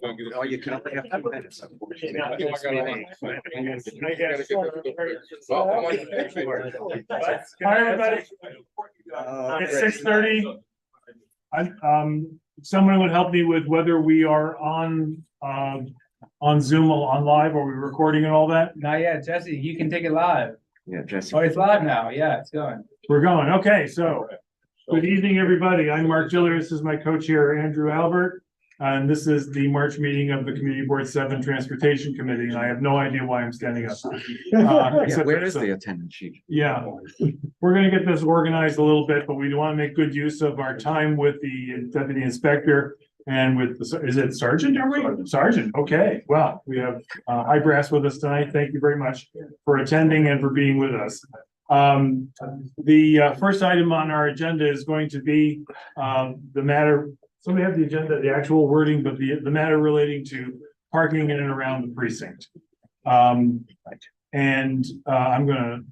Oh, you can only have 2 minutes. Hi, everybody. It's 6:30. Someone would help me with whether we are on Zoom or on live, or are we recording and all that? Not yet, Jessie, you can take it live. Yeah, Jessie. Oh, it's live now. Yeah, it's going. We're going. Okay, so good evening, everybody. I'm Mark Diller. This is my co-chair, Andrew Albert. And this is the March meeting of the Community Board 7 Transportation Committee, and I have no idea why I'm standing up. Yeah, where is the attendance sheet? Yeah, we're gonna get this organized a little bit, but we want to make good use of our time with the deputy inspector and with the, is it sergeant? Are we? Sergeant, okay. Well, we have high brass with us tonight. Thank you very much for attending and for being with us. The first item on our agenda is going to be the matter. Somebody have the agenda, the actual wording, but the matter relating to parking in and around the precinct. I'm gonna.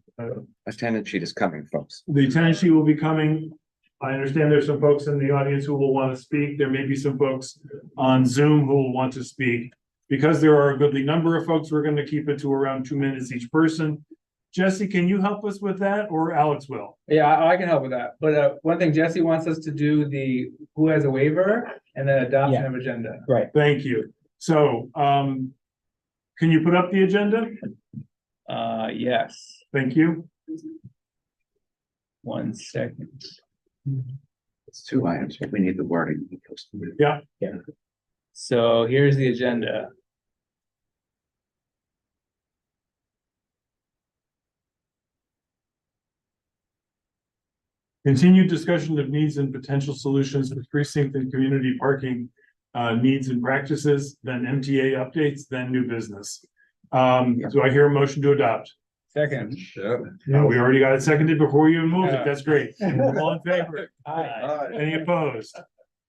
Attendance sheet is coming, folks. The attendance sheet will be coming. I understand there's some folks in the audience who will want to speak. There may be some folks on Zoom who will want to speak. Because there are a goodly number of folks, we're going to keep it to around 2 minutes each person. Jessie, can you help us with that, or Alex will? Yeah, I can help with that. But one thing, Jessie wants us to do the who has a waiver and then adoption of agenda. Right. Thank you. So, can you put up the agenda? Yes. Thank you. 1 second. It's 2 items, but we need the wording. Yeah. So here's the agenda. Continued discussion of needs and potential solutions for precinct and community parking needs and practices, then MTA updates, then new business. Do I hear a motion to adopt? Second. We already got it seconded before you even moved it. That's great. All in favor? Aye. Any opposed?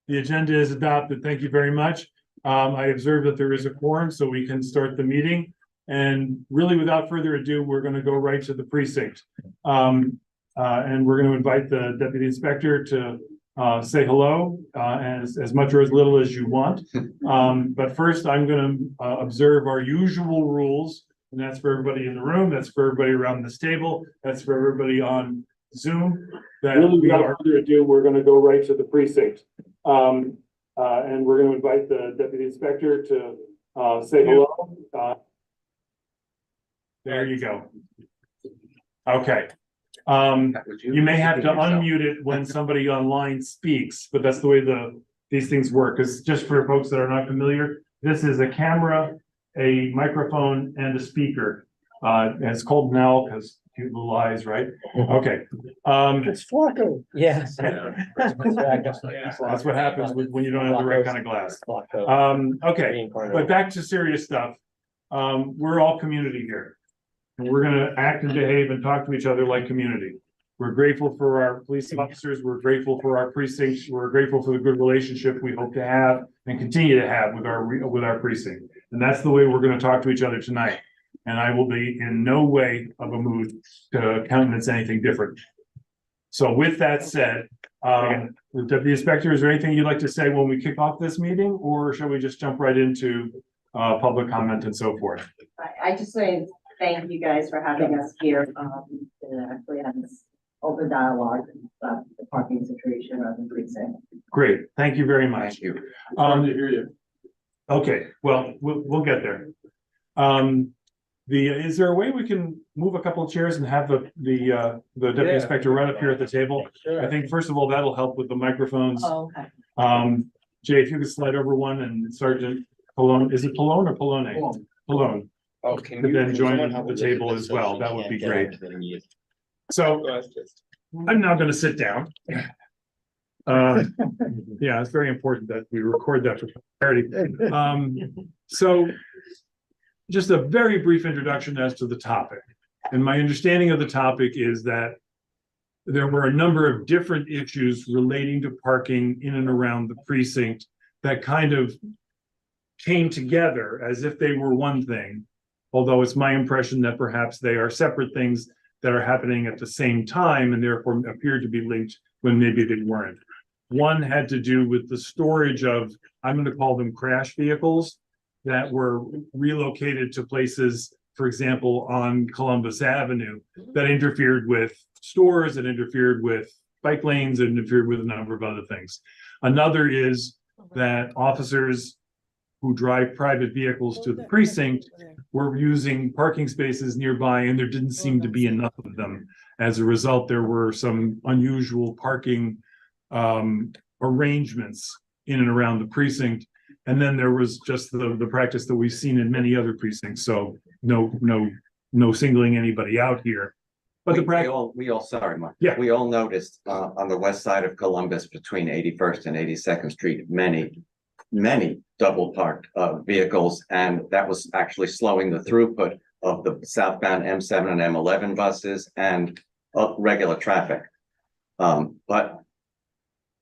The agenda is adopted. Thank you very much. I observe that there is a quorum, so we can start the meeting. And really, without further ado, we're going to go right to the precinct. And we're going to invite the deputy inspector to say hello, as much or as little as you want. But first, I'm going to observe our usual rules, and that's for everybody in the room. That's for everybody around this table. That's for everybody on Zoom. That really, without further ado, we're going to go right to the precinct. And we're going to invite the deputy inspector to say hello. There you go. Okay. You may have to unmute it when somebody online speaks, but that's the way these things work. Because just for folks that are not familiar, this is a camera, a microphone, and a speaker. And it's called now because cute little eyes, right? Okay. It's Flacco. Yes. That's what happens when you don't have the right kind of glass. Okay, but back to serious stuff. We're all community here. And we're going to act and behave and talk to each other like community. We're grateful for our police officers. We're grateful for our precincts. We're grateful for the good relationship we hope to have and continue to have with our precinct. And that's the way we're going to talk to each other tonight. And I will be in no way of a mood to countenance anything different. So with that said, the deputy inspector, is there anything you'd like to say when we kick off this meeting, or shall we just jump right into public comment and so forth? I just say thank you guys for having us here, to actually have this open dialogue about the parking situation of the precinct. Great, thank you very much. Thank you. To hear you. Okay, well, we'll get there. Is there a way we can move a couple of chairs and have the deputy inspector right up here at the table? Sure. I think first of all, that'll help with the microphones. Oh, okay. Jay, if you could slide over one, and Sergeant Pallone, is it Pallone or Pallone? Pallone. Oh, Could then join the table as well. That would be great. So I'm now going to sit down. Yeah, it's very important that we record that for clarity. So just a very brief introduction as to the topic. And my understanding of the topic is that there were a number of different issues relating to parking in and around the precinct that kind of came together as if they were one thing. Although it's my impression that perhaps they are separate things that are happening at the same time and therefore appear to be linked when maybe they weren't. One had to do with the storage of, I'm gonna call them crash vehicles that were relocated to places, for example, on Columbus Avenue, that interfered with stores, that interfered with bike lanes, and interfered with a number of other things. Another is that officers who drive private vehicles to the precinct were using parking spaces nearby, and there didn't seem to be enough of them. As a result, there were some unusual parking arrangements in and around the precinct. And then there was just the practice that we've seen in many other precincts. So no singling anybody out here. But the practice, sorry, Mark. Yeah. We all noticed on the west side of Columbus between 81st and 82nd Street, many double parked vehicles, and that was actually slowing the throughput of the southbound M7 and M11 buses and regular traffic. But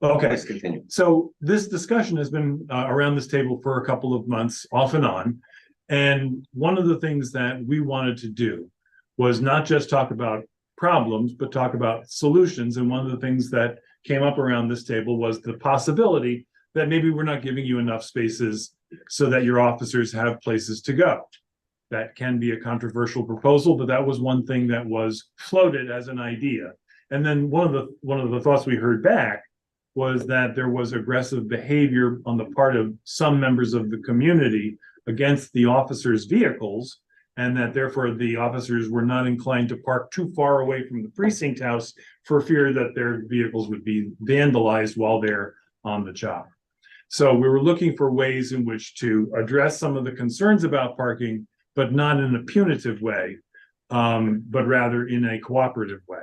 okay. please continue. So this discussion has been around this table for a couple of months, off and on. And one of the things that we wanted to do was not just talk about problems, but talk about solutions. And one of the things that came up around this table was the possibility that maybe we're not giving you enough spaces so that your officers have places to go. That can be a controversial proposal, but that was one thing that was floated as an idea. And then one of the thoughts we heard back was that there was aggressive behavior on the part of some members of the community against the officers' vehicles, and that therefore the officers were not inclined to park too far away from the precinct house for fear that their vehicles would be vandalized while they're on the job. So we were looking for ways in which to address some of the concerns about parking, but not in a punitive way, but rather in a cooperative way.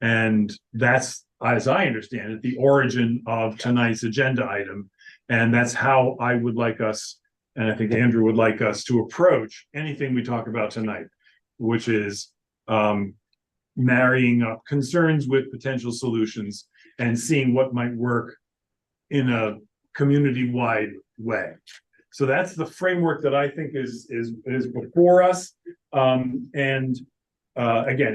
And that's, as I understand it, the origin of tonight's agenda item. And that's how I would like us, and I think Andrew would like us, to approach anything we talk about tonight, which is marrying up concerns with potential solutions and seeing what might work in a community-wide way. So that's the framework that I think is before us. Again,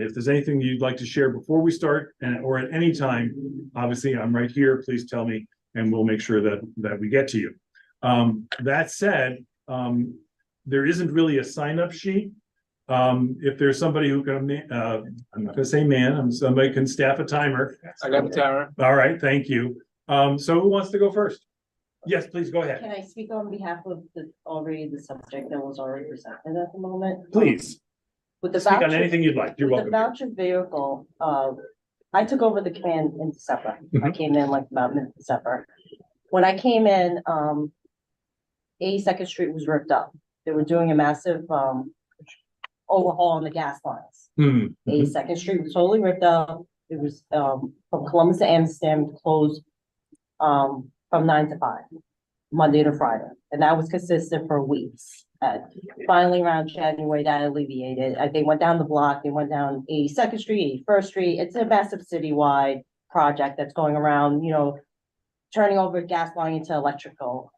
if there's anything you'd like to share before we start, or at any time, obviously I'm right here, please tell me, and we'll make sure that we get to you. That said, there isn't really a sign-up sheet. If there's somebody who can, I'm not gonna say man, somebody can staff a timer. I got the timer. All right, thank you. So who wants to go first? Yes, please go ahead. Can I speak on behalf of the subject that was already presented at the moment? Please. With the Speak on voucher, anything you'd like. You're with the welcome. voucher vehicle, I took over the command in December. I came in like about mid-December. When I came in, 82nd Street was ripped up. They were doing a massive overhaul on the gas lines. 82nd Street was totally ripped up. It was from Columbus to Amsterdam closed from 9 to 5, Monday to Friday. And that was consistent for weeks. Finally, around January, that alleviated. They went down the block, they went down 82nd Street, 81st Street. It's a massive citywide project that's going around, turning over gas line into electrical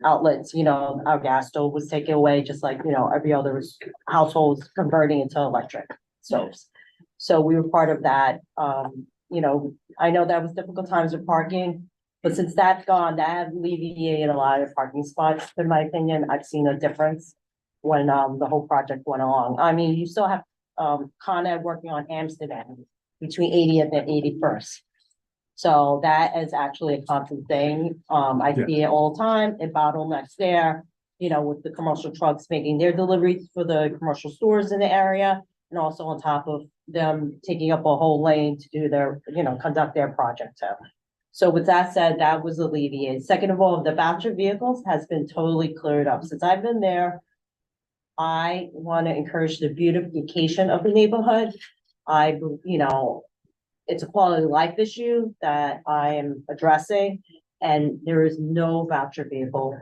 outlets. Our gas stove was taken away, just like, every other households converting into electric stoves. So we were part of that. I know that was difficult times with parking. But since that's gone, that alleviated a lot of parking spots, in my opinion. I've seen a difference when the whole project went along. I mean, you still have Con Ed working on Amsterdam between 80th and 81st. So that is actually a constant thing. I see it all the time. It bottlenecks there, with the commercial trucks making their deliveries for the commercial stores in the area. And also on top of them taking up a whole lane to do their, conduct their project too. So with that said, that was alleviated. Second of all, the voucher vehicles has been totally cleared up. Since I've been there, I want to encourage the beautification of the neighborhood. It's a quality of life issue that I am addressing, and there is no voucher vehicle,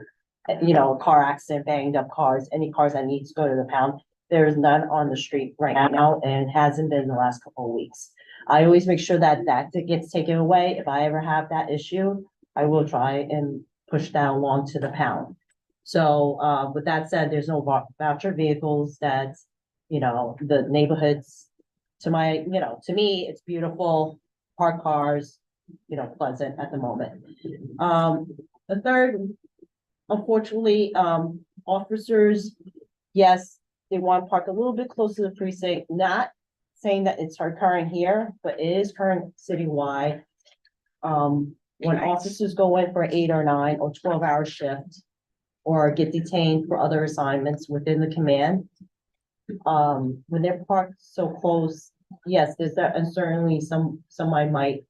car accident, banged up cars, any cars that need to go to the pound. There is none on the street right now, and it hasn't been the last couple of weeks. I always make sure that gets taken away. If I ever have that issue, I will try and push that along to the pound. So with that said, there's no voucher vehicles. That's, the neighborhoods to me, it's beautiful. Park cars, pleasant at the moment. The third, unfortunately, officers, yes, they want to park a little bit closer to the precinct, not saying that it's occurring here, but it is current citywide. When officers go in for 8 or 9 or 12-hour shift or get detained for other assignments within the command, when they're parked so close, yes, there's that, and certainly somebody might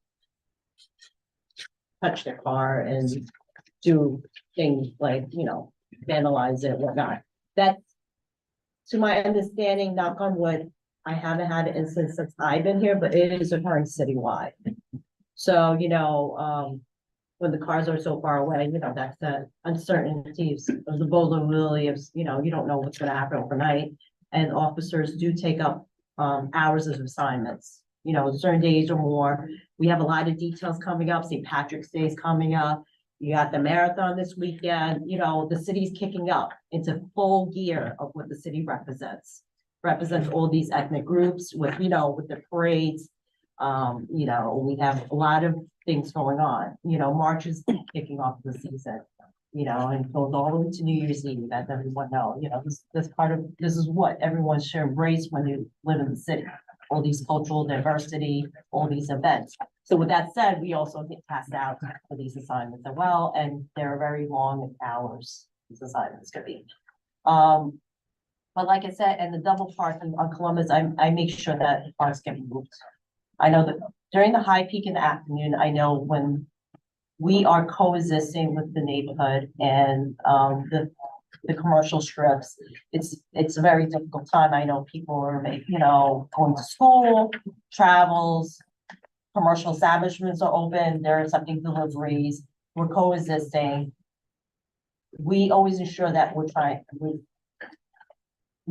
touch their car and do things like, vandalize it, whatnot. That's, to my understanding, knock on wood, I haven't had an instance since I've been here, but it is occurring citywide. So, when the cars are so far away, that's the uncertainties of the vulnerability of, you don't know what's gonna happen overnight. And officers do take up hours of assignments, certain days or more. We have a lot of details coming up. St. Patrick's Day is coming up. You got the marathon this weekend. The city's kicking up into full gear of what the city represents. Represents all these ethnic groups with, with the parades. We have a lot of things going on. March is kicking off the season. And goes all the way to New Year's Eve, as everyone knows. This is what everyone should embrace when you live in the city. All these cultural diversity, all these events. So with that said, we also get passed out for these assignments as well, and they're very long hours, these assignments could be. But like I said, and the double parking on Columbus, I make sure that cars get moved. I know that during the high peak in the afternoon, I know when we are coexisting with the neighborhood and the commercial strips, it's a very difficult time. I know people are going to school, travels, commercial establishments are open, there are something deliveries, we're coexisting. We always ensure that we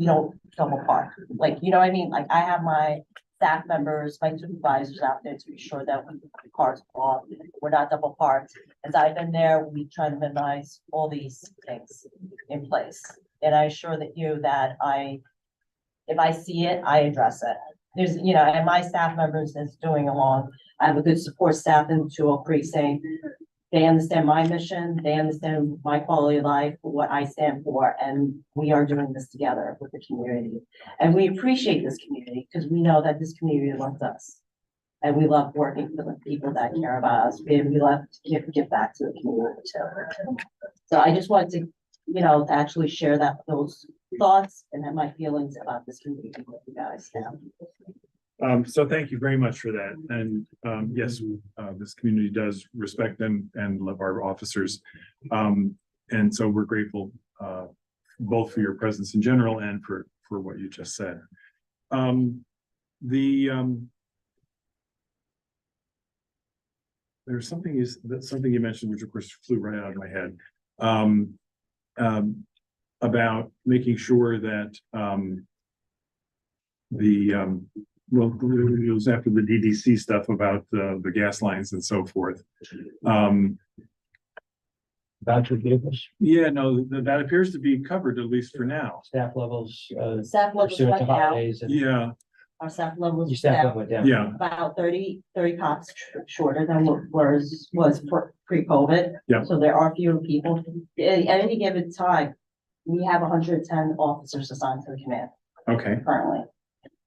don't double park. Like, what I mean? Like, I have my staff members, my supervisors out there to ensure that when the cars go off, we're not double parked. As I've been there, we try to minimize all these things in place. And I assure that if I see it, I address it. There's, and my staff members is doing along. I have a good support staff in 2 Precinct. They understand my mission, they understand my quality of life, what I stand for, and we are doing this together with the community. And we appreciate this community because we know that this community loves us. And we love working for the people that care about us. And we love to give back to the community too. So I just wanted to, actually share those thoughts and my feelings about this community with you guys now. So thank you very much for that. And yes, this community does respect and love our officers. And so we're grateful both for your presence in general and for what you just said. There's something you mentioned, which of course flew right out of my head, about making sure that well, it was after the DDC stuff about the gas lines and so forth. Voucher vehicles, Yeah, no, that appears to be covered, at least for now. staff levels, Staff levels pursuant to went down. holidays. Yeah, Our staff levels Your staff down level went down. yeah, about 30 cops shorter than what was pre-COVID. Yeah. So there are fewer people. At any given time, we have 110 officers assigned to the command okay, currently.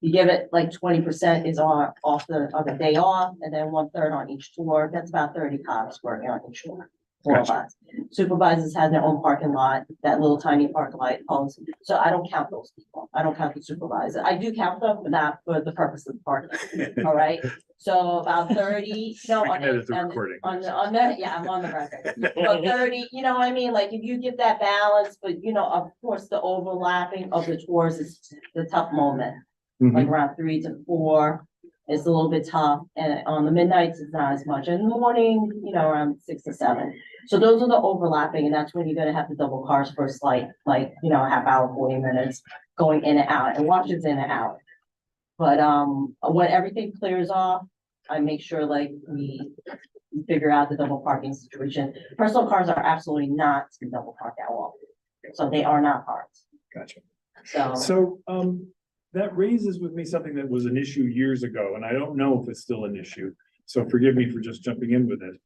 You give it like 20% is on the day off, and then 1/3 on each tour. That's about 30 cops working on each tour. All of us. Supervisors have their own parking lot, that little tiny parking lot owns. So I don't count those people. I don't count the supervisor. I do count them, but not for the purpose of the parking. All right. So about 30, we can edit the recording. on that, yeah, I'm on the record. But 30, you know what I mean? Like if you get that balance, but of course, the overlapping of the tours is the tough moment. Like around 3 to 4 is a little bit tough, and on the midnights it's not as much. In the morning, around 6 to 7. So those are the overlapping, and that's when you're gonna have to double cars for a slight, a half hour, 40 minutes going in and out, and Washington's in and out. But when everything clears off, I make sure we figure out the double parking situation. Personal cars are absolutely not double parked at all, so they are not parked. Gotcha. So That raises with me something that was an issue years ago, and I don't know if it's still an issue. so forgive me for just jumping in with it.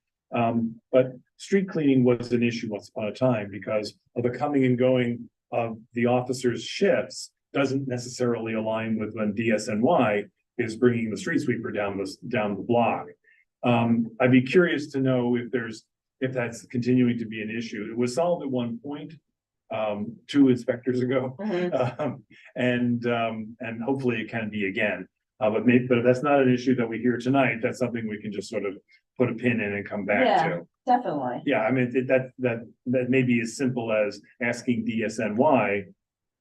But street cleaning was an issue once upon a time because of the coming and going of the officers' shifts doesn't necessarily align with when DSNY is bringing the street sweeper down the block. I'd be curious to know if that's continuing to be an issue. It was solved at one point, 2 inspectors ago. And hopefully it can be again. But if that's not an issue that we hear tonight, that's something we can just sort of put a pin in and come back Yeah. to. Definitely. Yeah, I mean, that may be as simple as asking DSNY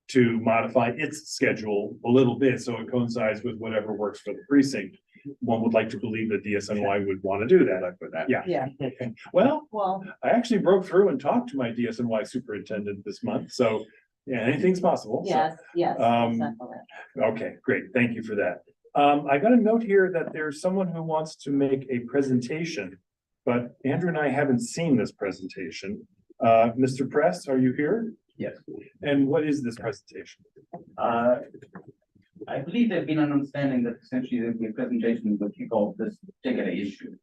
to modify its schedule a little bit so it coincides with whatever works for the precinct. One would like to believe that DSNY would want to do that. Yeah. Yeah. Well, Well, I actually broke through and talked to my DSNY superintendent this month, so yeah, anything's possible. So, yes, definitely. okay, great. Thank you for that. I got a note here that there's someone who wants to make a presentation, but Andrew and I haven't seen this presentation. Mr. Press, are you here? Yes. And what is this presentation? I believe there's been an understanding that essentially there'll be a presentation that you call this particular issue.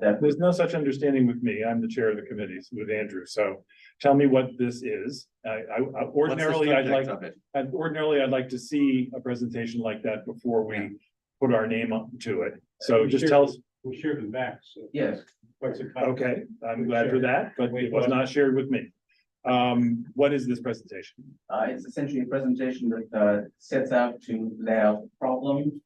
There's no such understanding with me. I'm the chair of the committee with Andrew. So tell me what this is. Ordinarily, I'd like to see a presentation like that before we put our name up to it. So just tell us. We shared it back, so. Yes, What's it called? Okay, I'm glad for that, but it was not shared with me. What is this presentation? it's essentially a presentation that sets out to lay out the problem,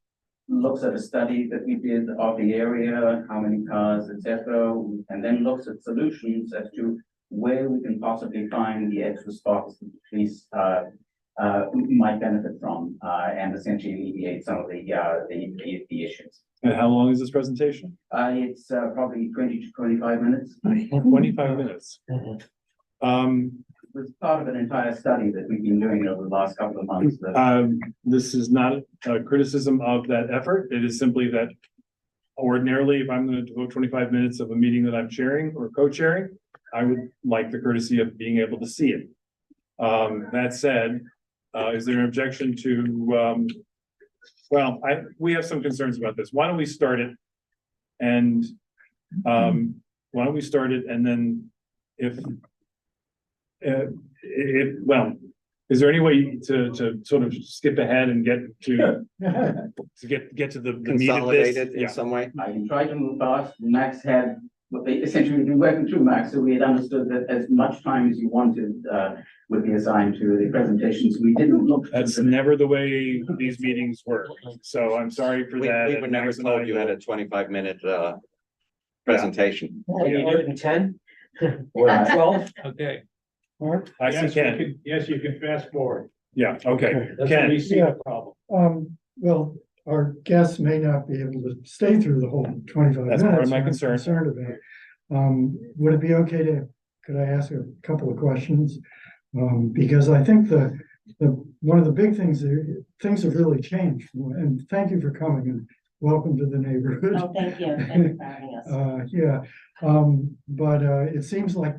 looks at a study that we did of the area, how many cars, etc., and then looks at solutions as to where we can possibly find the extra spots that the police might benefit from, and essentially alleviate some of the issues. And how long is this presentation? It's probably 20 to 25 minutes. 25 minutes. It's part of an entire study that we've been doing over the last couple of months. This is not a criticism of that effort. It is simply that ordinarily, if I'm going to devote 25 minutes of a meeting that I'm chairing or co-chairing, I would like the courtesy of being able to see it. That said, is there an objection to, we have some concerns about this. Why don't we start it? And then is there any way to sort of skip ahead and get to the meat of this? Consolidated in Yeah. some way. I can try to move fast. Max had essentially been working through Max, so we had understood that as much time as you wanted would be assigned to the presentations. We didn't look. That's never the way these meetings work. So I'm sorry for that. We would never told you had a 25-minute presentation. Can you do it in 10? Or 12? Okay. I see Ken. Yes, you can fast forward. Yeah, okay. That's Ken. when we see the problem. Well, our guests may not be able to stay through the whole 25 minutes. That's part of my I'm concern. Concerned about. Would it be okay could I ask a couple of questions? Because I think one of the big things have really changed. And thank you for coming and welcome to the neighborhood. Oh, thank you. Thank you for having us. But it seems like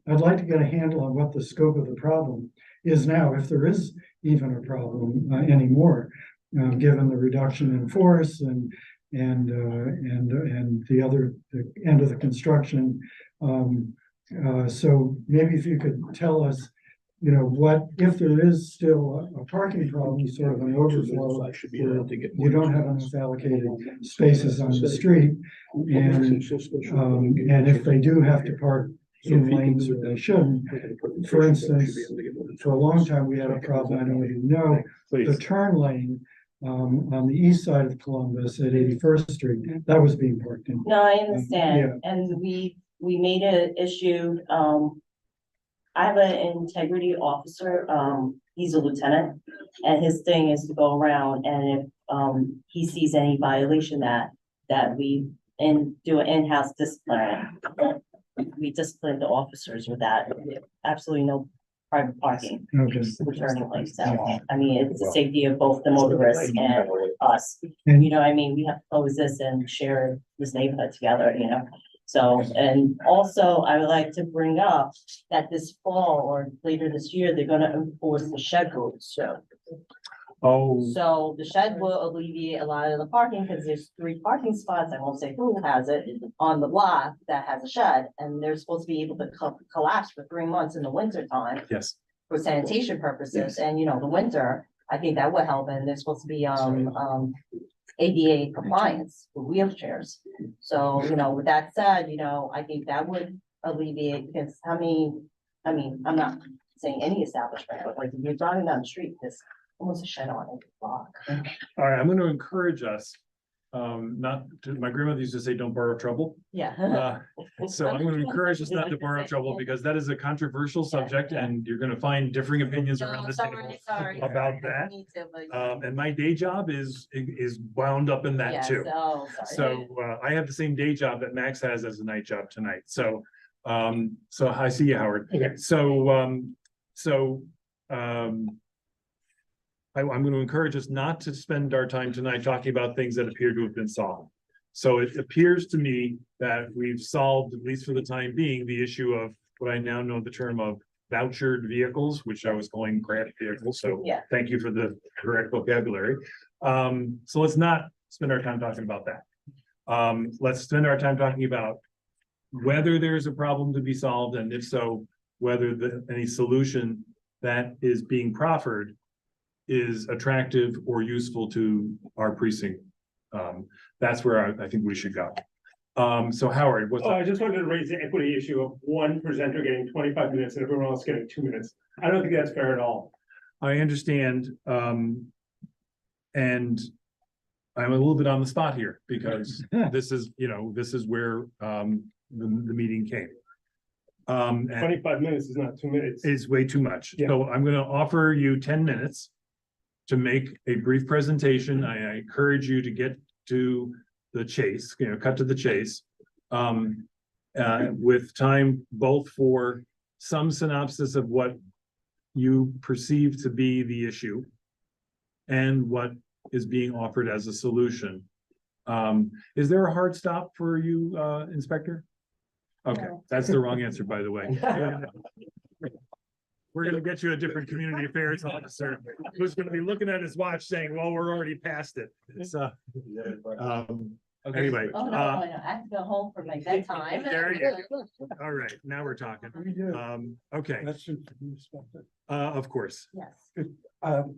I'd like to get a handle on what the scope of the problem is now, if there is even a problem anymore, given the reduction in force and the end of the construction. So maybe if you could tell us, what if there is still a parking problem, sort of an overflow, where you don't have enough allocated spaces on the street, and if they do have to park in lanes where they shouldn't. For instance, for a long time we had a problem, I don't even know, the turn lane on the east side of Columbus at 81st Street, that was being parked in. No, I understand. And we made an issue, I have an integrity officer, he's a lieutenant, and his thing is to go around and if he sees any violation that we do an in-house discipline. We discipline the officers with that. Absolutely no private parking. Okay. Returning lanes at all. I mean, it's the safety of both the motorists and us. You know, I mean, we have to coexist and share this neighborhood together, So, and also I would like to bring up that this fall or later this year, they're gonna enforce the shed rules. So Oh, So the shed will alleviate a lot of the parking, because there's 3 parking spots, I won't say who has it, on the block that has a shed, and they're supposed to be able to collapse for 3 months in the winter time yes. for sanitation purposes, and the winter, I think that would help, and there's supposed to be, ADA compliance for wheelchairs. So, with that said, I think that would alleviate, because I'm not saying any establishment, but like if you're driving down the street, there's almost a shed on every block. All right, I'm gonna encourage us, not to, my grandmother used to say, don't borrow trouble. Yeah. So I'm gonna encourage us not to borrow trouble, because that is a controversial subject, and you're gonna find differing opinions around this table Sorry. about that. Me too, but- And my day job is wound up in that Yeah, too. sorry. So, I have the same day job that Max has as a night job tonight, so, I see you, Howard. Okay. I'm going to encourage us not to spend our time tonight talking about things that appear to have been solved. So it appears to me that we've solved, at least for the time being, the issue of what I now know the term of vouchered vehicles, which I was calling grant vehicles, so Yeah. thank you for the correct vocabulary. So let's not spend our time talking about that. Let's spend our time talking about whether there's a problem to be solved, and if so, whether any solution that is being proffered is attractive or useful to our precinct. That's where I think we should go. So Howard, what's Oh, up? I just wanted to raise the equity issue of one presenter getting 25 minutes and everyone else getting 2 minutes. I don't think that's fair at all. I understand, and I'm a little bit on the spot here, because this is where the meeting came. And 25 minutes is not 2 minutes. it's way too much. Yeah. So I'm gonna offer you 10 minutes to make a brief presentation. I encourage you to get to the chase, cut to the chase. With time both for some synopsis of what you perceive to be the issue and what is being offered as a solution. Is there a hard stop for you, Inspector? Okay, No. that's the wrong answer, by the way. We're gonna get you a different community affairs officer who's gonna be looking at his watch saying, well, we're already past it. So, anyway, Oh, no, I have to go home for my bedtime. There you all right, now we're talking. We do. Okay, Question for the inspector. of course. Yes,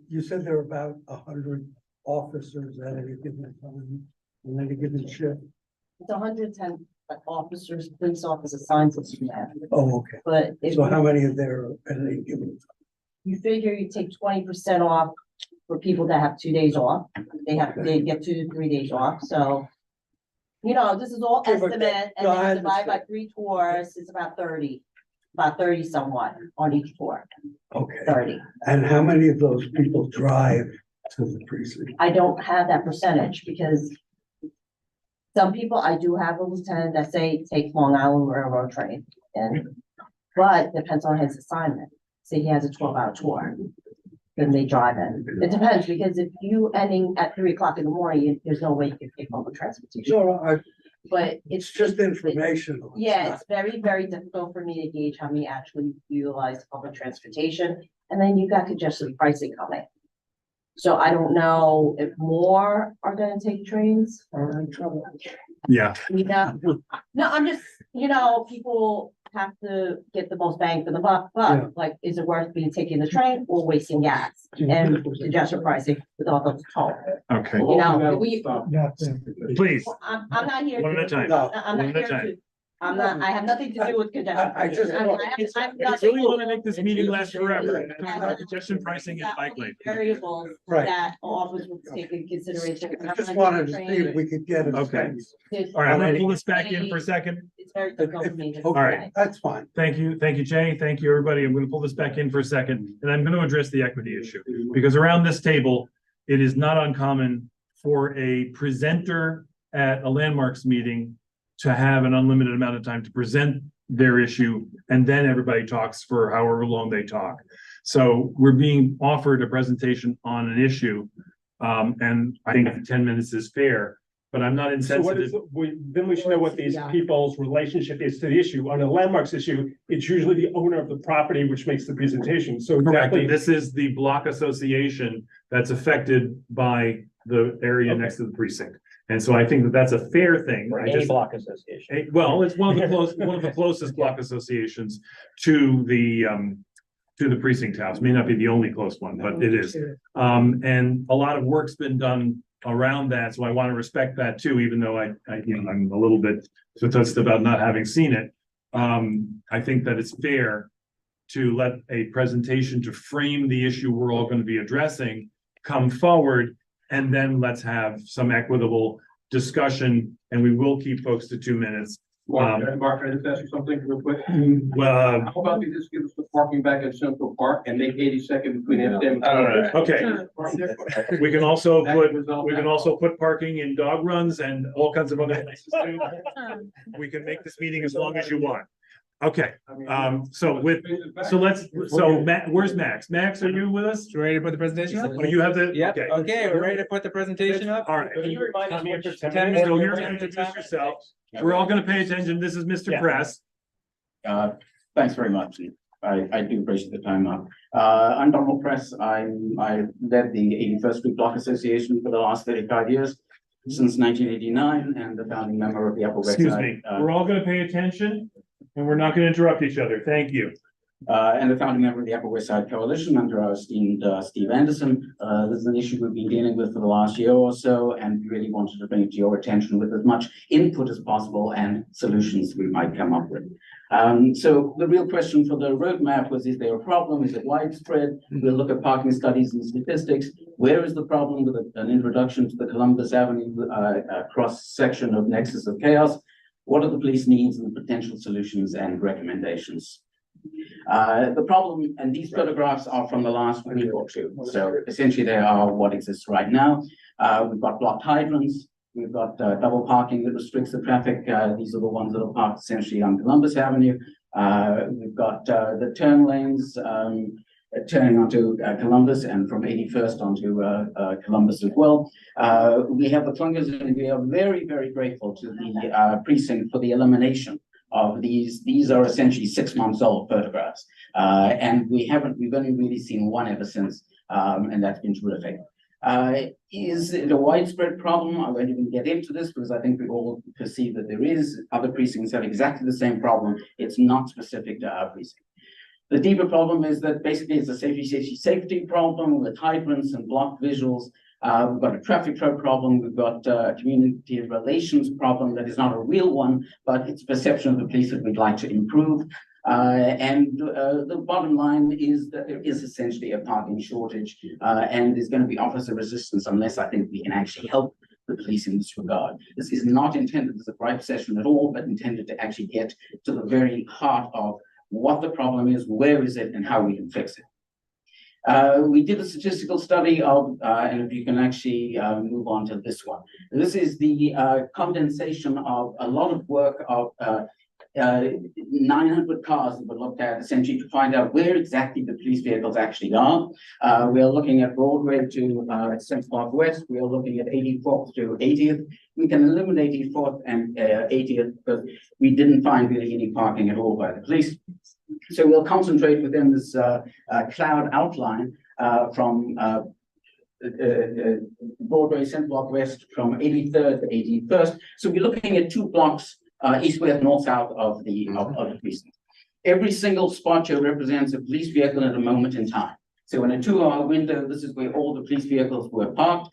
You said there are about 100 officers at any given time, in any given shift. it's 110 officers, police officers assigned to that, Oh, okay. but if So how many are there at any given? you figure you take 20% off for people that have 2 days off, they get 2 to 3 days off, so. This is all Okay, but estimate, and no, then I you divide by understand. 3 tours, it's about 30 somewhat on each tour, Okay, 30. and how many of those people drive to the precinct? I don't have that percentage because some people, I do have a lieutenant that say take Long Island Railroad train, but depends on his assignment. Say he has a 12-hour tour, then they drive in. It depends, because if you ending at 3 o'clock in the morning, there's no way you can take public transportation. No, But it's just informational. It's yeah, not- it's very, very difficult for me to gauge how many actually utilize public transportation, and then you got congestion pricing coming. So I don't know if more are gonna take trains. Are in trouble. Yeah, No, I'm just, people have to get the most bang for the buck, Yeah. but like, is it worth being taking the train or wasting gas? And congestion pricing with all those tolls. okay, Not them. please, I'm not here. one at a to- time. No, I'm One not at a here time. to, I have nothing to do with congestion. I just- pricing. I have I nothing really to- want to make this meeting last forever. Yeah. Talk about congestion pricing and bike lane. Variables Right. that officers would take into consideration. I just wanted to see if we could get a Okay. sense. All right, I'm gonna pull this back in for a second. It's very difficult for me to. All right. say. That's fine. Thank you, Jay. Thank you, everybody. I'm gonna pull this back in for a second, and I'm gonna address the equity issue. Because around this table, it is not uncommon for a presenter at a landmarks meeting to have an unlimited amount of time to present their issue, and then everybody talks for however long they talk. So we're being offered a presentation on an issue, and I think 10 minutes is fair. but I'm not So what is, insensitive. then we should know what these Yeah. people's relationship is to the issue. On a landmarks issue, it's usually the owner of the property which makes the presentation. So Correct, exactly. and this is the block association that's affected by the area next to the precinct. And so I think that that's a fair thing. I A just, block association. well, it's one of the closest block associations to the precinct house. May not be the only close one, but it is. And a lot of work's been done around that, so I want to respect that too, even though I'm a little bit touched about not having seen it. I think that it's fair to let a presentation to frame the issue we're all going to be addressing come forward, and then let's have some equitable discussion, and we will keep folks to 2 minutes. Mark, can I just ask you something real quick? Well, How about you just give us the parking back at Central Park and make 82nd between them? okay, we can also put parking in dog runs and all kinds of other places too. We can make this meeting as long as you want. Okay, so where's Max? Max, are you with us? You ready to put the presentation up? Oh, you have the, Yep, okay. okay, we're ready to put the presentation up. All right. Can you remind us which 10 So minutes. you're gonna introduce yourself. We're all gonna pay attention. This is Mr. Press. Thanks very much. I do appreciate the time now. I'm Donald Press. I led the 81st Street Block Association for the last 35 years, since 1989, and the founding member of the Upper West Side. Excuse me. We're all gonna pay attention and we're not gonna interrupt each other. Thank you. And the founding member of the Upper West Side Coalition under our esteemed Steve Anderson. This is an issue we've been dealing with for the last year or so, and we really wanted to bring it to your attention with as much input as possible and solutions we might come up with. So the real question for the roadmap was, is there a problem? Is it widespread? We'll look at parking studies and statistics. Where is the problem with an introduction to the Columbus Avenue cross section of Nexus of Chaos? What are the police needs and the potential solutions and recommendations? The problem, and these photographs are from the last week or two. So essentially they are what exists right now. We've got blocked hydrants. We've got double parking that restricts the traffic. These are the ones that are parked essentially on Columbus Avenue. We've got the turn lanes turning onto Columbus and from 81st onto Columbus as well. We have the clunkers, and we are very, very grateful to the precinct for the elimination of these. These are essentially 6 months old photographs. And we've only really seen one ever since, and that's been terrific. Is it a widespread problem? I won't even get into this because I think we all perceive that there is. Other precincts have exactly the same problem. It's not specific to our precinct. The deeper problem is that basically it's a safety problem with hydrants and blocked visuals. We've got a traffic flow problem. We've got a community relations problem that is not a real one, but it's perception of the police that we'd like to improve. The bottom line is that there is essentially a parking shortage, and there's going to be officer resistance unless I think we can actually help the police in this regard. This is not intended as a gripe session at all, but intended to actually get to the very heart of what the problem is, where is it, and how we can fix it. We did a statistical study of, and if you can actually move on to this one. This is the condensation of a lot of work of 900 cars that were looked at essentially to find out where exactly the police vehicles actually are. We are looking at Broadway to Central Park West. We are looking at 84th to 80th. We can eliminate 84th and 80th because we didn't find really any parking at all by the police. So we'll concentrate within this cloud outline from Broadway, Central Park West from 83rd to 81st. So we're looking at 2 blocks east, west, north, south of the precinct. Every single spot here represents a police vehicle at a moment in time. So in a 2-hour window, this is where all the police vehicles were parked.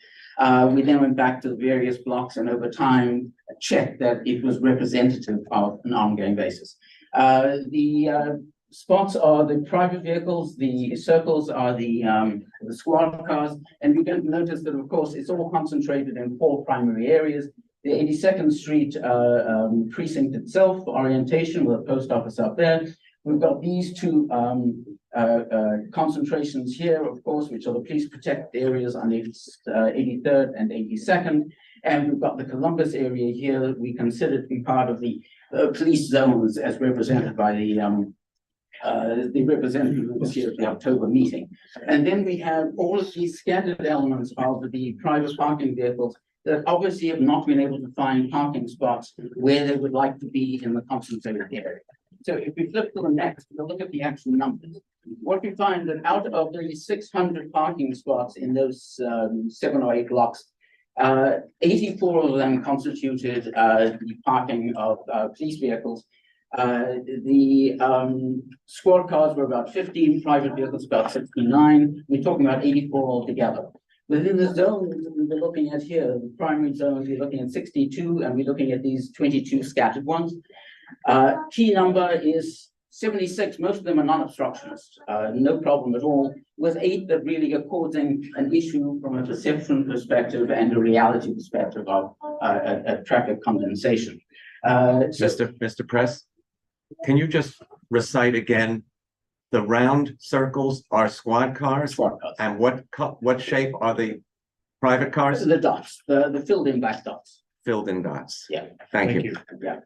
We then went back to the various blocks and over time checked that it was representative of an ongoing basis. The spots are the private vehicles, the circles are the squad cars, and you're going to notice that, of course, it's all concentrated in 4 primary areas. The 82nd Street precinct itself, orientation with a post office up there. We've got these 2 concentrations here, of course, which are the police protected areas on 83rd and 82nd. And we've got the Columbus area here that we consider to be part of the police zones as represented by the representative who was here at the October meeting. And then we have all of these scattered elements of the private parking vehicles that obviously have not been able to find parking spots where they would like to be in the concentrated area. So if we flip to the next, we'll look at the actual numbers. What we find that out of the 600 parking spots in those 7 or 8 blocks, 84 of them constituted the parking of police vehicles. The squad cars were about 15, private vehicles about 69. We're talking about 84 altogether. Within the zone we're looking at here, the primary zone, we're looking at 62, and we're looking at these 22 scattered ones. Key number is 76. Most of them are non-obstructionists, no problem at all, with 8 that really are causing an issue from a perception perspective and a reality perspective of a traffic condensation. Mr. Press, can you just recite again? The round circles are squad cars, Squad cars. and what shape are the private cars? The dots, the filled in black dots. Filled in dots. Yeah. Thank you. Yeah.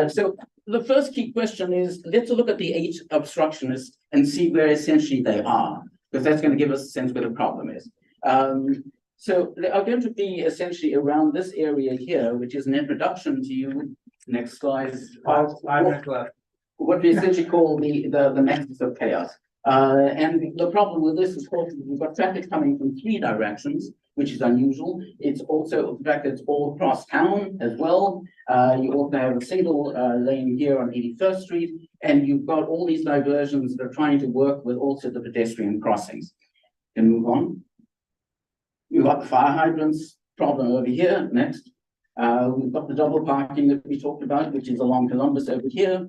So the first key question is, let's look at the 8 obstructionists and see where essentially they are, because that's going to give us a sense where the problem is. So they are going to be essentially around this area here, which is an introduction to you. Next slide. Five minutes left. What we essentially call the nexus of chaos. And the problem with this is, of course, we've got traffic coming from 3 directions, which is unusual. It's also the fact that it's all across town as well. You also have a single lane here on 81st Street, and you've got all these diversions that are trying to work with also the pedestrian crossings. Can move on. We've got the fire hydrants problem over here. Next. We've got the double parking that we talked about, which is along Columbus over here.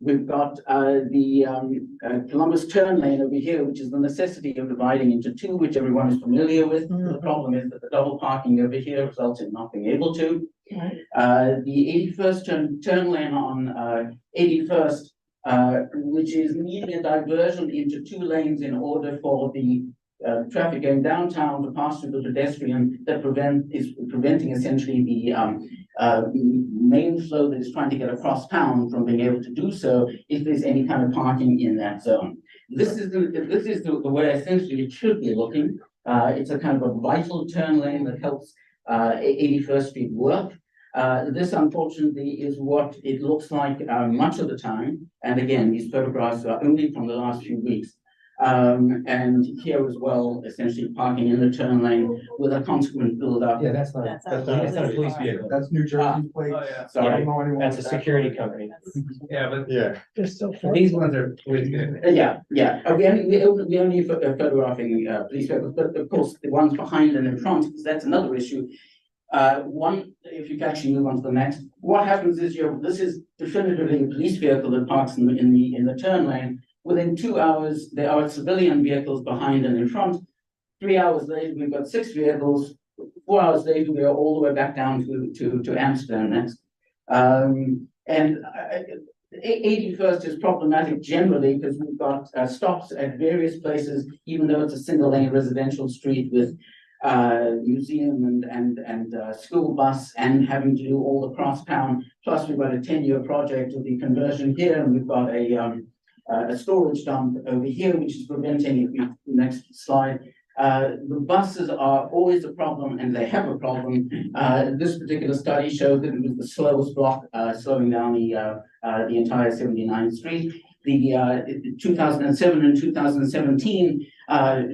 We've got the Columbus turn lane over here, which is the necessity of dividing into 2, which everyone is familiar with. The problem is that the double parking over here results in not being able to. The 81st turn lane on 81st, which is needing a diversion into 2 lanes in order for the traffic going downtown to pass through the pedestrian that is preventing essentially the main flow that is trying to get across town from being able to do so if there's any kind of parking in that zone. This is the way essentially it should be looking. It's a kind of a vital turn lane that helps 81st Street work. This unfortunately is what it looks like much of the time. And again, these photographs are only from the last few weeks. And here as well, essentially parking in the turn lane with a consequent build-up. Yeah, that's not a police vehicle. That's New Jersey plate. Oh, yeah. Sorry. That's a security company. Yeah, but Yeah. these ones are really good. Yeah. We only photographing police vehicles, but of course the ones behind and in front, because that's another issue. One, if you can actually move on to the next, what happens is this is definitively a police vehicle that parks in the turn lane. Within 2 hours, there are civilian vehicles behind and in front. 3 hours later, we've got 6 vehicles. 4 hours later, we are all the way back down to Amsterdam next. And 81st is problematic generally because we've got stops at various places, even though it's a single lane residential street with museum and school bus and having to do all the cross town. Plus, we've got a 10-year project of the conversion here, and we've got a storage dump over here, which is preventing, next slide. The buses are always a problem, and they have a problem. This particular study showed that it was the slowest block, slowing down the entire 79th Street. The 2007 and 2017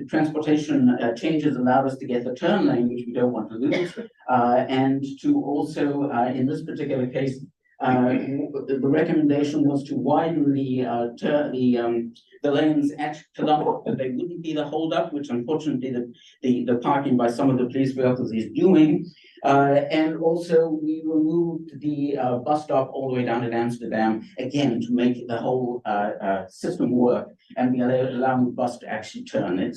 transportation changes allowed us to get the turn lane, which we don't want to lose, and to also, in this particular case, the recommendation was to widen the lanes at Columbus, but they wouldn't be the holdup, which unfortunately the parking by some of the police vehicles is doing. And also we removed the bus stop all the way down to Amsterdam, again, to make the whole system work and be allowing the bus to actually turn it.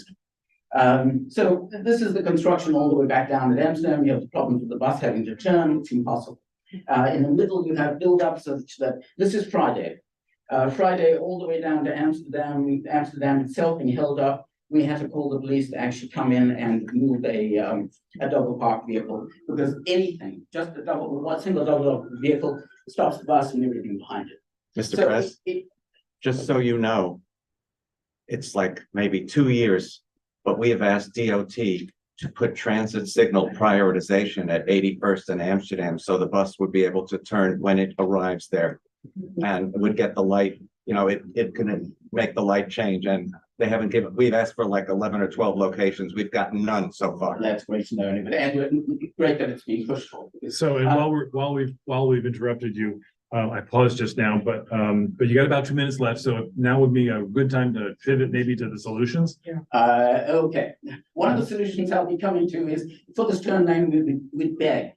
So this is the construction all the way back down to Amsterdam. You have the problems with the bus having to turn. It's impossible. In the middle, you have build-up such that this is Friday. Friday all the way down to Amsterdam. Amsterdam itself being held up. We had to call the police to actually come in and move a double park vehicle, because anything, just one single double vehicle stops the bus and everything behind it. Mr. Press, just so you know, it's like maybe 2 years, but we have asked DOT to put transit signal prioritization at 81st and Amsterdam, so the bus would be able to turn when it arrives there. And would get the light, it can make the light change, and they haven't given, we've asked for like 11 or 12 locations, we've gotten none so far. That's great to know, but and great that it's being pushed for. So, and while we've interrupted you, I paused just now, but you got about 2 minutes left, so now would be a good time to pivot maybe to the solutions. Okay, one of the solutions I'll be coming to is for this turn lane, we beg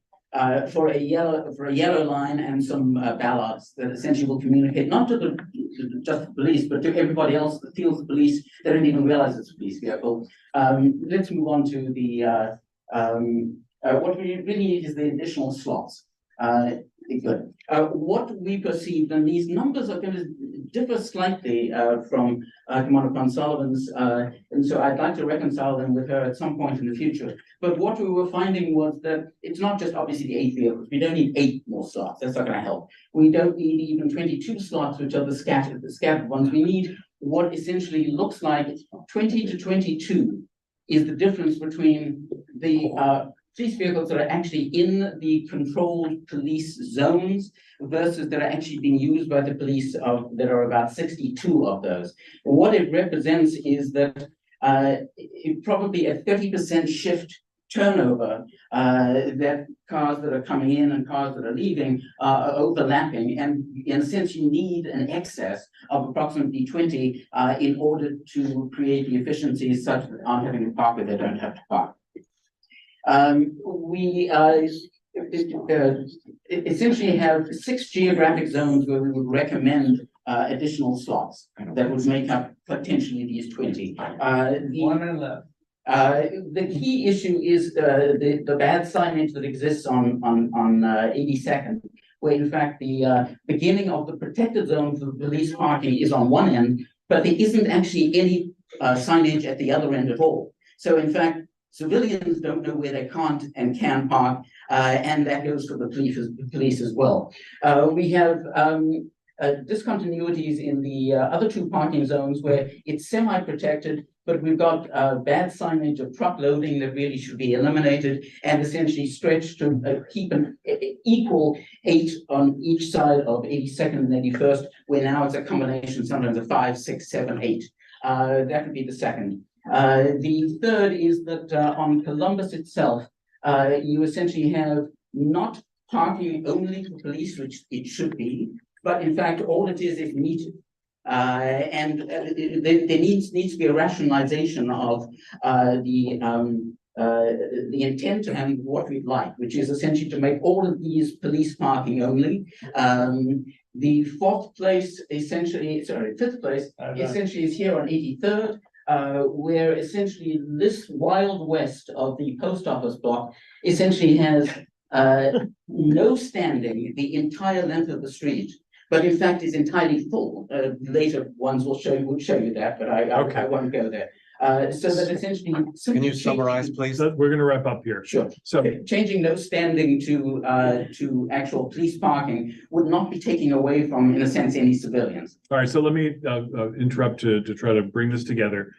for a yellow line and some ballards that essentially will communicate not to just the police, but to everybody else that feels the police. They don't even realize it's a police vehicle. Let's move on to the what we really need is the additional slots. Good. What we perceived, and these numbers are going to differ slightly from Commander Van Sullivan's, and so I'd like to reconcile them with her at some point in the future. But what we were finding was that it's not just obviously the 8 vehicles. We don't need 8 more slots. That's not going to help. We don't need even 22 slots, which are the scattered ones. We need what essentially looks like 20 to 22 is the difference between the police vehicles that are actually in the controlled police zones versus that are actually being used by the police that are about 62 of those. What it represents is that probably a 30% shift turnover, that cars that are coming in and cars that are leaving are overlapping, and in a sense you need an excess of approximately 20 in order to create the efficiencies such that aren't having to park where they don't have to park. We essentially have 6 geographic zones where we would recommend additional slots that would make up potentially these 20. The key issue is the bad signage that exists on 82nd, where in fact the beginning of the protected zone for the police parking is on one end, but there isn't actually any signage at the other end at all. So in fact, civilians don't know where they can't and can park, and that goes for the police as well. We have discontinuities in the other 2 parking zones where it's semi-protected, but we've got bad signage of truck loading that really should be eliminated and essentially stretched to keep an equal 8 on each side of 82nd and 81st, where now it's a combination sometimes of 5, 6, 7, 8. That would be the second. The third is that on Columbus itself, you essentially have not parking only for police, which it should be, but in fact, all it is metered. And there needs to be a rationalization of the intent and what we'd like, which is essentially to make all of these police parking only. The fifth place essentially is here on 83rd. Where essentially this wild west of the post office block essentially has no standing the entire length of the street, but in fact is entirely full. Later ones will show you that, but I won't go there. So that essentially, can you summarize, please? So we're going to wrap up here. Sure. So changing no standing to actual police parking would not be taking away from, in a sense, any civilians. all right, so let me interrupt to try to bring this together.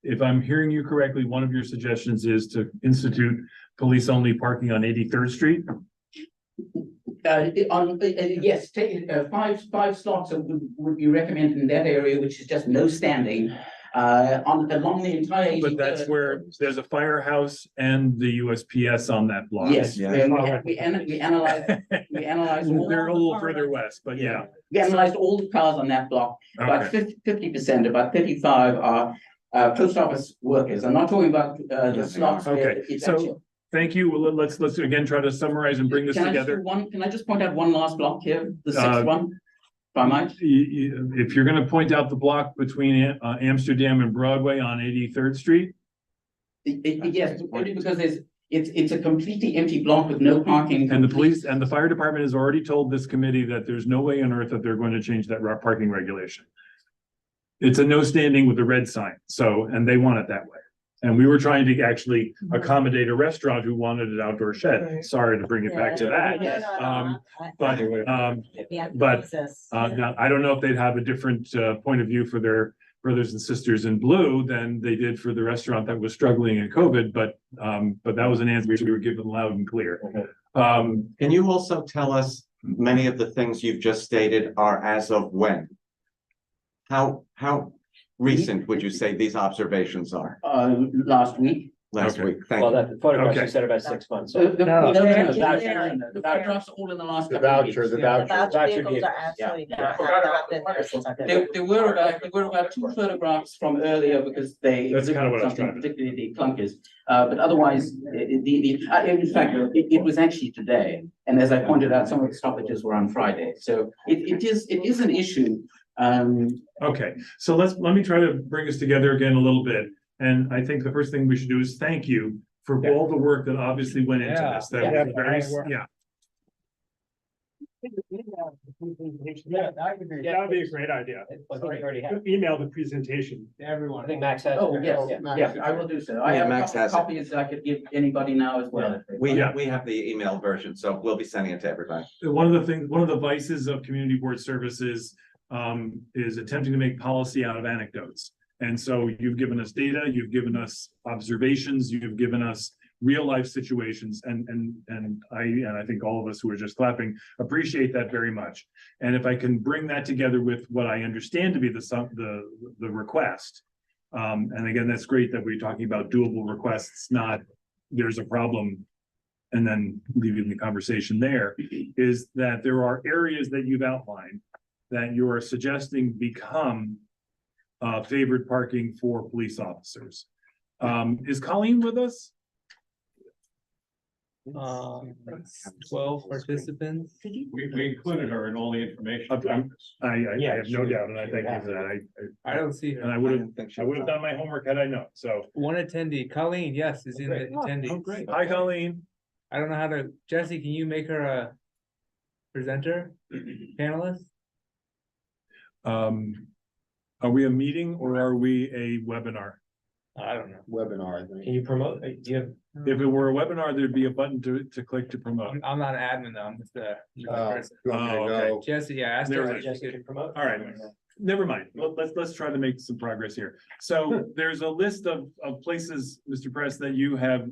If I'm hearing you correctly, one of your suggestions is to institute police only parking on 83rd Street. Yes, take 5 slots would be recommended in that area, which is just no standing along the entire. But that's where there's a firehouse and the USPS on that block. Yes, Yeah. we analyzed. They're a little further west, but yeah. We analyzed all the cars on that block. About 50%, about 35 are post office workers. I'm not talking about the slots. Okay, so thank you. Well, let's again try to summarize and bring this together. Can I just point out one last block here, the 6th one? If I might. If you're going to point out the block between Amsterdam and Broadway on 83rd Street. Yes, only because it's a completely empty block with no parking. And the police and the fire department has already told this committee that there's no way on earth that they're going to change that parking regulation. It's a no standing with a red sign. So, and they want it that way. And we were trying to actually accommodate a restaurant who wanted an outdoor shed. Sorry to bring it back to that. Now I don't know if they'd have a different point of view for their brothers and sisters in blue than they did for the restaurant that was struggling in COVID, but that was an answer we were given loud and clear. Can you also tell us, many of the things you've just stated are as of when? How recent would you say these observations are? Last week. Last Okay. week, thank Well, you. that photographs Okay. you said about 6 months. No, No, the they're- photographs are all in the last The couple of voucher, weeks. the The voucher. voucher vehicles are absolutely not, have not been there since I've been. There were about 2 photographs from earlier because they. That's kind of what I was something, trying to- particularly the clunkers, but otherwise, in fact, it was actually today. And as I pointed out, some of the stoppages were on Friday, so it is an issue. Okay, so let me try to bring us together again a little bit. And I think the first thing we should do is thank you for all the work that obviously went into this. That was very, yeah. Yeah, that would be a great idea. Email the presentation to I everyone. think Max has. Oh, yes, Yeah. yes, I will do so. I Yeah, have a Max couple of has it. copies I could give anybody now as well. if they We want. have, we have the email version, so we'll be sending it to everybody. One of the vices of community board services is attempting to make policy out of anecdotes. And so you've given us data, you've given us observations, you've given us real life situations, and I think all of us who are just clapping appreciate that very much. And if I can bring that together with what I understand to be the request, and again, that's great that we're talking about doable requests, not there's a problem and then leaving the conversation there, is that there are areas that you've outlined that you are suggesting become favored parking for police officers. Is Colleen with us? 12 participants. We included her in all the information. I have no doubt, and I thank you for that. I don't see And her. I would have done my homework had I known, so. One attendee, Colleen, yes, is in the attendee. Oh, great. Hi, Colleen. I don't know how to, Jessie, can you make her a presenter, panelist? Are we a meeting or are we a webinar? I don't know. Webinar, I think. Can you promote, do you have? If it were a webinar, there'd be a button to click to promote. I'm not an admin though, I'm just a person. You want me to Oh, okay. go? Jessie, yeah, ask There her. it if is. she could- promote? All right. Never mind. Let's try to make some progress here. So there's a list of places, Mr. Press, that you have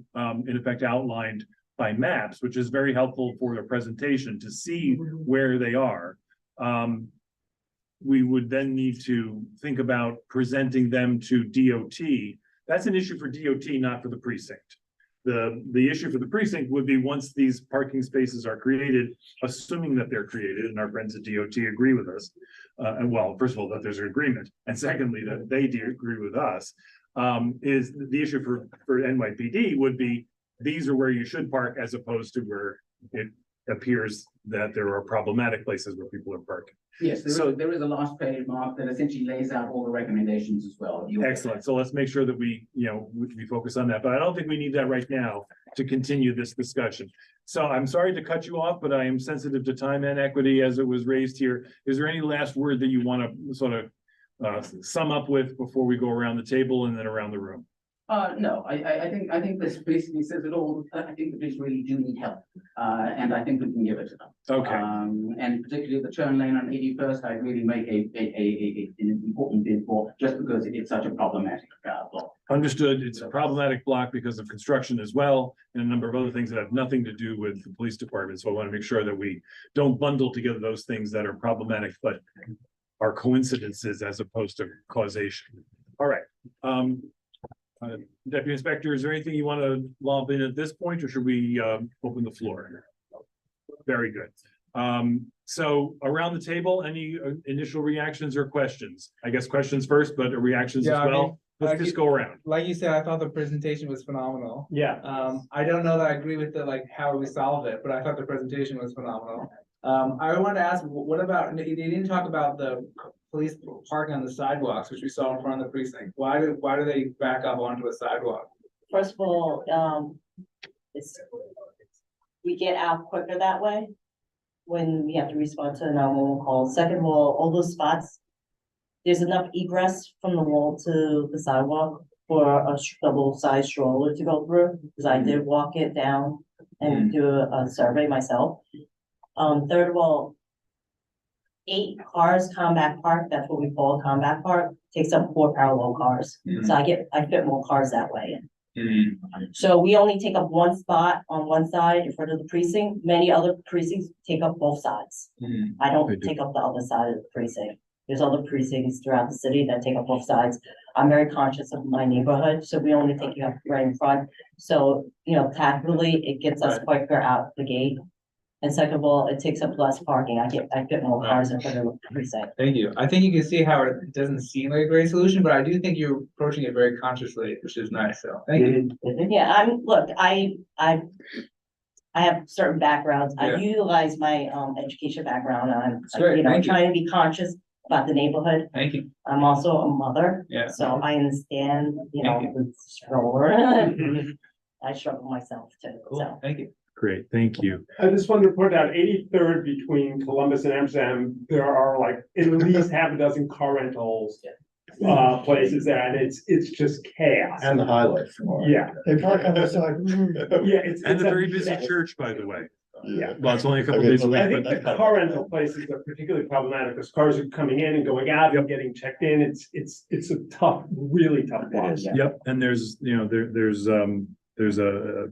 in effect outlined by maps, which is very helpful for the presentation to see where they are. We would then need to think about presenting them to DOT. That's an issue for DOT, not for the precinct. The issue for the precinct would be once these parking spaces are created, assuming that they're created, and our friends at DOT agree with us. And well, first of all, that there's an agreement, and secondly, that they do agree with us. Is the issue for NYPD would be, these are where you should park as opposed to where it appears that there are problematic places where people are parking. Yes, So- there is a last page mark that essentially lays out all the recommendations as well. Excellent. So let's make sure that we focus on that, but I don't think we need that right now to continue this discussion. So I'm sorry to cut you off, but I am sensitive to time and equity as it was raised here. Is there any last word that you want to sort of sum up with before we go around the table and then around the room? No, I think this basically says it all. I think the police really do need help, and I think we can give it to them. Okay, And particularly the turn lane on 81st, I really make an important bid for, just because it's such a problematic block. understood. It's a problematic block because of construction as well, and a number of other things that have nothing to do with the police department. So I want to make sure that we don't bundle together those things that are problematic, but are coincidences as opposed to causation. All right. Deputy Inspector, is there anything you want to lob in at this point, or should we open the floor? Very good. So around the table, any initial reactions or questions? I guess questions first, but reactions as Yeah, I mean, well. Let's just go around. Like you said, I thought the presentation was phenomenal. Yeah. I don't know that I agree with the, like, how we solved it, but I thought the presentation was phenomenal. I wanted to ask, what about, you didn't talk about the police parking on the sidewalks, which we saw in front of the precinct. Why do they back up onto a sidewalk? First of all, we get out quicker that way when we have to respond to the 911 call. Second of all those spots, there's enough egress from the wall to the sidewalk for a double-sized stroller to go through, because I did walk it down and do a survey myself. Third of all, 8 cars, combat park, that's what we call a combat park, takes up 4 parallel cars. So I fit more cars that way. So we only take up 1 spot on one side in front of the precinct. Many other precincts take up both sides. I They don't do. take up the other side of the precinct. There's other precincts throughout the city that take up both sides. I'm very conscious of my neighborhood, so we only take you up right in front. So, tactically, it gets us quicker out the gate. And second of all, it takes up less parking. I fit more cars in front of the precinct. Thank you. I think you can see how it doesn't seem like a great solution, but I do think you're approaching it very consciously, which is nice, so thank you. Yeah, I have certain backgrounds. I Yeah. utilize my education background on, That's great. Thank you. trying to be conscious about the neighborhood. Thank you. I'm also a mother. Yeah. So I understand, Thank the stroller. I struggle myself too, so. Cool, thank you. Great, thank you. I just wanted to point out 83rd between Columbus and Amsterdam, there are like at least half a dozen car rentals. Places there, and it's just chaos. And the highlight. Yeah, They park on the side. yeah, it's. And it's a very busy mess. church, by the way. Yeah. Well, it's only a couple I mean, days a I week, think but the car rental places are particularly problematic because cars are coming in and going out and getting checked in. It's a tough, really tough process. yep, and there's, there's a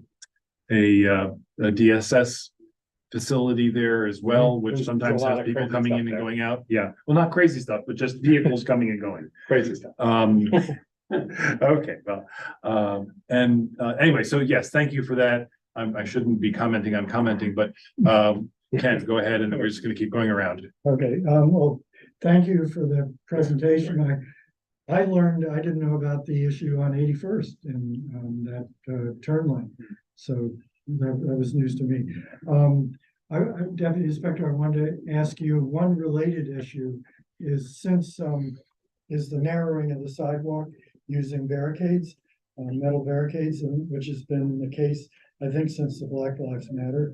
DSS facility there as well, which There's a sometimes lot has of people crazy coming stuff in and there. going out. Yeah, well, not crazy stuff, but just vehicles coming and going. Crazy stuff. Okay, well, anyway, so yes, thank you for that. I shouldn't be commenting on commenting, but, Ken, go ahead, and we're just gonna keep going around. Okay, well, thank you for the presentation. I learned, I didn't know about the issue on 81st and that turn lane. So that was news to me. Deputy Inspector, I wanted to ask you, one related issue is is the narrowing of the sidewalk using barricades, metal barricades, which has been the case, I think, since the Black Lives Matter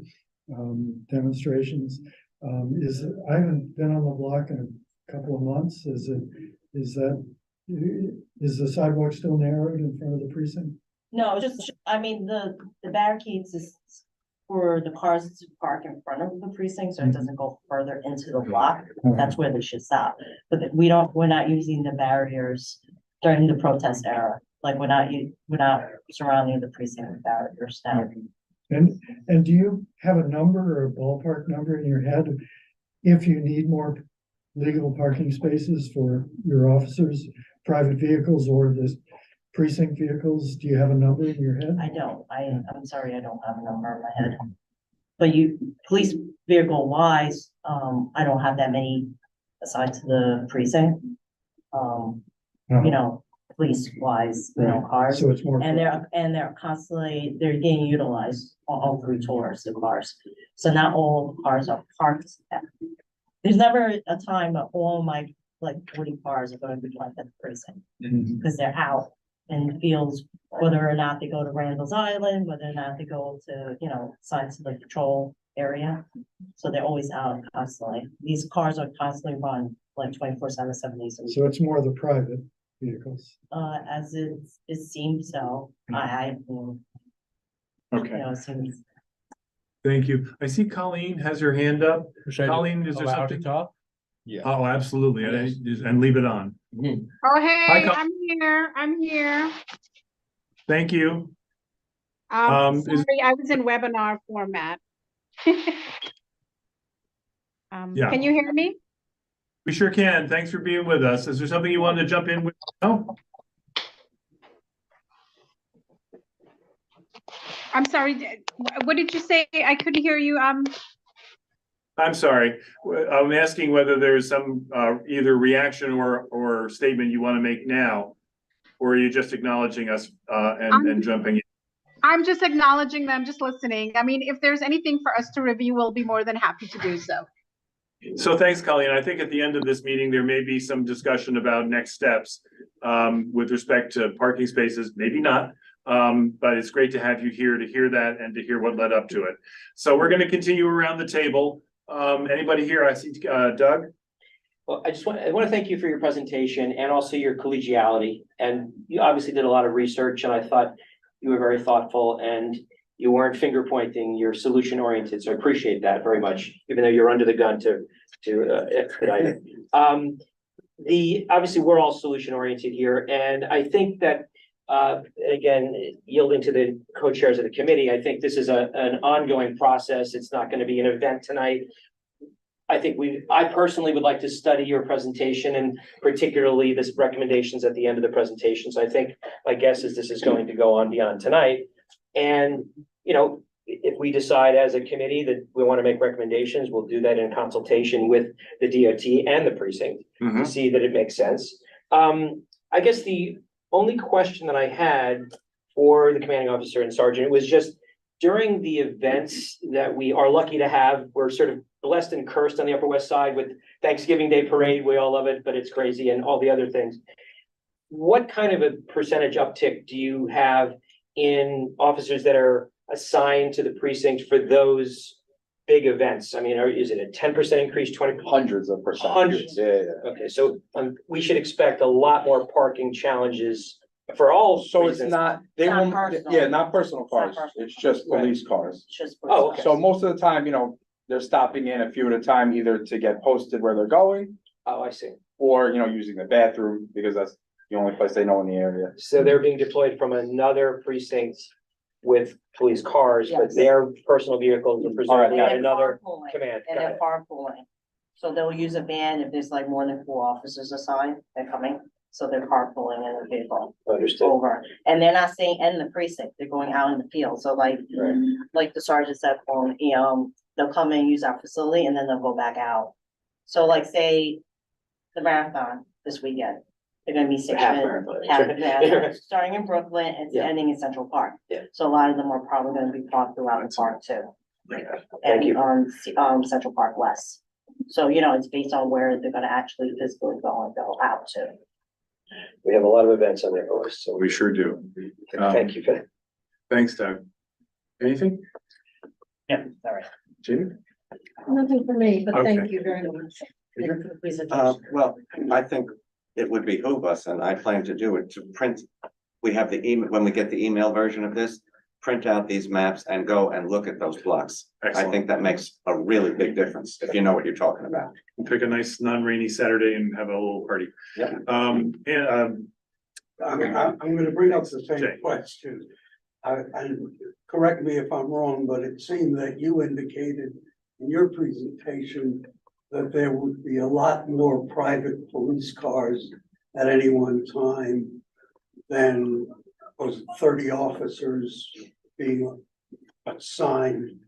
demonstrations. I haven't been on the block in a couple of months. Is the sidewalk still narrowed in front of the precinct? No, the barricades is for the cars to park in front of the precinct, so it doesn't go further into the block. That's where they should stop. But we're not using the barriers during the protest era. Like, we're not surrounding the precinct with barriers now. And do you have a number or a ballpark number in your head if you need more legal parking spaces for your officers, private vehicles, or the precinct vehicles? Do you have a number in your head? I don't, I'm sorry, I don't have a number in my head. But police vehicle wise, I don't have that many aside to the precinct. Police wise, cars. So it's more. And they're constantly, they're getting utilized on all 3 tours, the cars. So not all the cars are parked. There's never a time that all my 40 cars are going to be parked at the precinct. Because they're out in the fields, whether or not they go to Randall's Island, whether or not they go to, sites of the patrol area. So they're always out constantly. These cars are constantly run 24/7, 7 days a week. So it's more the private vehicles. As it seems so, I Okay, it seems. thank you. I see Colleen has her hand up. Colleen, is there Allowed to something? talk? Yeah. Oh, absolutely, and leave it on. Oh, hey, Col- I'm here. Thank you. Sorry, I was in webinar format. Yeah. Can you hear me? We sure can. Thanks for being with us. Is there something you wanted to jump in with? Oh, I'm sorry, what did you say? I couldn't hear you. I'm sorry. I'm asking whether there's some either reaction or statement you want to make now, or are you just acknowledging us and jumping in? I'm just acknowledging them, just listening. I mean, if there's anything for us to review, we'll be more than happy to do so. So thanks, Colleen. I think at the end of this meeting, there may be some discussion about next steps with respect to parking spaces, maybe not. But it's great to have you here to hear that and to hear what led up to it. So we're going to continue around the table. Anybody here? I see Doug. Well, I want to thank you for your presentation and also your collegiality. And you obviously did a lot of research, and I thought you were very thoughtful and you weren't finger pointing, you're solution oriented. So I appreciate that very much, even though you're under the gun to expedite it. Obviously, we're all solution oriented here, and I think that, again, yielding to the co-chairs of the committee, I think this is an ongoing process. It's not going to be an event tonight. I personally would like to study your presentation and particularly this recommendations at the end of the presentation. So I think my guess is this is going to go on beyond tonight. And, if we decide as a committee that we want to make recommendations, we'll do that in consultation with the DOT and the precinct to see that it makes sense. I guess the only question that I had for the commanding officer and sergeant was just during the events that we are lucky to have, we're sort of blessed and cursed on the Upper West Side with Thanksgiving Day parade. We all love it, but it's crazy and all the other things. What kind of a percentage uptick do you have in officers that are assigned to the precinct for those big events? I mean, is it a 10% increase, 20%? Hundreds of percent. Hundreds. Yeah. Okay, so we should expect a lot more parking challenges for all. So it's not, they Not won't, personal. not personal cars. It's not personal. It's just police cars. It's just. Oh, okay. So most of the time, they're stopping in a few at a time, either to get posted where they're going Oh, I see. or, using the bathroom because that's the only place they know in the area. So they're being deployed from another precinct with police cars, but Yes. their personal vehicles are presumably And on they're another carpooling. command. And Got they're it. carpooling. So they'll use a van if there's like more than 4 officers assigned, they're coming. So they're carpooling in a vehicle Understood. over. And they're not staying in the precinct, they're going out in the field. So like the sergeant said, they'll come and use our facility and then they'll go back out. So like say the marathon this weekend, they're gonna be Half stationed. marathon. Half the marathon, starting in Brooklyn and Yeah. ending in Central Park. Yeah. So a lot of them are probably gonna be parked throughout the park too. Thank you. And Central Park West. So, it's based on where they're gonna actually physically go and go out to. We have a lot of events on their list, so We sure do. thank you for that. Thanks, Doug. Anything? Yeah, all right. Jamie? Nothing for me, but Okay. thank you very much. Thank you for the presentation. Well, I think it would behoove us, and I plan to do it, to print. We have the email, when we get the email version of this, print out these maps and go and look at those blocks. I Excellent. think that makes a really big difference, if you know what you're talking about. We'll pick a nice non-rainy Saturday and have a little party. Yeah. And, I'm gonna bring up the Okay. same question. Correct me if I'm wrong, but it seemed that you indicated in your presentation that there would be a lot more private police cars at any one time than was it 30 officers being assigned.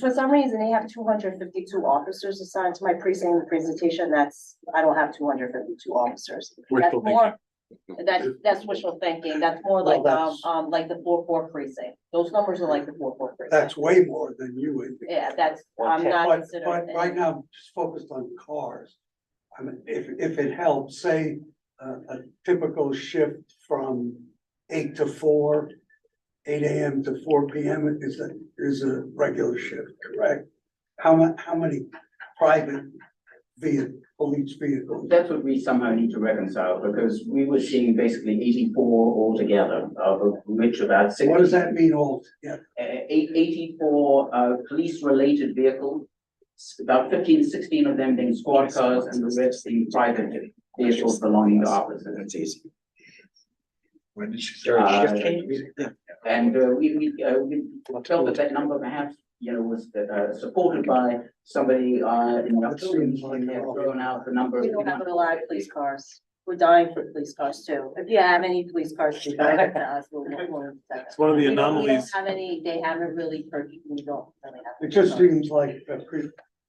For some reason, they have 252 officers assigned to my precinct in the presentation. I don't have 252 officers. That's Wishful more, that's wishful thinking. That's more like, like the 4-4 precinct. Those numbers are like the 4-4 precinct. That's way more than you indicated. Yeah, I'm not But considering. right now, I'm just focused on cars. I mean, if it helps, say, a typical shift from 8 to 4, 8 AM to 4 PM is a regular shift, correct? How many private police vehicles? That's what we somehow need to reconcile, because we were seeing basically 84 altogether, of which about 60. What does that mean altogether? 84 police-related vehicles, about 15, 16 of them being squad cars, and the rest being private vehicles belonging to officers. That's easy. when did she? And we felt that number perhaps, was supported by somebody in the upstream, and have thrown out the number. We don't have a lot of police cars. We're dying for police cars too. If you have any police cars, to contact us. It's one of the We don't anomalies. have any, they haven't really purchased, we don't really have. It just seems like,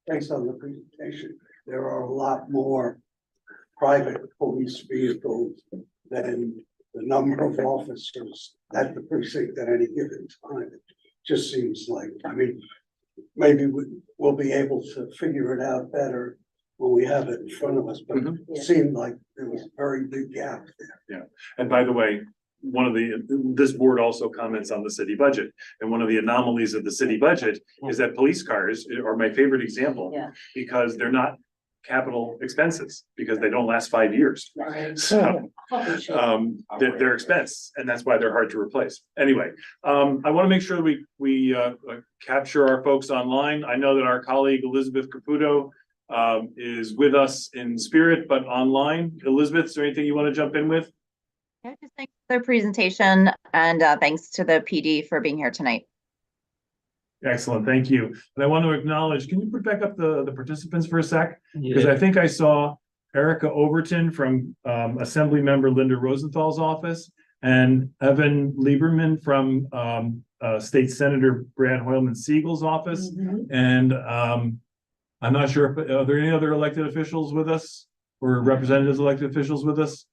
based on the presentation, there are a lot more private police vehicles than the number of officers at the precinct at any given time. It just seems like, maybe we'll be able to figure it out better when we have it in front of us, but it seemed like there was a very big gap there. Yeah, and by the way, this board also comments on the city budget, and one of the anomalies of the city budget is that police cars are my favorite example. Yeah. Because they're not capital expenses, because they don't last 5 years. So, they're expense, and that's why they're hard to replace. Anyway, I want to make sure we capture our folks online. I know that our colleague Elizabeth Caputo is with us in spirit, but online. Elizabeth, is there anything you want to jump in with? Yeah, just thanks for the presentation and thanks to the PD for being here tonight. Excellent, thank you. And I want to acknowledge, can you put back up the participants for a sec? Because I think I saw Erica Overton from Assembly Member Linda Rosenthal's office and Evan Lieberman from State Senator Brad Hoylman Siegel's office. And I'm not sure if, are there any other elected officials with us or representatives, elected officials with us?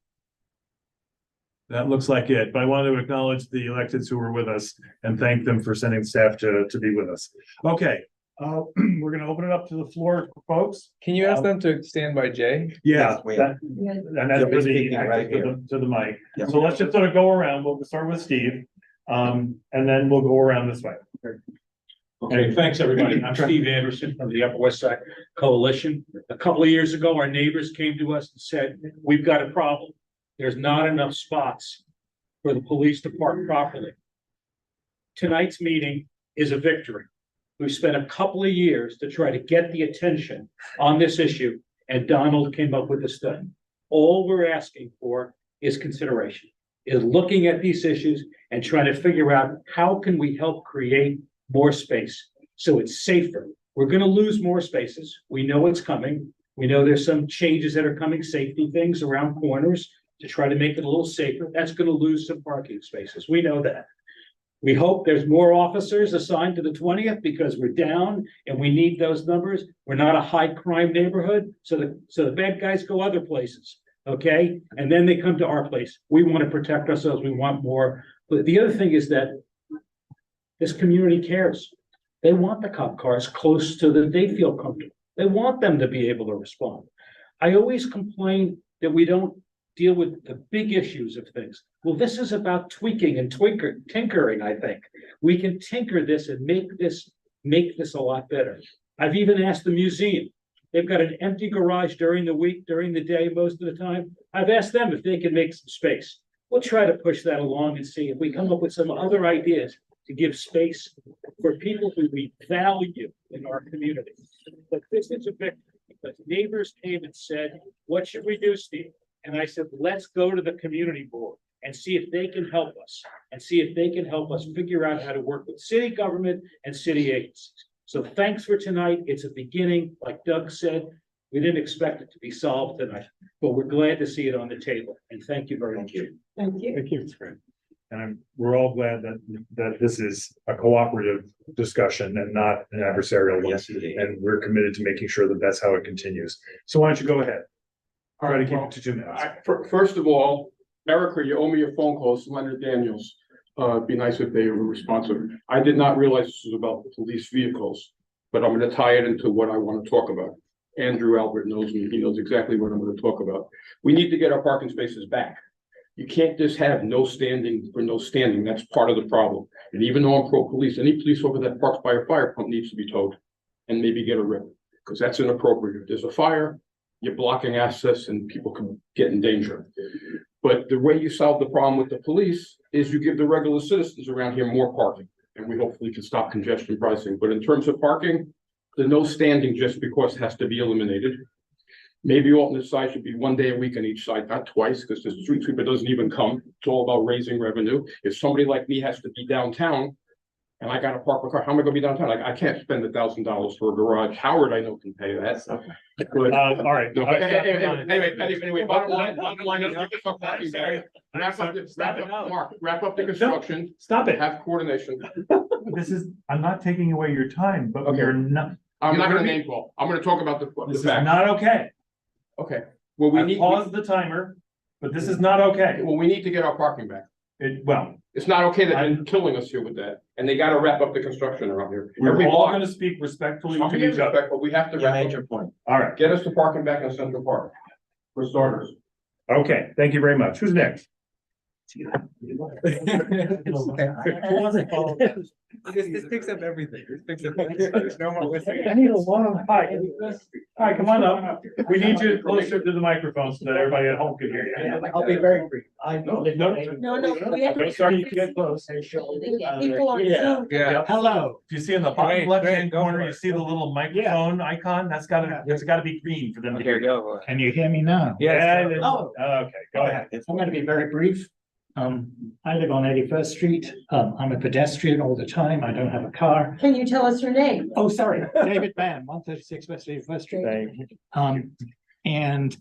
That looks like it, but I want to acknowledge the electeds who were with us and thank them for sending staff to be with us. Okay, we're gonna open it up to the floor, folks. Can you ask them to stand by Jay? Yeah, Yes, and that's for the access to the mic. Yep. So let's just sort of go around. We'll start with Steve, and then we'll go around this way. Okay, thanks, everybody. I'm Steve Anderson from the Upper West Side Coalition. A couple of years ago, our neighbors came to us and said, we've got a problem. There's not enough spots for the police to park properly. Tonight's meeting is a victory. We've spent a couple of years to try to get the attention on this issue, and Donald came up with a study. All we're asking for is consideration, is looking at these issues and trying to figure out how can we help create more space so it's safer. We're going to lose more spaces. We know it's coming. We know there's some changes that are coming, safety things around corners to try to make it a little safer. That's going to lose some parking spaces. We know that. We hope there's more officers assigned to the 20th because we're down and we need those numbers. We're not a high crime neighborhood, so the bad guys go other places, okay? And then they come to our place. We want to protect ourselves. We want more. But the other thing is that this community cares. They want the cop cars close to that they feel comfortable. They want them to be able to respond. I always complain that we don't deal with the big issues of things. Well, this is about tweaking and tinkering, I think. We can tinker this and make this a lot better. I've even asked the museum. They've got an empty garage during the week, during the day, most of the time. I've asked them if they can make some space. We'll try to push that along and see if we come up with some other ideas to give space for people who we value in our community. But this is a victory because neighbors came and said, what should we do, Steve? And I said, let's go to the community board and see if they can help us and see if they can help us figure out how to work with city government and city agencies. So thanks for tonight. It's a beginning. Like Doug said, we didn't expect it to be solved tonight, but we're glad to see it on the table. And thank you very much. Thank you. Thank you. And we're all glad that this is a cooperative discussion and not an adversarial one. Yes, indeed. And we're committed to making sure that that's how it continues. So why don't you go ahead? All Try right, to keep well, it to 2 minutes. First of all, Erica, you owe me a phone call. It's Leonard Daniels. It'd be nice if they were responsive. I did not realize this was about the police vehicles, but I'm going to tie it into what I want to talk about. Andrew Albert knows me. He knows exactly what I'm going to talk about. We need to get our parking spaces back. You can't just have no standing for no standing. That's part of the problem. And even though I'm pro-police, any police officer that parks by a fire pump needs to be towed and maybe get a rip because that's inappropriate. If there's a fire, you're blocking access and people can get in danger. But the way you solve the problem with the police is you give the regular citizens around here more parking and we hopefully can stop congestion pricing. But in terms of parking, the no standing just because has to be eliminated. Maybe alternate side should be 1 day a week on each side, not twice, because the street sweeper doesn't even come. It's all about raising revenue. If somebody like me has to be downtown and I gotta park my car, how am I gonna be downtown? I can't spend $1,000 for a garage. Howard, I know, can pay that. But, all right. no, but anyway, bottom line is get this on parking back. Wrap up the construction. Stop it. Have coordination. I'm not taking away your time, but Okay. we're not. I'm not gonna name call. I'm gonna talk about the This is facts. not okay. Okay, well, we I need, paused the timer, but this is not okay. well, we need to get our parking back. It's not okay that they're killing us here with that, and they gotta wrap up the construction around here. We're Every all block- gonna speak respectfully I'm to being each other. respectful, we have to wrap up. Major point. All right. Get us the parking back in Central Park, for starters. Okay, thank you very much. Who's next? This picks up everything. This picks up everything. No more whistling. I need a long. Hi, come on up. We need you closer to the microphone so that everybody at home can hear you. I'll be very brief. I No, we have. Don't start, you can get close. People on Yeah. Zoom. Yeah. Hello. If you see in the bottom Great, left-hand great, go corner, for you it. see the little microphone icon, it's gotta be green for them to hear you. Go. Can you hear me now? Yeah. Oh. Okay, go ahead. I'm gonna be very brief. I live on 81st Street. I'm a pedestrian all the time. I don't have a car. Can you tell us your name? Oh, sorry, David Mann, 136 West 81st Street. Thank you.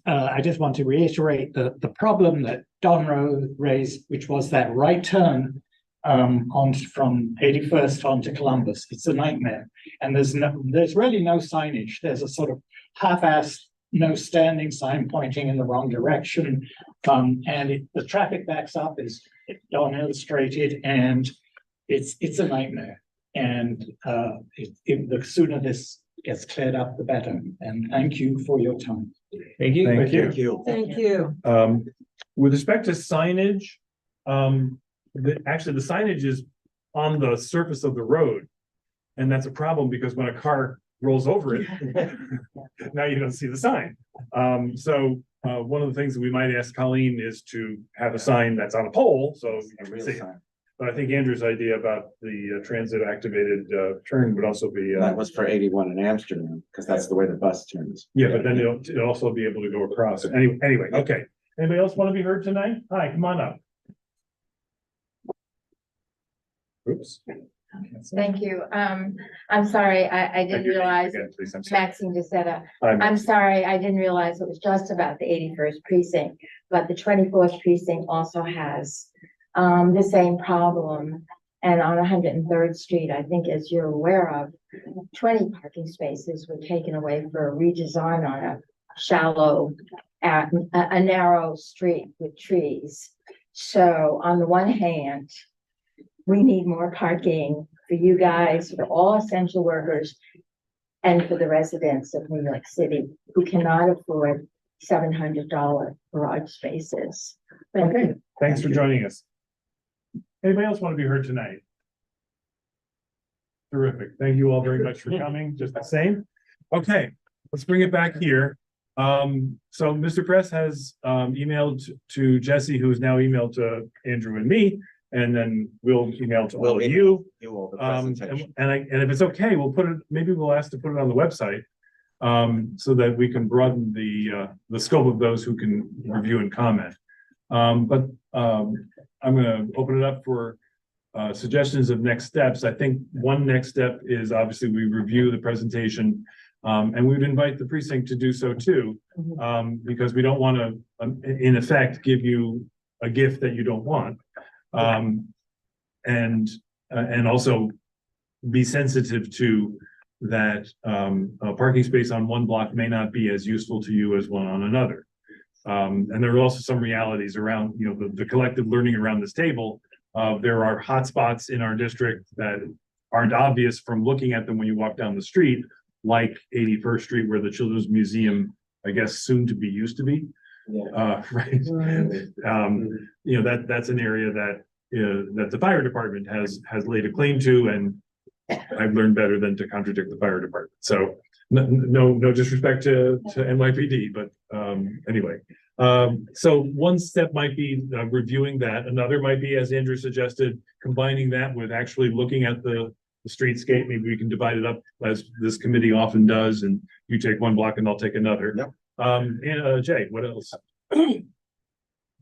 I just want to reiterate the problem that Don Rowe raised, which was that right turn from 81st onto Columbus. It's a nightmare. And there's really no signage. There's a sort of half-assed, no standing sign pointing in the wrong direction. The traffic backs up, as Don illustrated, and it's a nightmare. And the sooner this gets cleared up, the better. And thank you for your time. Thank you. Thank you. Thank you. With respect to signage, actually the signage is on the surface of the road. And that's a problem because when a car rolls over it, now you don't see the sign. One of the things that we might ask Colleen is to have a sign that's on a pole, so you can see. But I think Andrew's idea about the transit activated turn would also be. That was for 81 in Amsterdam, because that's the way the bus turns. Yeah, but then it'll also be able to go across. Anyway, okay. Anybody else want to be heard tonight? Hi, come on up. Oops. Thank you. I'm sorry, I didn't realize, Maxine just said, I'm sorry, I didn't realize it was just about the 81st precinct, but the 24th precinct also has the same problem. And on 103rd Street, I think as you're aware of, 20 parking spaces were taken away for a redesign on a shallow, a narrow street with trees. So on the one hand, we need more parking for you guys, for all essential workers, and for the residents of New York City who cannot afford $700 garage spaces. Okay, thanks for joining us. Anybody else want to be heard tonight? Terrific. Thank you all very much for coming, just the same. Okay, let's bring it back here. So Mr. Press has emailed to Jessie, who's now emailed to Andrew and me, and then we'll email to all of you. And if it's okay, maybe we'll ask to put it on the website, so that we can broaden the scope of those who can review and comment. I'm gonna open it up for suggestions of next steps. I think one next step is obviously we review the presentation, and we would invite the precinct to do so too, because we don't want to, in effect, give you a gift that you don't want. And also be sensitive to that a parking space on one block may not be as useful to you as one on another. And there are also some realities around, the collective learning around this table. There are hotspots in our district that aren't obvious from looking at them when you walk down the street, like 81st Street, where the Children's Museum, I guess, soon to be used to be. Right. That's an area that the fire department has laid a claim to, and I've learned better than to contradict the fire department. So no disrespect to NYPD, but anyway. So one step might be reviewing that. Another might be, as Andrew suggested, combining that with actually looking at the streetscape. Maybe we can divide it up as this committee often does, and you take one block and I'll take another. Yep. And Jay, what else?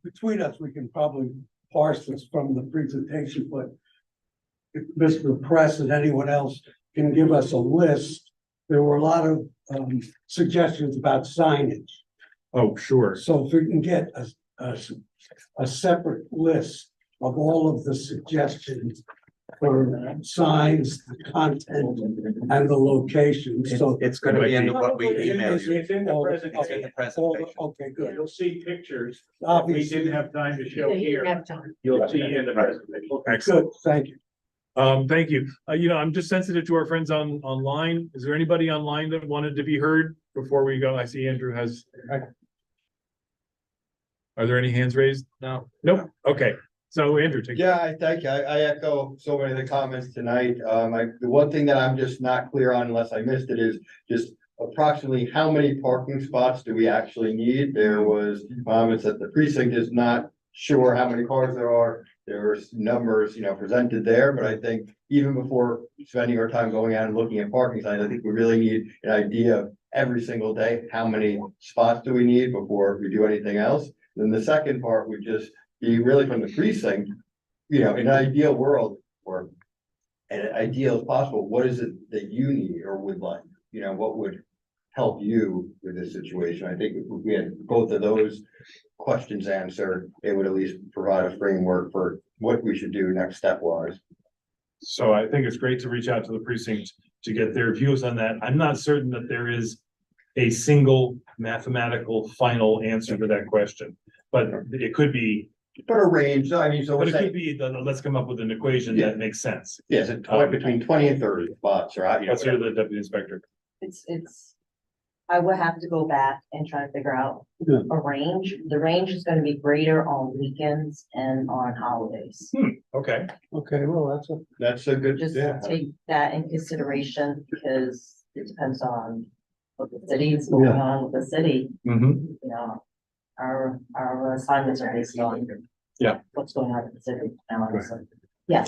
Between us, we can probably parse this from the presentation, but if Mr. Press and anyone else can give us a list, there were a lot of suggestions about signage. Oh, sure. So if we can get a separate list of all of the suggestions for signs, the content, and the locations, so. It's gonna be in what we emailed you. It's in the presentation. Okay, good. You'll see pictures that we Obviously. didn't have time to show here. time. You'll see in the presentation. Excellent. Good, thank you. Thank you. I'm just sensitive to our friends online. Is there anybody online that wanted to be heard before we go? I see Andrew has. Are there any hands raised? No. Nope. Okay. So Andrew, take. Yeah, I thank you. I echo so many of the comments tonight. The one thing that I'm just not clear on unless I missed it is just approximately how many parking spots do we actually need? There was comments that the precinct is not sure how many cars there are. There's numbers, presented there, but I think even before spending our time going out and looking at parking signs, I think we really need an idea of every single day, how many spots do we need before we do anything else? Then the second part would just be really from the precinct, in an ideal world or an ideal as possible, what is it that you need or would like? What would help you with this situation? I think if we had both of those questions answered, it would at least provide a framework for what we should do next step wise. So I think it's great to reach out to the precinct to get their views on that. I'm not certain that there is a single mathematical final answer to that question, but it could be. But a range, so But it could be, let's come up with an equation that makes sense. Yes, between 20 and 30 spots, right? Let's hear the deputy inspector. I would have to go back and try to figure out a range. The range is gonna be greater on weekends and on holidays. Okay. Okay, well, that's a good, Just take that in consideration because it depends on what the city is going on with the city. Our assignments are based on what's going on in the city now. So, yeah.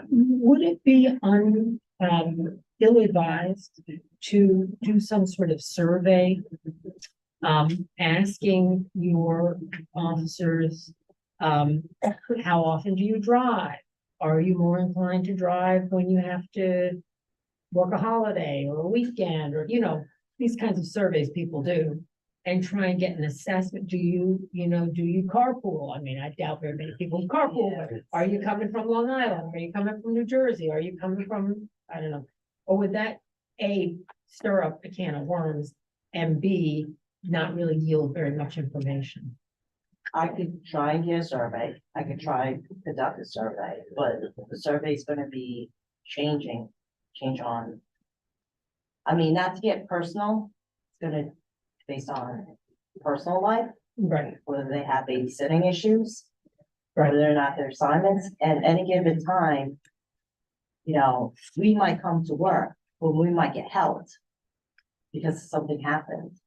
Would it be ill-advised to do some sort of survey? Asking your officers, how often do you drive? Are you more inclined to drive when you have to work a holiday or a weekend or, these kinds of surveys people do? And try and get an assessment. Do you carpool? I mean, I doubt very many people carpool, but are you coming from Long Island? Are you coming from New Jersey? Are you coming from, I don't know. Or would that A, stir up a can of worms, and B, not really yield very much information? I could try and get a survey. I could try to conduct a survey, but the survey is gonna be change on. I mean, not to get personal, it's gonna based on personal life, right? Whether they have babysitting issues, whether or not their assignments, and any given time, we might come to work, but we might get helped because something happened.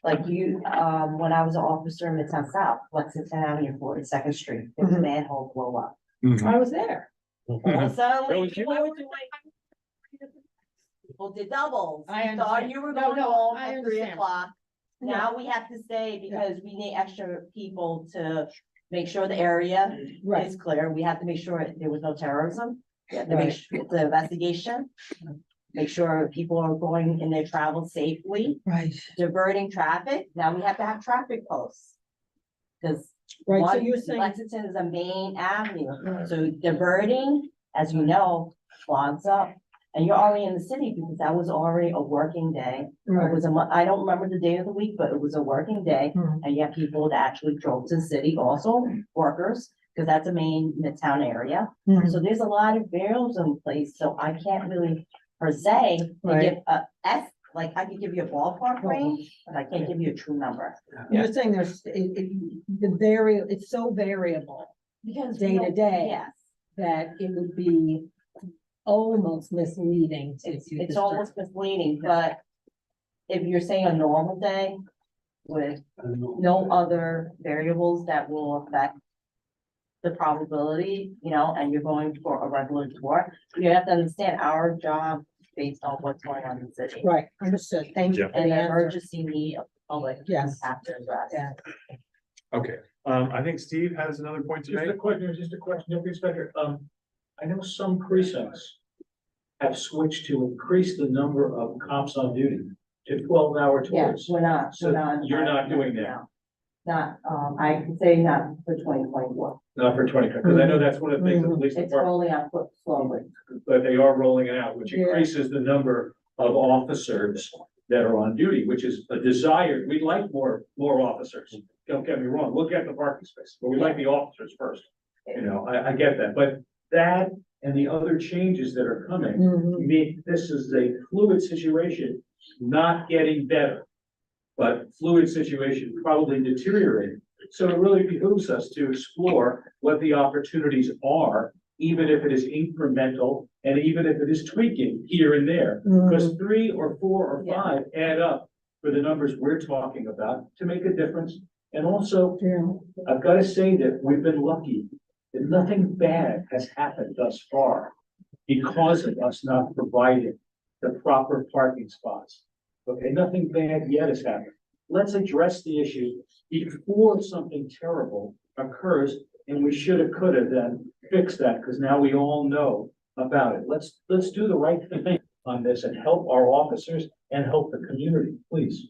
Like when I was an officer in Midtown South, Lexington Avenue, 42nd Street, there was a manhole blow up. I was there. Suddenly, people did doubles. I Thought you were going home I at 3 understand. o'clock. Now we have to stay because we need extra people to make sure the area is clear. We have to make sure there was no terrorism. We have to make sure the investigation. Make sure people are going in their travel safely. Right. Diverting traffic. Now we have to have traffic posts. Because so you're saying Lexington is a main avenue. So diverting, as you know, clogs up. And you're already in the city because that was already a working day. It was I don't remember the day of the week, but it was a working day. And you have people that actually drove to the city, also workers, because that's a main midtown area. So there's a lot of variables in place. So I can't really per se give I could give you a ballpark range, but I can't give you a true number. You're saying it's so variable because day to day. Yes. That it would be almost misleading to. It's almost misleading, but if you're saying a normal day with no other variables that will affect the probability, and you're going for a regular tour, you have to understand our job based on what's going on in the city. Right, understood. Thank you. And the emergency need of public. Yes. Have to address. Yeah. Okay, I think Steve has another point to make. Just a question, Deputy Inspector. I know some precincts have switched to increase the number of cops on duty to 12-hour Yeah, tours. we're not. So you're not doing that? No. Not, I can say not for 2024. Not for 20, because I know that's one of the things the police It's department, rolling out slowly. but they are rolling it out, which increases the number of officers that are on duty, which is a desired, we'd like more officers. Don't get me wrong, look at the parking space, but we like the officers first. I get that, but that and the other changes that are coming, mean this is a fluid situation, not getting better, but fluid situation, probably deteriorating. So it really behooves us to explore what the opportunities are, even if it is incremental and even if it is tweaking here and there. Because 3 or 4 or 5 add up for the numbers we're talking about to make a difference. And also, I've got to say that we've been lucky that nothing bad has happened thus far because of us not providing the proper parking spots. Okay, nothing bad yet has happened. Let's address the issue before something terrible occurs, and we should have, could have then fixed that, because now we all know about it. Let's do the right thing on this and help our officers and help the community, please.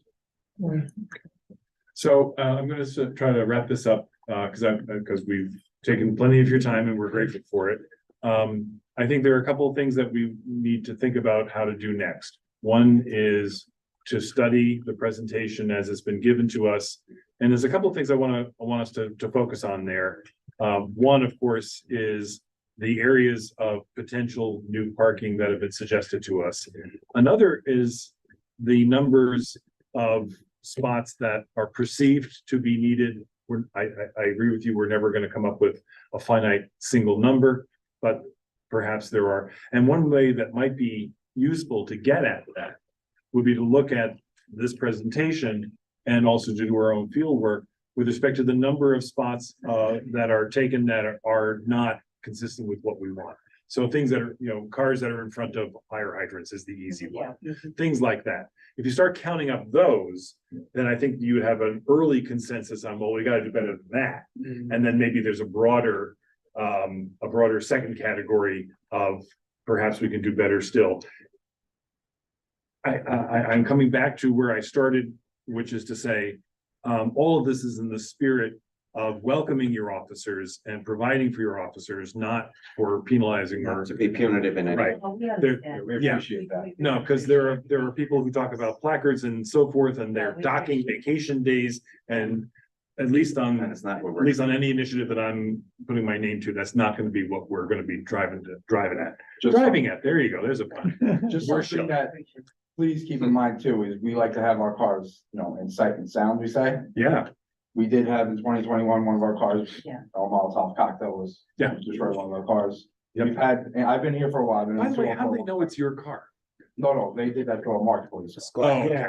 So I'm going to try to wrap this up because we've taken plenty of your time and we're grateful for it. I think there are a couple of things that we need to think about how to do next. One is to study the presentation as it's been given to us. And there's a couple of things I want us to focus on there. One, of course, is the areas of potential new parking that have been suggested to us. Another is the numbers of spots that are perceived to be needed. I agree with you, we're never going to come up with a finite single number, but perhaps there are. And one way that might be useful to get at that would be to look at this presentation and also do our own field work with respect to the number of spots that are taken that are not consistent with what we want. So things that are, cars that are in front of fire hydrants is the easy one. Things like that. If you start counting up those, then I think you would have an early consensus on, well, we got to do better than that. And then maybe there's a broader second category of perhaps we can do better still. I'm coming back to where I started, which is to say, all of this is in the spirit of welcoming your officers and providing for your officers, not for penalizing or to be punitive in any way. Right. We appreciate that. No, because there are people who talk about placards and so forth, and they're docking vacation days, and at least on any initiative that I'm putting my name to, that's not going to be what we're going to be driving at. There you go. There's a pun. Just something that please keep in mind too, is we like to have our cars, in sight and sound, we say. Yeah. We did have in 2021, one of our cars, a Molotov cocktail was destroyed one of our cars. We've had, and I've been here for a while. By the way, how do they know it's your car? No, they did that to a marked police. Okay.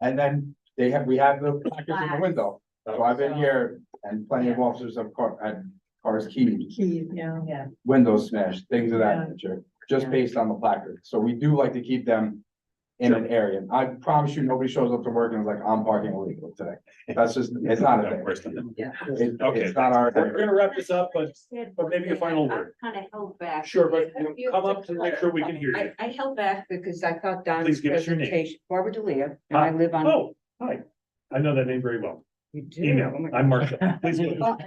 And then we have the placards in the window. So I've been here and plenty of officers have had cars keyed, windows smashed, things of that nature, just based on the placard. So we do like to keep them in an area. I promise you, nobody shows up to work and is like, I'm parking illegally today. That's just, it's not a thing. It's not our. We're gonna wrap this up, but maybe a final word. Kind of held back. Sure, but come up to make sure we can hear you. I held back because I thought Don's Please give us your name. presentation, Barbara Delia, and I live on. Oh, hi. I know that name very well. You do? Email. Oh my I'm God. Marshall. Please go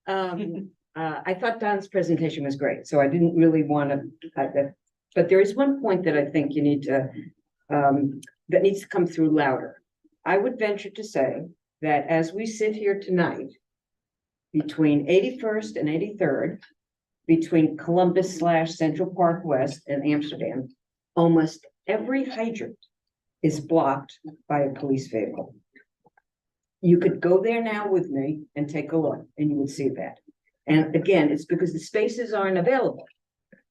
ahead. I thought Don's presentation was great, so I didn't really want to, but there is one point that I think you need to, that needs to come through louder. I would venture to say that as we sit here tonight, between 81st and 83rd, between Columbus / Central Park West and Amsterdam, almost every hydrant is blocked by a police vehicle. You could go there now with me and take a look, and you would see that. And again, it's because the spaces aren't available,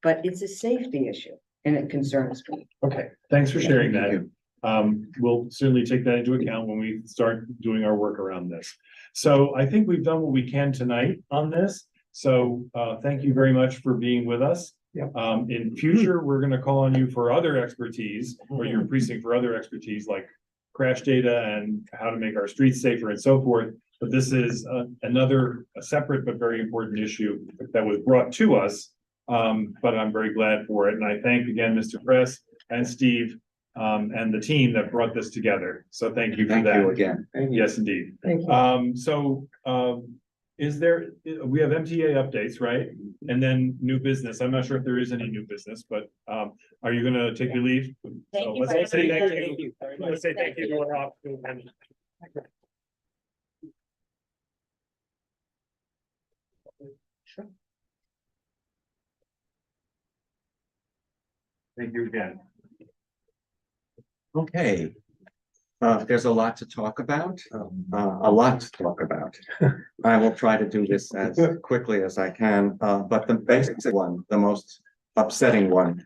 but it's a safety issue and it concerns me. Okay, thanks for sharing that. We'll certainly take that into account when we start doing our work around this. So I think we've done what we can tonight on this. So thank you very much for being with us. In future, we're going to call on you for other expertise, or your precinct for other expertise like crash data and how to make our streets safer and so forth. But this is a separate but very important issue that was brought to us. But I'm very glad for it. And I thank again, Mr. Press and Steve and the team that brought this together. So thank you for that. Thank you again. Yes, indeed. Thank you. So we have MTA updates, right? And then new business. I'm not sure if there is any new business, but are you going to take your leave? Thank you. Let's say thank you. Let's say thank you to our office. Sure. Thank you again. Okay. There's a lot to talk about, a lot to talk about. I will try to do this as quickly as I can, but the basic one, the most upsetting one,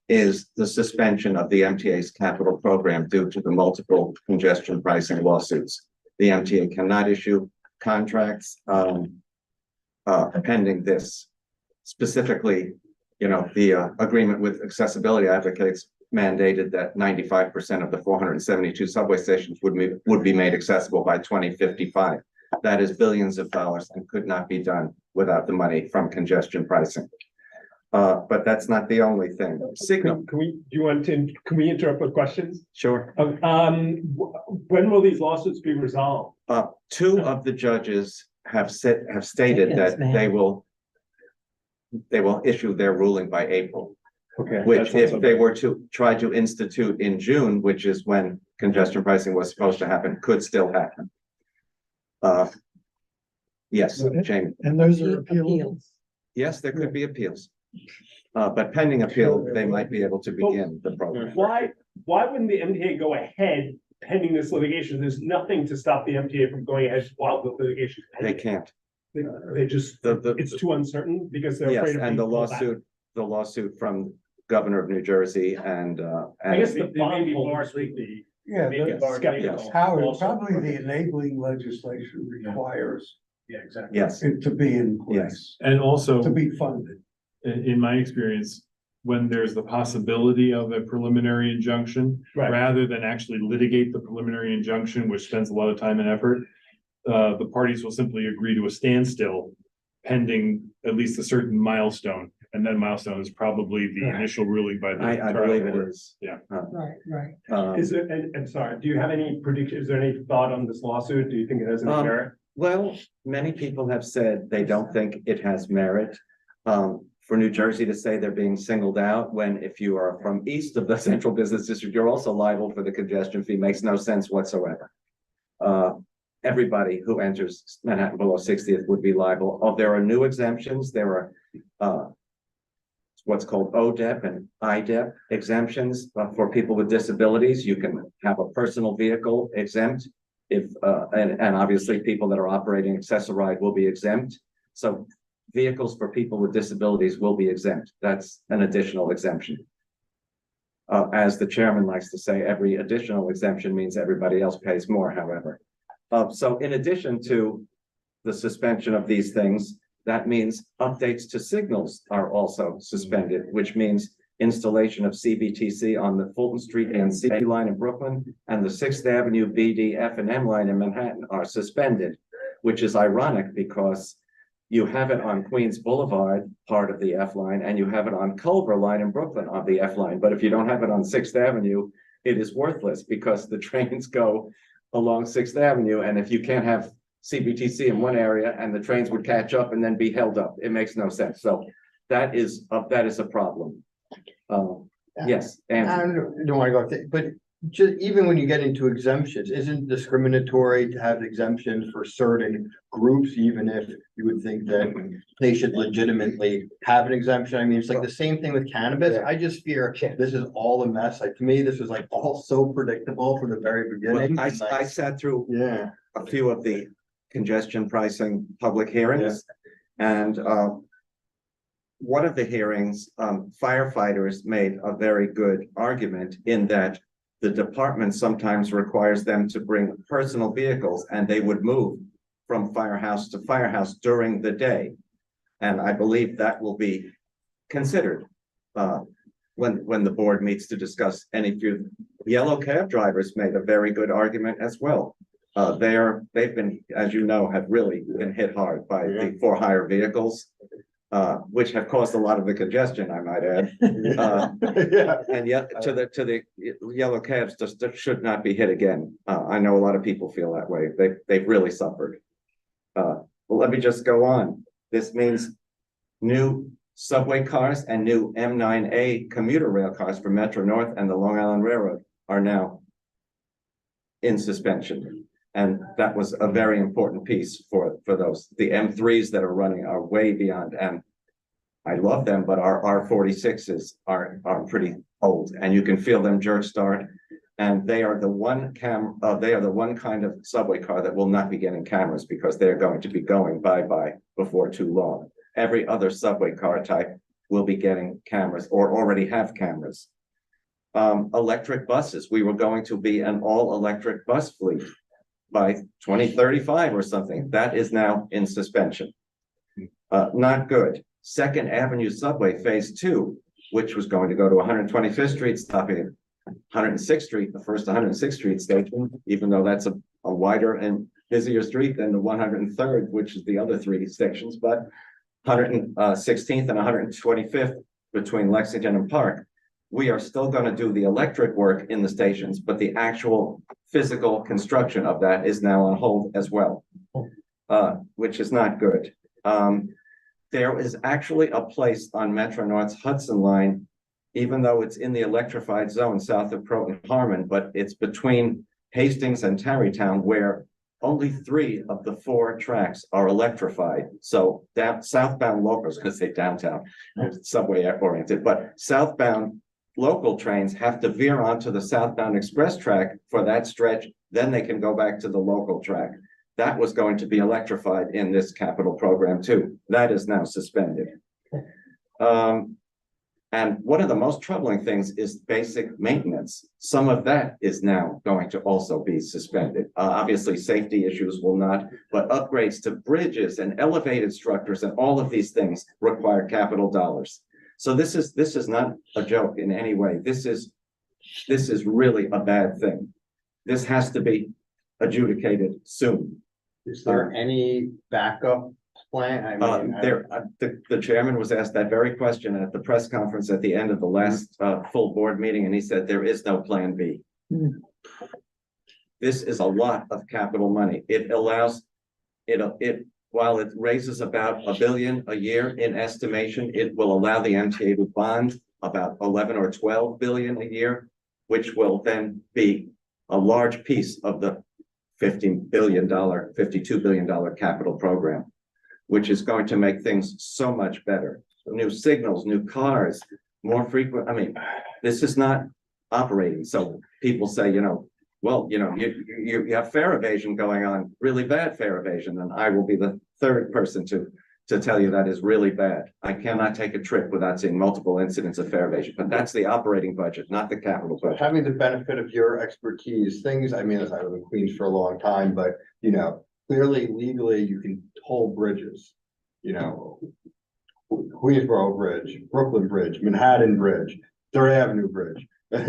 is the suspension of the MTA's capital program due to the multiple congestion pricing lawsuits. The MTA cannot issue contracts pending this. Specifically, you know, the agreement with accessibility advocates mandated that 95% of the 472 subway stations would be made accessible by 2055. That is billions of dollars and could not be done without the money from congestion pricing. But that's not the only thing. Signal. Can we interrupt with questions? Sure. When will these lawsuits be resolved? Two of the judges have stated that they will issue their ruling by April. Okay. Which if they were to try to institute in June, which is when congestion pricing was supposed to happen, could still happen. Yes, Jami. And those are appeals. Yes, there could be appeals. But pending appeal, they might be able to begin the program. Why wouldn't the MTA go ahead pending this litigation? There's nothing to stop the MTA from going ahead while the litigation is pending. They can't. They just, it's too uncertain because they're afraid Yes, of and being pulled back. the lawsuit from Governor of New Jersey and I guess the bondholders would be. Yeah, skeptical. Howard, probably the enabling legislation requires Yeah, exactly. Yes. it to be in place, And also, to be funded. in my experience, when there's the possibility of a preliminary injunction, Right. rather than actually litigate the preliminary injunction, which spends a lot of time and effort, the parties will simply agree to a standstill pending at least a certain milestone. And that milestone is probably the initial ruling by the. I believe it is. Yeah. Right. Is there, and I'm sorry, do you have any prediction, is there any thought on this lawsuit? Do you think it has any merit? Well, many people have said they don't think it has merit. For New Jersey to say they're being singled out when if you are from east of the central business district, you're also liable for the congestion fee makes no sense whatsoever. Everybody who enters Manhattan below 60th would be liable. Oh, there are new exemptions. There are what's called ODEP and IDEP exemptions for people with disabilities. You can have a personal vehicle exempt if and obviously people that are operating Access-a-Ride will be exempt. So vehicles for people with disabilities will be exempt. That's an additional exemption. As the chairman likes to say, every additional exemption means everybody else pays more, however. So in addition to the suspension of these things, that means updates to signals are also suspended, which means installation of CBTC on the Fulton Street and C line in Brooklyn and the 6th Avenue B, D, F, and M line in Manhattan are suspended, which is ironic because you have it on Queens Boulevard, part of the F line, and you have it on Culver line in Brooklyn on the F line. But if you don't have it on 6th Avenue, it is worthless because the trains go along 6th Avenue. And if you can't have CBTC in one area and the trains would catch up and then be held up, it makes no sense. So that is a problem. Yes. And I don't want to go, but just even when you get into exemptions, isn't discriminatory to have exemptions for certain groups, even if you would think that they should legitimately have an exemption? I mean, it's like the same thing with cannabis. I just fear this is all a mess. Like to me, this was like all so predictable from the very beginning. I sat through a few of the congestion pricing public hearings. And one of the hearings, firefighters made a very good argument in that the department sometimes requires them to bring personal vehicles and they would move from firehouse to firehouse during the day. And I believe that will be considered when the board meets to discuss any few. Yellow cab drivers made a very good argument as well. They've been, as you know, have really been hit hard by the for-hire vehicles, which have caused a lot of the congestion, I might add. And yet to the yellow cabs just should not be hit again. I know a lot of people feel that way. They've really suffered. Well, let me just go on. This means new subway cars and new M9A commuter rail cars for Metro North and the Long Island Railroad are now in suspension. And that was a very important piece for those. The M3s that are running are way beyond, and I love them, but our R46s are pretty old, and you can feel them jerk start. And they are the one they are the one kind of subway car that will not be getting cameras because they're going to be going bye-bye before too long. Every other subway car type will be getting cameras or already have cameras. Electric buses, we were going to be an all-electric bus fleet by 2035 or something. That is now in suspension. Not good. Second Avenue Subway Phase 2, which was going to go to 125th Street, stopping at 106th Street, the first 106th Street station, even though that's a wider and busier street than the 103rd, which is the other three stations, but 116th and 125th between Lexington and Park. We are still going to do the electric work in the stations, but the actual physical construction of that is now on hold as well, which is not good. There is actually a place on Metro North's Hudson line, even though it's in the electrified zone south of Croton Harmon, but it's between Hastings and Tarrytown, where only 3 of the 4 tracks are electrified. So southbound local, I was going to say downtown, subway oriented, but southbound local trains have to veer onto the southbound express track for that stretch. Then they can go back to the local track. That was going to be electrified in this capital program too. That is now suspended. And one of the most troubling things is basic maintenance. Some of that is now going to also be suspended. Obviously, safety issues will not, but upgrades to bridges and elevated structures and all of these things require capital dollars. So this is not a joke in any way. This is really a bad thing. This has to be adjudicated soon. Is there any backup plan? I mean, the chairman was asked that very question at the press conference at the end of the last full board meeting, and he said there is no plan B. This is a lot of capital money. It allows while it raises about $1 billion a year in estimation, it will allow the MTA to bond about 11 or 12 billion a year, which will then be a large piece of the $52 billion capital program, which is going to make things so much better. So new signals, new cars, more frequent. I mean, this is not operating. So people say, well, you have fare evasion going on, really bad fare evasion, and I will be the third person to tell you that is really bad. I cannot take a trip without seeing multiple incidents of fare evasion, but that's the operating budget, not the capital budget. Having the benefit of your expertise, things, I mean, as I was in Queens for a long time, but clearly legally you can toll bridges, Queensboro Bridge, Brooklyn Bridge, Manhattan Bridge, Third Avenue Bridge.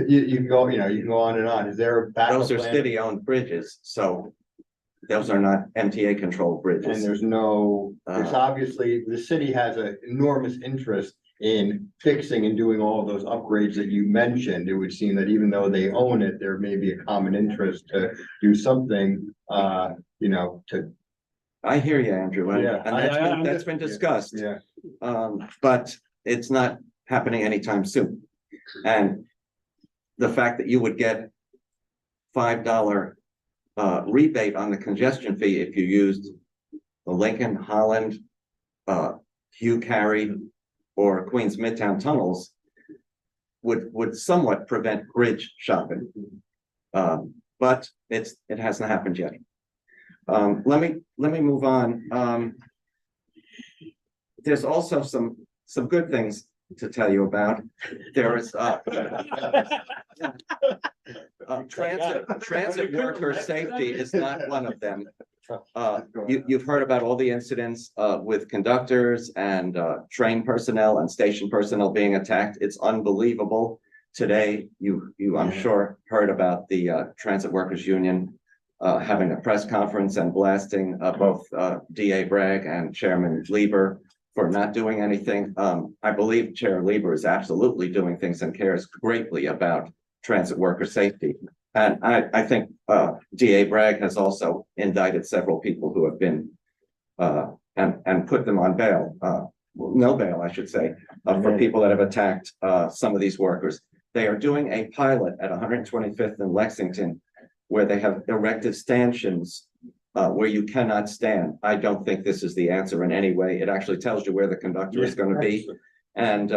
You can go, you can go on and on. Is there a backup Those are plan? city-owned bridges, so those are not MTA-controlled bridges. And there's obviously, the city has an enormous interest in fixing and doing all of those upgrades that you mentioned. It would seem that even though they own it, there may be a common interest to do something, to. I hear you, Andrew, and that's been discussed. Yeah. But it's not happening anytime soon. And the fact that you would get $5 rebate on the congestion fee if you used the Lincoln, Holland, Hugh Carey, or Queens Midtown tunnels would somewhat prevent bridge shopping. But it hasn't happened yet. Let me move on. There's also some good things to tell you about. There is transit worker safety is not one of them. You've heard about all the incidents with conductors and train personnel and station personnel being attacked. It's unbelievable. Today, you I'm sure heard about the Transit Workers Union having a press conference and blasting both DA Bragg and Chairman Lieber for not doing anything. I believe Chair Lieber is absolutely doing things and cares greatly about transit worker safety. And I think DA Bragg has also indicted several people who have been and put them on bail, no bail, I should say, for people that have attacked some of these workers. They are doing a pilot at 125th and Lexington where they have erected stanchions where you cannot stand. I don't think this is the answer in any way. It actually tells you where the conductor is going to be. And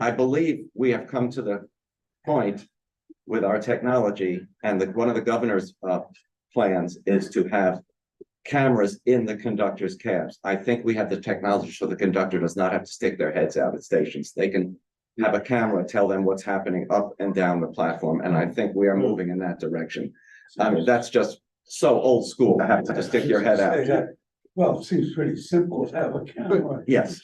I believe we have come to the point with our technology and one of the governor's plans is to have cameras in the conductor's cabs. I think we have the technology so the conductor does not have to stick their heads out at stations. They can have a camera tell them what's happening up and down the platform, and I think we are moving in that direction. I mean, that's just so old school to have to just stick your head out. Well, it seems pretty simple to have a camera. Yes,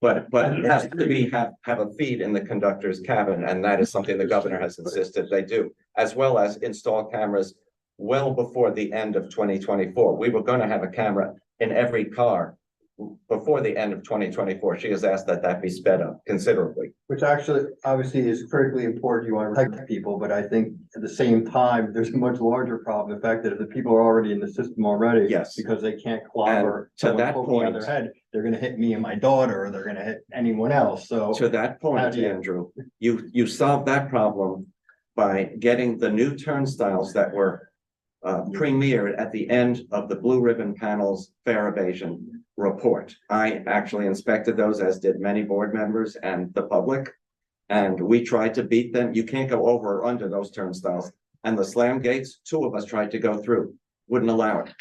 but it has to be, have a feed in the conductor's cabin, and that is something the governor has insisted they do, as well as install cameras well before the end of 2024. We were gonna have a camera in every car before the end of 2024. She has asked that be sped up considerably. Which actually, obviously is critically important. You want to protect people, but I think at the same time, there's a much larger problem. The fact that if the people are already in the system already. Yes. Because they can't clobber. To someone that poking out point- their head, they're gonna hit me and my daughter, or they're gonna hit anyone else, so. To that How point, do you- Andrew, you solved that problem by getting the new turnstiles that were premiered at the end of the Blue Ribbon Panel's fare evasion report. I actually inspected those, as did many board members and the public. And we tried to beat them. You can't go over or under those turnstiles. And the slam gates, 2 of us tried to go through, wouldn't allow it.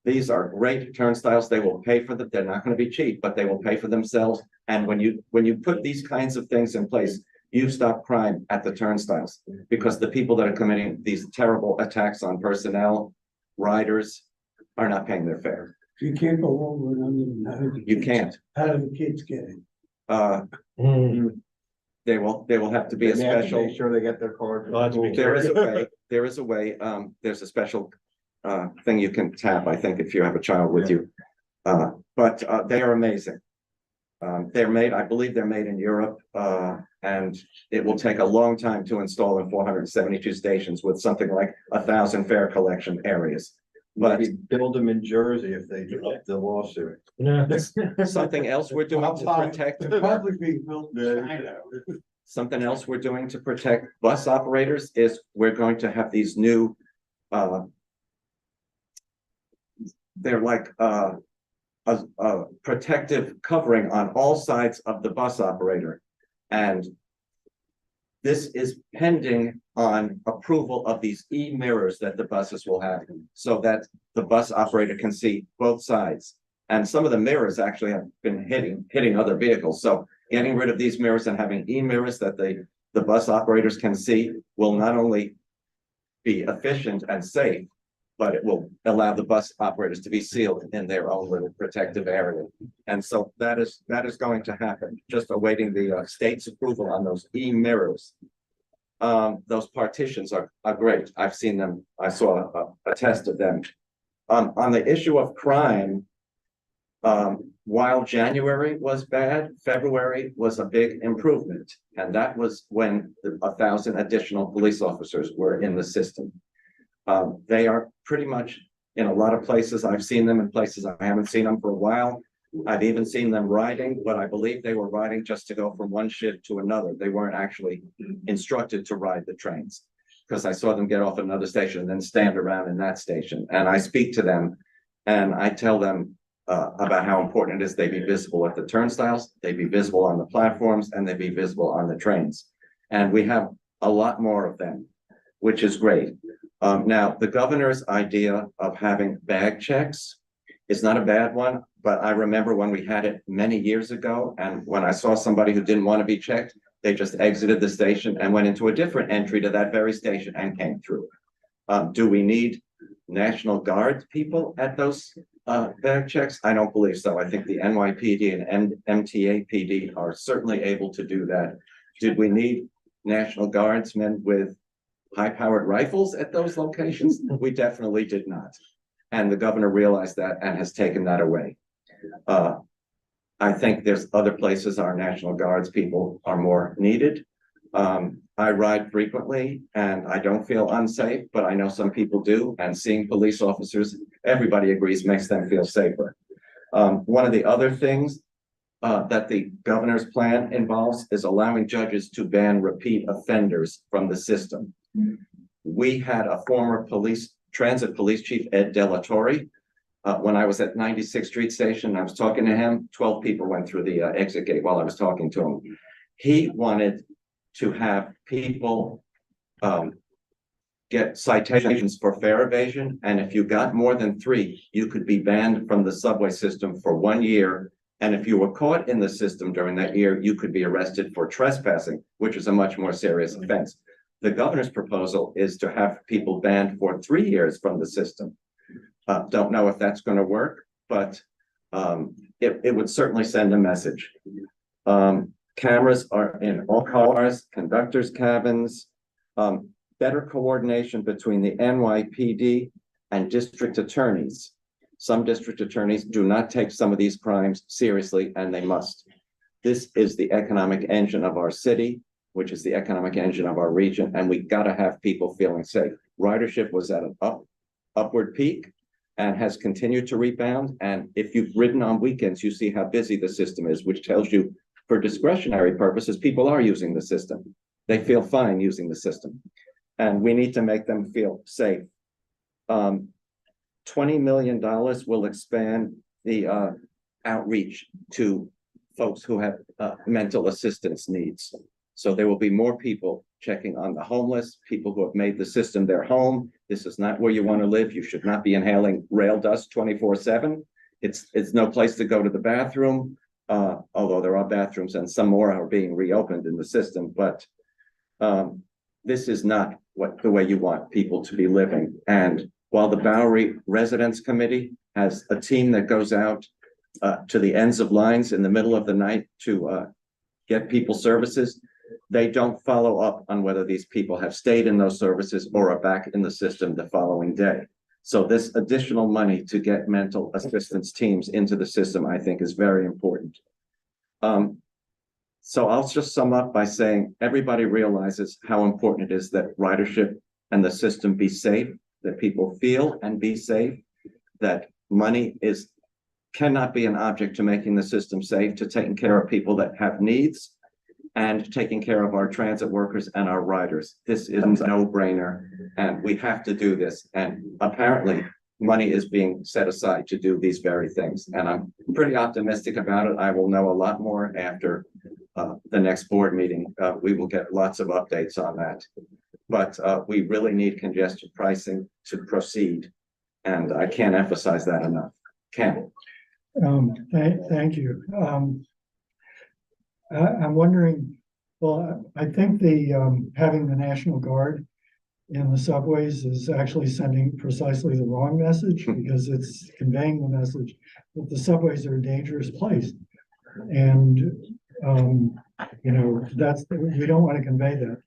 These are great turnstiles. They will pay for them. They're not going to be cheap, but they will pay for themselves. And when you put these kinds of things in place, you stop crime at the turnstiles, because the people that are committing these terrible attacks on personnel, riders, are not paying their fare. You can't go over and under. You can't. How do the kids get it? They will have to be a They have to special. Make sure they get their card. There is a way, there's a special thing you can tap, I think, if you have a child with you. But they are amazing. I believe they're made in Europe, and it will take a long time to install in 472 stations with something like 1,000 fare collection areas. But Maybe build them in Jersey if they do the lawsuit. something else we're doing to protect. Probably being built in China. Something else we're doing to protect bus operators is we're going to have these new, they're like, a protective covering on all sides of the bus operator. And this is pending on approval of these e-mirrors that the buses will have, so that the bus operator can see both sides. And some of the mirrors actually have been hitting other vehicles. So getting rid of these mirrors and having e-mirrors that the bus operators can see will not only be efficient and safe, but it will allow the bus operators to be sealed in their own little protective area. And so that is going to happen. Just awaiting the state's approval on those e-mirrors. Those partitions are great. I've seen them. I saw a test of them. On the issue of crime, while January was bad, February was a big improvement. And that was when 1,000 additional police officers were in the system. They are pretty much in a lot of places. I've seen them in places I haven't seen them for a while. I've even seen them riding, but I believe they were riding just to go from one shift to another. They weren't actually instructed to ride the trains, because I saw them get off at another station and then stand around in that station. And I speak to them and I tell them about how important it is they be visible at the turnstiles, they be visible on the platforms, and they be visible on the trains. And we have a lot more of them, which is great. Now, the governor's idea of having bag checks is not a bad one, but I remember when we had it many years ago, and when I saw somebody who didn't want to be checked, they just exited the station and went into a different entry to that very station and came through. Do we need National Guard people at those bag checks? I don't believe so. I think the NYPD and MTA PD are certainly able to do that. Did we need National Guardsmen with high-powered rifles at those locations? We definitely did not. And the governor realized that and has taken that away. I think there's other places our National Guards people are more needed. I ride frequently and I don't feel unsafe, but I know some people do. And seeing police officers, everybody agrees, makes them feel safer. One of the other things that the governor's plan involves is allowing judges to ban repeat offenders from the system. We had a former transit police chief, Ed Delatorre. When I was at 96th Street Station, I was talking to him, 12 people went through the exit gate while I was talking to him. He wanted to have people get citations for fare evasion, and if you got more than 3, you could be banned from the subway system for 1 year. And if you were caught in the system during that year, you could be arrested for trespassing, which is a much more serious offense. The governor's proposal is to have people banned for 3 years from the system. Don't know if that's going to work, but it would certainly send a message. Cameras are in all cars, conductors' cabins, better coordination between the NYPD and district attorneys. Some district attorneys do not take some of these crimes seriously, and they must. This is the economic engine of our city, which is the economic engine of our region, and we gotta have people feeling safe. Ridership was at an upward peak and has continued to rebound. And if you've ridden on weekends, you see how busy the system is, which tells you for discretionary purposes, people are using the system. They feel fine using the system, and we need to make them feel safe. $20 million will expand the outreach to folks who have mental assistance needs. So there will be more people checking on the homeless, people who have made the system their home. This is not where you want to live. You should not be inhaling rail dust 24/7. It's no place to go to the bathroom, although there are bathrooms and some more are being reopened in the system. But this is not the way you want people to be living. And while the Bowery Residents Committee has a team that goes out to the ends of lines in the middle of the night to get people services, they don't follow up on whether these people have stayed in those services or are back in the system the following day. So this additional money to get mental assistance teams into the system, I think, is very important. So I'll just sum up by saying everybody realizes how important it is that ridership and the system be safe, that people feel and be safe, that money cannot be an object to making the system safe, to taking care of people that have needs and taking care of our transit workers and our riders. This is a no-brainer, and we have to do this. And apparently money is being set aside to do these very things. And I'm pretty optimistic about it. I will know a lot more after the next board meeting. We will get lots of updates on that. But we really need congestion pricing to proceed. And I can't emphasize that enough. Ken. Thank you. I'm wondering, well, I think the having the National Guard in the subways is actually sending precisely the wrong message, because it's conveying the message that the subways are a dangerous place. And you know, we don't want to convey that.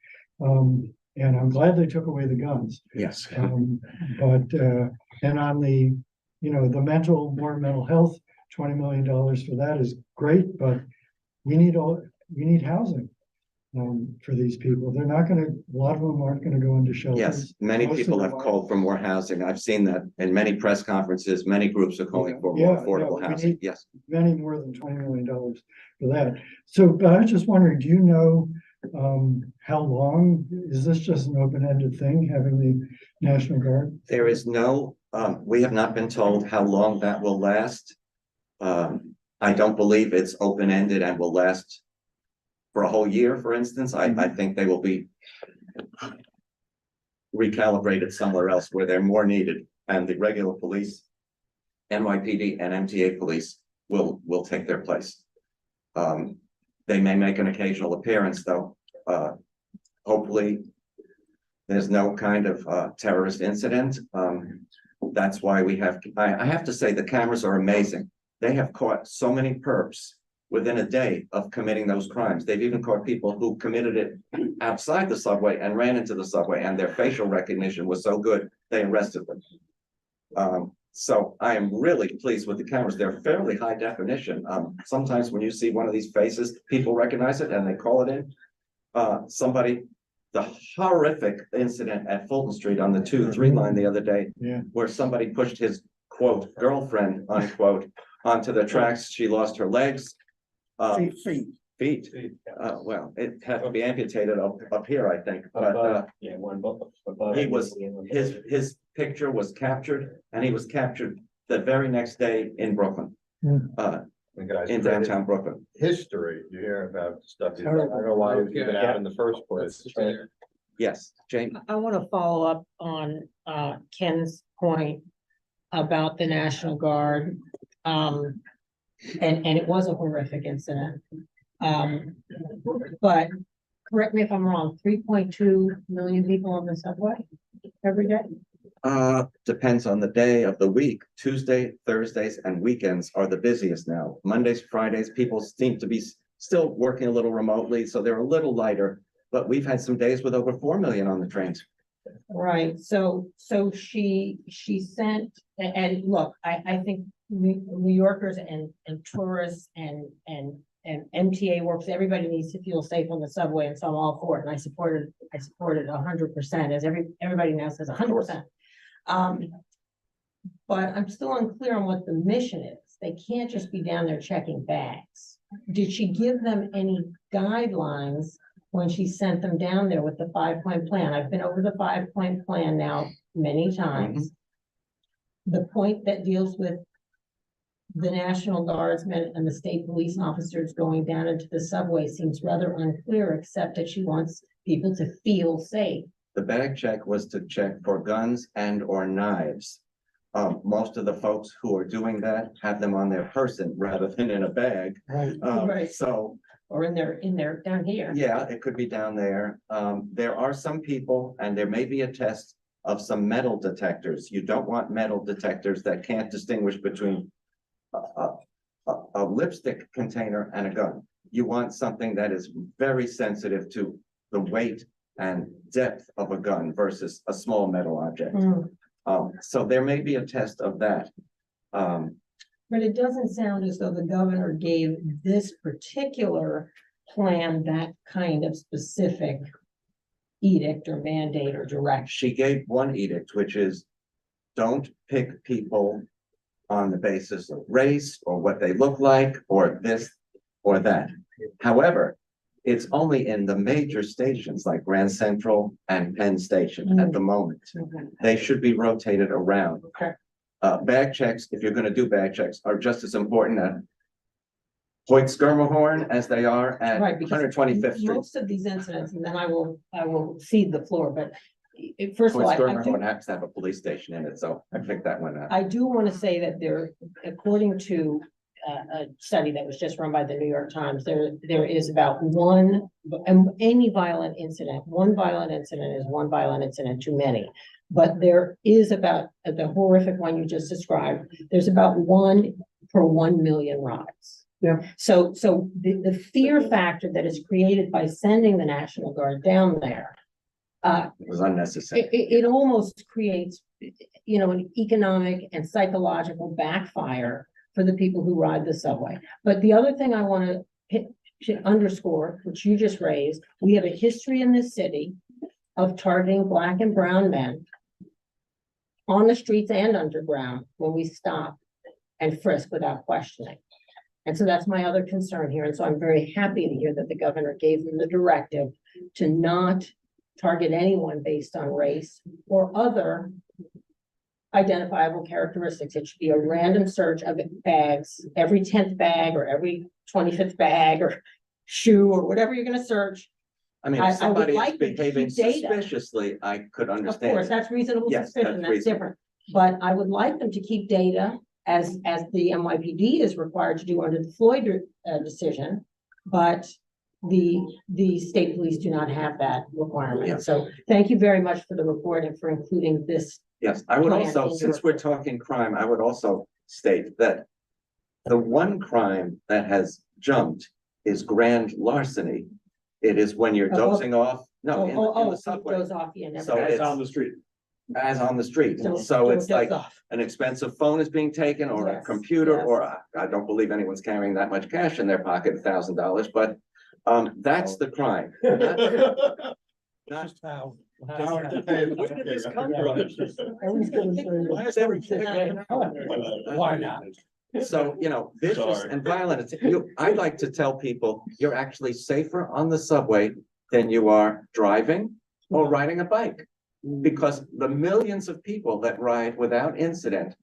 And I'm glad they took away the guns. Yes. But and on the, you know, the more mental health, $20 million for that is great, but we need housing for these people. They're not going to, a lot of them aren't going to go into shelters. Yes, many people have called for more housing. I've seen that in many press conferences. Many groups are calling for more affordable housing. Yes. Many more than $20 million for that. So, but I was just wondering, do you know how long, is this just an open-ended thing, having the National Guard? There is no, we have not been told how long that will last. I don't believe it's open-ended and will last for a whole year, for instance. I think they will be recalibrated somewhere else where they're more needed, and the regular police, NYPD and MTA police will take their place. They may make an occasional appearance, though. Hopefully there's no kind of terrorist incident. That's why we have, I have to say, the cameras are amazing. They have caught so many perps within a day of committing those crimes. They've even caught people who committed it outside the subway and ran into the subway, and their facial recognition was so good, they arrested them. So I am really pleased with the cameras. They're fairly high definition. Sometimes when you see one of these faces, people recognize it and they call it in. The horrific incident at Fulton Street on the 2-3 line the other day, where somebody pushed his quote girlfriend unquote onto the tracks. She lost her legs. Feet. Well, it had to be amputated up here, I think. But he was, his picture was captured, and he was captured the very next day in Brooklyn. In downtown Brooklyn. History, you hear about stuff. I don't know why he was even out in the first place. Yes, Jane, I want to follow up on Ken's point about the National Guard. And it was a horrific incident. But correct me if I'm wrong, 3.2 million people on the subway every day? depends on the day of the week. Tuesday, Thursdays, and weekends are the busiest now. Mondays, Fridays, people seem to be still working a little remotely, so they're a little lighter. But we've had some days with over 4 million on the trains. Right, so she sent, and look, I think New Yorkers and tourists and MTA works, everybody needs to feel safe on the subway, and so I'm all for it, and I supported 100%, as everybody now says 100%. But I'm still unclear on what the mission is. They can't just be down there checking bags. Did she give them any guidelines when she sent them down there with the 5-point plan? I've been over the 5-point plan now many times. The point that deals with the National Guardsmen and the state police officers going down into the subway seems rather unclear, except that she wants people to feel safe. The bag check was to check for guns and or knives. Most of the folks who are doing that have them on their person rather than in a bag. Right. Right. So. Or in their down here. Yeah, it could be down there. There are some people, and there may be a test of some metal detectors. You don't want metal detectors that can't distinguish between a lipstick container and a gun. You want something that is very sensitive to the weight and depth of a gun versus a small metal object. So there may be a test of that. But it doesn't sound as though the governor gave this particular plan that kind of specific edict or mandate or direction. She gave one edict, which is don't pick people on the basis of race or what they look like or this or that. However, it's only in the major stations like Grand Central and Penn Station at the moment. They should be rotated around. Okay. Bag checks, if you're going to do bag checks, are just as important at Hoyt Skirmahorn as they are at Right, because 125th Street. most of these incidents, and then I will cede the floor, but first of all, Hoyt I do, Skirmahorn happens to have a police station in it, so I picked that one out. I do want to say that there, according to a study that was just run by the New York Times, there is about one, and any violent incident, one violent incident is one violent incident too many. But there is about the horrific one you just described, there's about 1 per 1 million rides. Yeah. So the fear factor that is created by sending the National Guard down there, It was unnecessary. it almost creates, an economic and psychological backfire for the people who ride the subway. But the other thing I want to underscore, which you just raised, we have a history in this city of targeting Black and brown men on the streets and underground when we stop and frisk without questioning. And so that's my other concern here. And so I'm very happy to hear that the governor gave them the directive to not target anyone based on race or other identifiable characteristics. It should be a random search of bags, every 10th bag or every 25th bag or shoe or whatever you're going to search. I mean, I if somebody is like them to behaving keep data. suspiciously, I could Of understand. course, that's reasonable Yes, suspicion, that's that's reasonable. different. But I would like them to keep data as the NYPD is required to do under the Floyd decision. But the state police do not have that requirement. Yeah. So thank you very much for the report and for including this. Yes, I would plan also, in since your- we're talking crime, I would also state that the one crime that has jumped is grand larceny. It is when you're dozing off, no, in the subway. Goes off, yeah, never So mind. it's on the street. as on the street. Don't- So don't it's doze like off. an expensive phone is being taken or a Yes, computer, yes. or I don't believe anyone's carrying that much cash in their pocket, $1,000, but that's the crime. Just how. Where did this come from? I was gonna say. Why is everything? Why not? So, vicious Sorry. and violent, I like to tell people, you're actually safer on the subway than you are driving or riding a bike. Because the millions of people that ride without incident,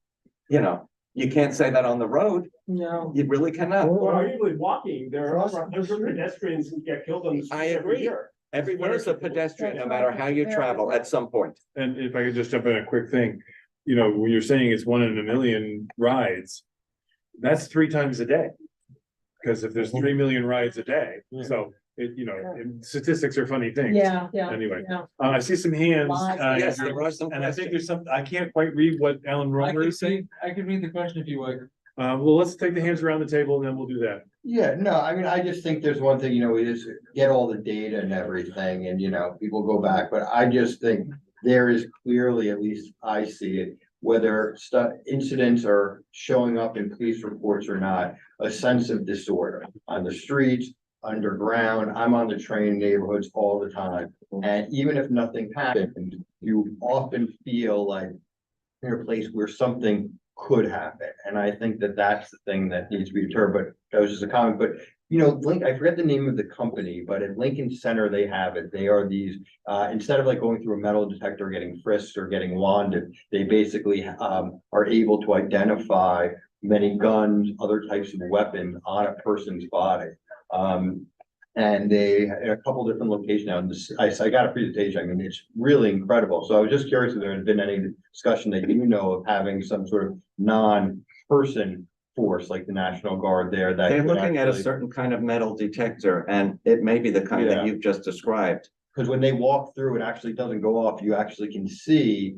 you can't say that on the road. No. You really cannot. Well, usually walking, there are pedestrians who get killed on the street I every agree. year. Everyone is a pedestrian, no matter how you travel at some point. And if I could just jump in a quick thing, you know, when you're saying it's 1 in a million rides, that's 3 times a day. Because if there's 3 million rides a day, so it, you know, statistics are funny things. Yeah, yeah. Anyway, yeah. I see some hands. Yes, there are some And I think questions. there's some, I can't quite read what Alan Romer is saying. I could read the question if you would. Well, let's take the hands around the table and then we'll do that. Yeah, no, I mean, I just think there's one thing, you know, we just get all the data and everything and, you know, people go back, but I just think there is clearly, at least I see it, whether incidents are showing up in police reports or not, a sense of disorder on the streets, underground. I'm on the train neighborhoods all the time. And even if nothing happens, you often feel like you're a place where something could happen. And I think that that's the thing that needs to be deterred, but that was just a comment. But, you know, I forget the name of the company, but at Lincoln Center, they have it. They are these, instead of like going through a metal detector, getting frisked or getting wanded, they basically are able to identify many guns, other types of weapons on a person's body. And they, in a couple different locations now, I got a presentation, I mean, it's really incredible. So I was just curious if there had been any discussion that you know of having some sort of non-person force like the National Guard there. That They're could looking at a actually- certain kind of metal detector, and it may be the kind that you've just described. Because when they walk through, it actually doesn't go off. You actually can see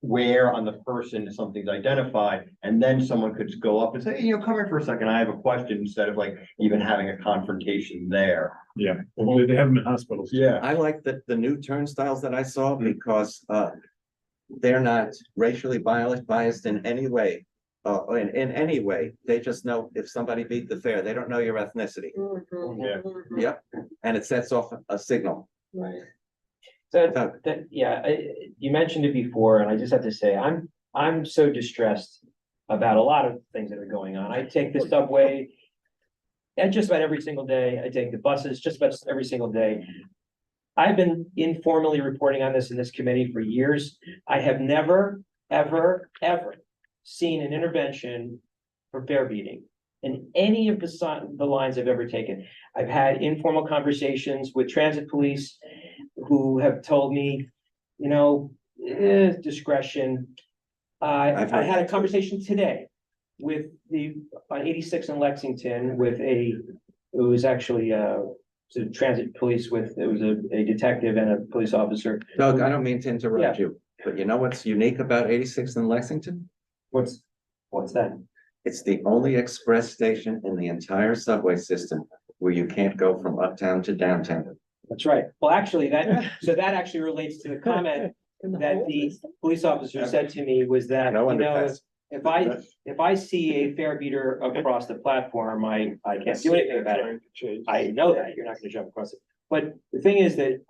where on the person something's identified, and then someone could just go up and say, hey, you know, come here for a second, I have a question, instead of like even having a confrontation there. Yeah, they have them in hospitals. Yeah. I like the new turnstiles that I saw because they're not racially biased in any way. In any way, they just know if somebody beat the fare, they don't know your ethnicity. Yeah. Yep, and it sets off a signal. Right. So you mentioned it before, and I just have to say, I'm so distressed about a lot of things that are going on. I take the subway and just about every single day. I take the buses just about every single day. I've been informally reporting on this in this committee for years. I have never, ever, ever seen an intervention for fare beating in any of the lines I've ever taken. I've had informal conversations with transit police who have told me, you know, discretion. I had a conversation today with on 86 in Lexington with it was actually transit police it was a detective and a police officer. Doug, I don't mean to interrupt you, but you know what's unique about 86 in Lexington? What's that? It's the only express station in the entire subway system where you can't go from uptown to downtown. That's right. Well, actually, that actually relates to the comment that the police officer said to me was that, you know, if I see a fare beater across the platform, I can't do anything about it. I know that you're not going to jump across it. But the thing is that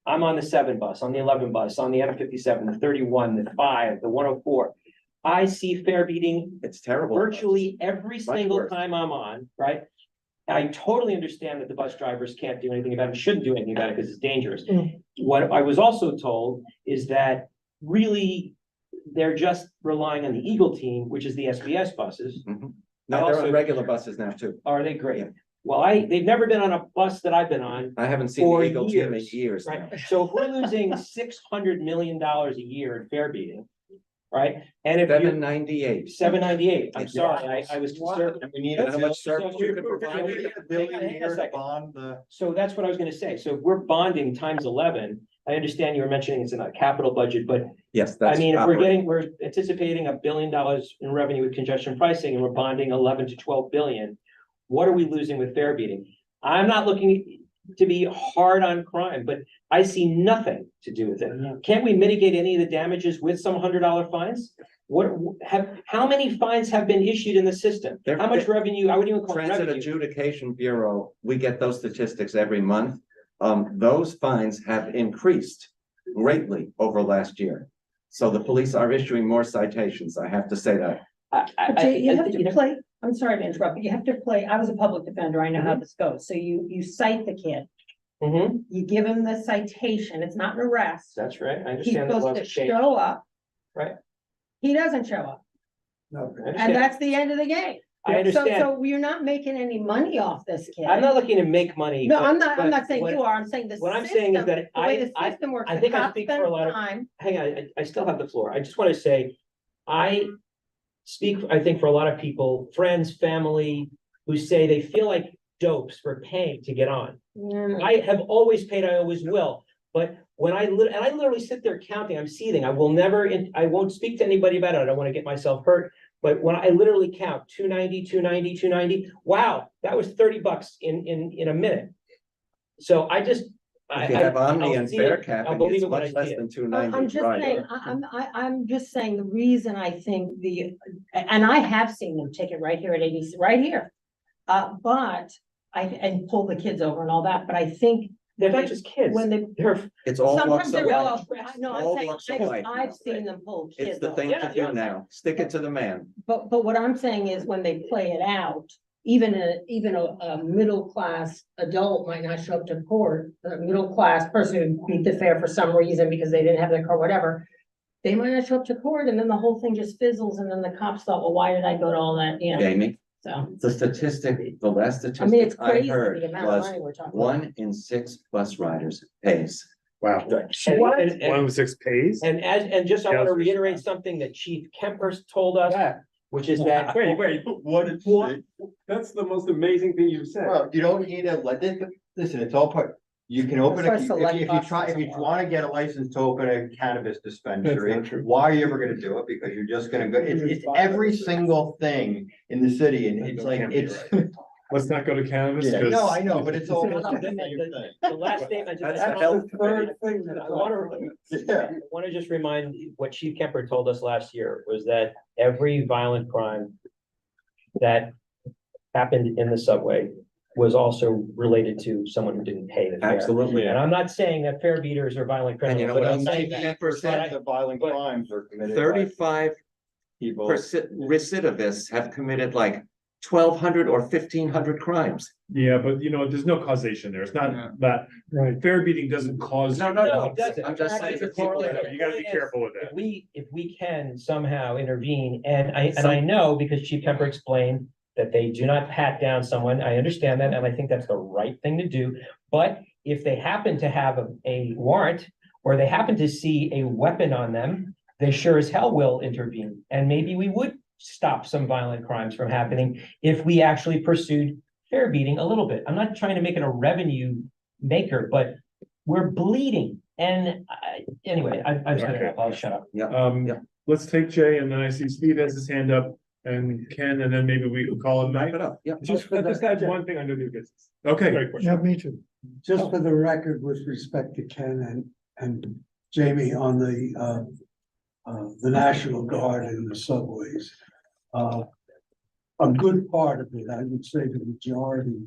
I'm on the 7 bus, on the 11 bus, on the M57, the 31, the 5, the 104. I see fare beating. It's terrible. Virtually every single time I'm on, right? I totally understand that the bus drivers can't do anything about it, shouldn't do anything about it because it's dangerous. What I was also told is that really they're just relying on the Eagle team, which is the SBS buses. No, they're on regular buses now too. Are they great? Well, they've never been on a bus that I've been on. I haven't seen the Eagle team in years now. Right? So if we're losing $600 million a year in fare beating, right? And if you're 798. 798, I'm sorry, I was concerned. And we need How much service you could provide? So that's what I was gonna say. So if we're bonding times 11, I understand you were mentioning it's in a capital budget, but yes, I mean, if we're anticipating $1 billion in revenue with congestion pricing and we're bonding 11 to 12 billion, what are we losing with fare beating? I'm not looking to be hard on crime, but I see nothing to do with it. Can't we mitigate any of the damages with some $100 fines? How many fines have been issued in the system? How much revenue? I wouldn't even call it Transit revenue. Adjudication Bureau, we get those statistics every month. Those fines have increased greatly over last year. So the police are issuing more citations. I have to say that. You have to play, I'm sorry to interrupt, but you have to play, I was a public defender, I know how this goes, so you cite the kid. You give him the citation, it's not an arrest. That's right, I He's understand. supposed to show up. Right. He doesn't show up, No, and that's the end of the game. I understand. So you're not making any money off this kid. I'm not looking to make money. No, but- I'm not but saying what- you are, I'm saying the system. What I'm saying is that the way the system works, I the think I cops speak for spend a lot of, time. hang on, I still have the floor. I just want to say, I speak, I think, for a lot of people, friends, family, who say they feel like dopes for paying to get on. I have always paid, I always will, but when I literally sit there counting, I'm seething. I will never, I won't speak to anybody about it. I don't want to get myself hurt. But when I literally count 290, 290, 290, wow, that was $30 in a minute. So I just. If you have Omni I'll and see fare it. I'll capping, believe it's it when I much see less it. than 290. I'm just saying, I'm just saying the reason I think and I have seen them take it right here at ABC, right here. But and pull the kids over and all that, but I think. They're not just kids. When they. It's all walks Sometimes of they're life. no, All I'm walks of saying, life. I've seen them pull kids. It's the over. thing to do now. Stick it to the man. But what I'm saying is when they play it out, even a middle class adult might not show up to court, a middle class person who beat the fare for some reason because they didn't have their car, whatever. They might not show up to court and then the whole thing just fizzles and then the cops thought, well, why did I go to all that, you know? Jamie, So, the statistic, the last I mean, it's statistic I crazy heard the amount of was money we're talking about. 1 in 6 bus riders pays. Wow. What? 1 in 6 pays? And just, I want to reiterate something that Chief Kemper told us, which is that. Wait, what did, that's the most amazing thing you've said. Well, you don't need a, listen, it's all part, you can open That's a, why if you select try, if you buses are wanna get a license to open a cannabis dispensary, That's not true. why are you ever gonna do it? Because you're just gonna go, it's every single thing in the city, and it's like, it's. Let's not go to cannabis. Yeah, 'cause- no, I know, but it's all. The last statement. That's a health thing that I want to just remind what Chief Kemper told us last year was that every violent crime that happened in the subway was also related to someone who didn't pay the fare. Absolutely. And I'm not saying that fare beaters are violent And you criminals. know what but I'm else saying Chief that- Kemper said? The violent crimes are committed. by 35 people. recidivists have committed like 1,200 or 1,500 crimes. Yeah, but there's no causation there. It's not that, Right. fare beating doesn't cause. No, it doesn't. I'm just saying that people You gotta be careful with that. If we can somehow intervene, and I know because Chief Kemper explained that they do not pat down someone, I understand that, and I think that's the right thing to do. But if they happen to have a warrant, or they happen to see a weapon on them, they sure as hell will intervene, and maybe we would stop some violent crimes from happening if we actually pursued fare beating a little bit. I'm not trying to make it a revenue maker, but we're bleeding. And anyway, I've said enough. I'll shut up. Yeah. Let's take Jay, and then I see Steve has his hand up, and Ken, and then maybe we could call it night. Wrap it up. Yeah. I just had one thing under new business. Okay. Great question. Yeah, me too. Just for the record, with respect to Ken and Jamie on the National Guard and the subways. A good part of it, I would say the majority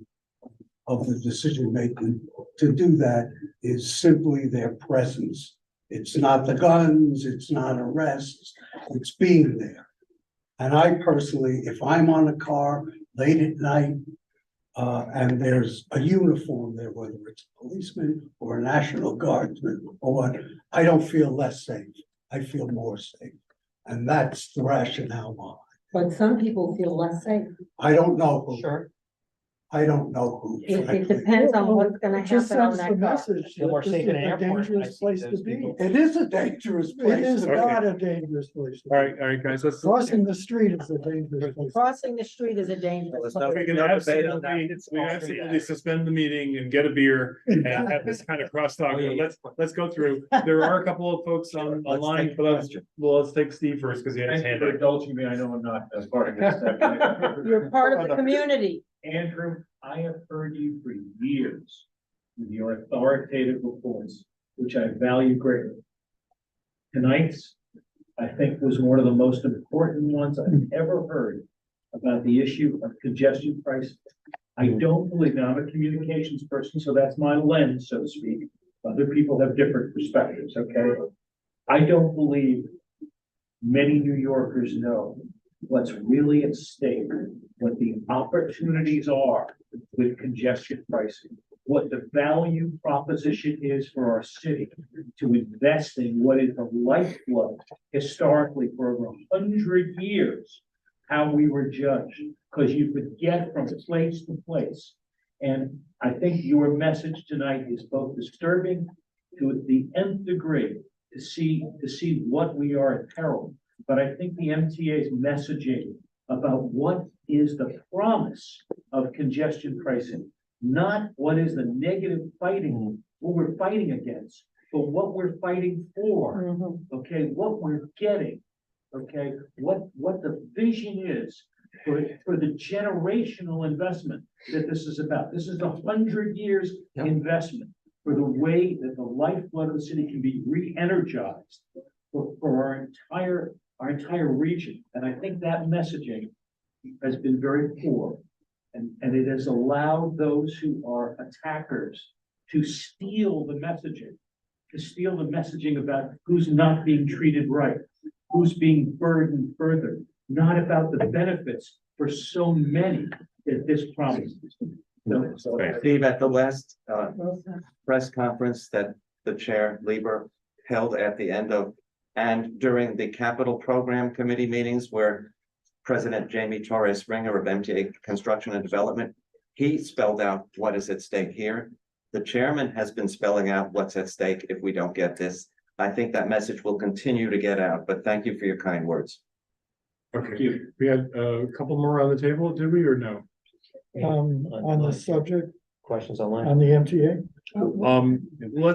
of the decision making to do that is simply their presence. It's not the guns, it's not arrests, it's being there. And I personally, if I'm on a car late at night, and there's a uniform there, whether it's a policeman or a National Guardsman or what, I don't feel less safe. I feel more safe. And that's the rationale behind. But some people feel less safe. I don't know who. Sure. I don't know who. It frankly. depends on what's gonna It just happen on sends that the car. message Feel more that safe this in is an a airport. I dangerous see place those to be. people. It is a dangerous place. It is Okay. not a dangerous place. to be. All right, guys, let's. Crossing the street is a dangerous place. Crossing the street is a dangerous. We can absolutely suspend the meeting and get a beer and have this kind of crosstalk. Let's go through. There are a couple of folks online, but let's take Steve first because he had his hand up. Indulging me, I know I'm not as part of this. You're part of the community. Andrew, I have heard you for years with your authoritative reports, which I value greatly. Tonight's, I think, was one of the most important ones I've ever heard about the issue of congestion pricing. I don't believe, now I'm a communications person, so that's my lens, so to speak. Other people have different perspectives, okay? I don't believe many New Yorkers know what's really at stake, what the opportunities are with congestion pricing, what the value proposition is for our city to invest in what is the lifeblood historically for over 100 years, how we were judged. because you could get from place to place. And I think your message tonight is both disturbing to the nth degree to see what we are at peril. But I think the MTA's messaging about what is the promise of congestion pricing, not what is the negative fighting, what we're fighting against, but what we're fighting for, okay, what we're getting, okay, what the vision is for the generational investment that this is about. This is 100 years investment for the way that the lifeblood of the city can be re-energized for our entire region. And I think that messaging has been very poor. And it has allowed those who are attackers to steal the messaging about who's not being treated right, who's being burdened further, not about the benefits for so many that this promises. So, Steve, at the last press conference that the chair Lieber held at the end of, and during the capital program committee meetings where President Jami Torres Springer of MTA Construction and Development, he spelled out what is at stake here. The chairman has been spelling out what's at stake if we don't get this. I think that message will continue to get out, but thank you for your kind words. Okay, we had a couple more on the table, did we, or no? On the subject, Questions online? on the MTA?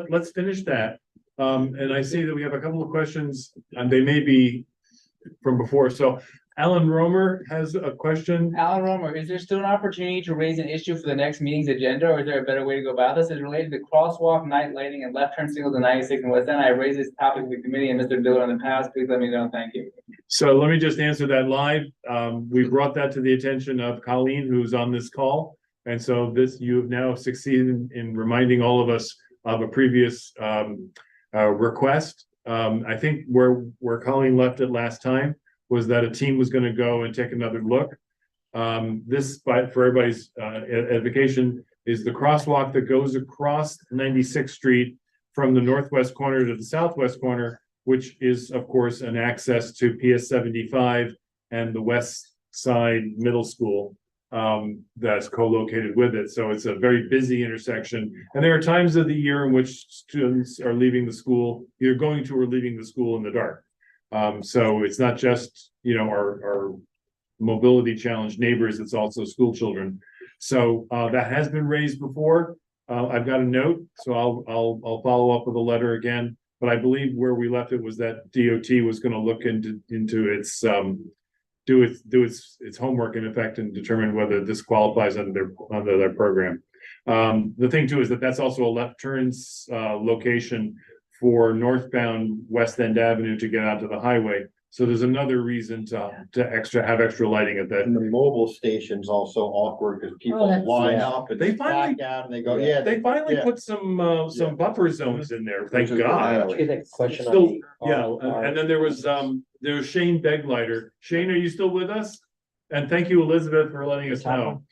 Let's finish that. And I see that we have a couple of questions, and they may be from before. So Alan Romer has a question. Alan Romer, is there still an opportunity to raise an issue for the next meeting's agenda, or is there a better way to go about this? It's related to crosswalk, night lighting, and left turn signals on 96 and West End. I raised this topic with the committee and Mr. Diller in the past. Please let me know. Thank you. So let me just answer that live. We brought that to the attention of Colleen, who's on this call. And so you have now succeeded in reminding all of us of a previous request. I think where Colleen left it last time was that a team was going to go and take another look. For everybody's edification, is the crosswalk that goes across 96th Street from the northwest corner to the southwest corner, which is, of course, an access to PS 75 and the West Side Middle School that's co-located with it. So it's a very busy intersection. And there are times of the year in which students are leaving the school, either going to or leaving the school in the dark. So it's not just, our mobility challenged neighbors, it's also school children. So that has been raised before. I've got a note, so I'll follow up with a letter again. But I believe where we left it was that DOT was going to look into its do its homework in effect and determine whether this qualifies under their program. The thing too is that that's also a left turns location for northbound West End Avenue to get onto the highway. So there's another reason to have extra lighting at that. And the mobile station's also awkward because people line up and They back finally- out and they go, They finally yeah. put some buffer zones in there, thank Which is God. good. Question on Still, the yeah, and then there was Shane Beglighter. Shane, are you still with us? And thank you, Elizabeth, for letting us know.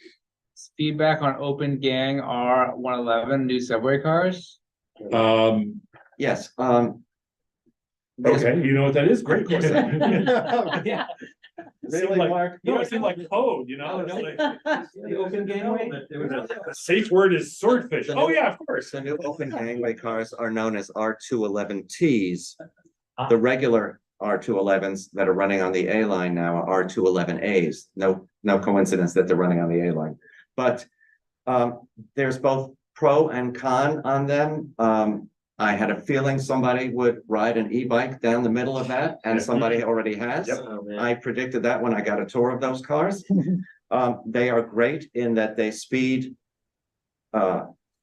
Feedback on Open Gang R111 new subway cars. Yes, Okay, you know what that is? Great. Yes. Yeah. Seemed like, it seemed like code, it's like- The Open Gangway? The safe word is swordfish. Oh, yeah, of course. the new open gangway cars are known as R211Ts. The regular R211s that are running on the A line now are R211As. No coincidence that they're running on the A line. But there's both pro and con on them. I had a feeling somebody would ride an e-bike down the middle of that, and somebody already has. Yep. I predicted that when I got a tour of those cars. They are great in that they speed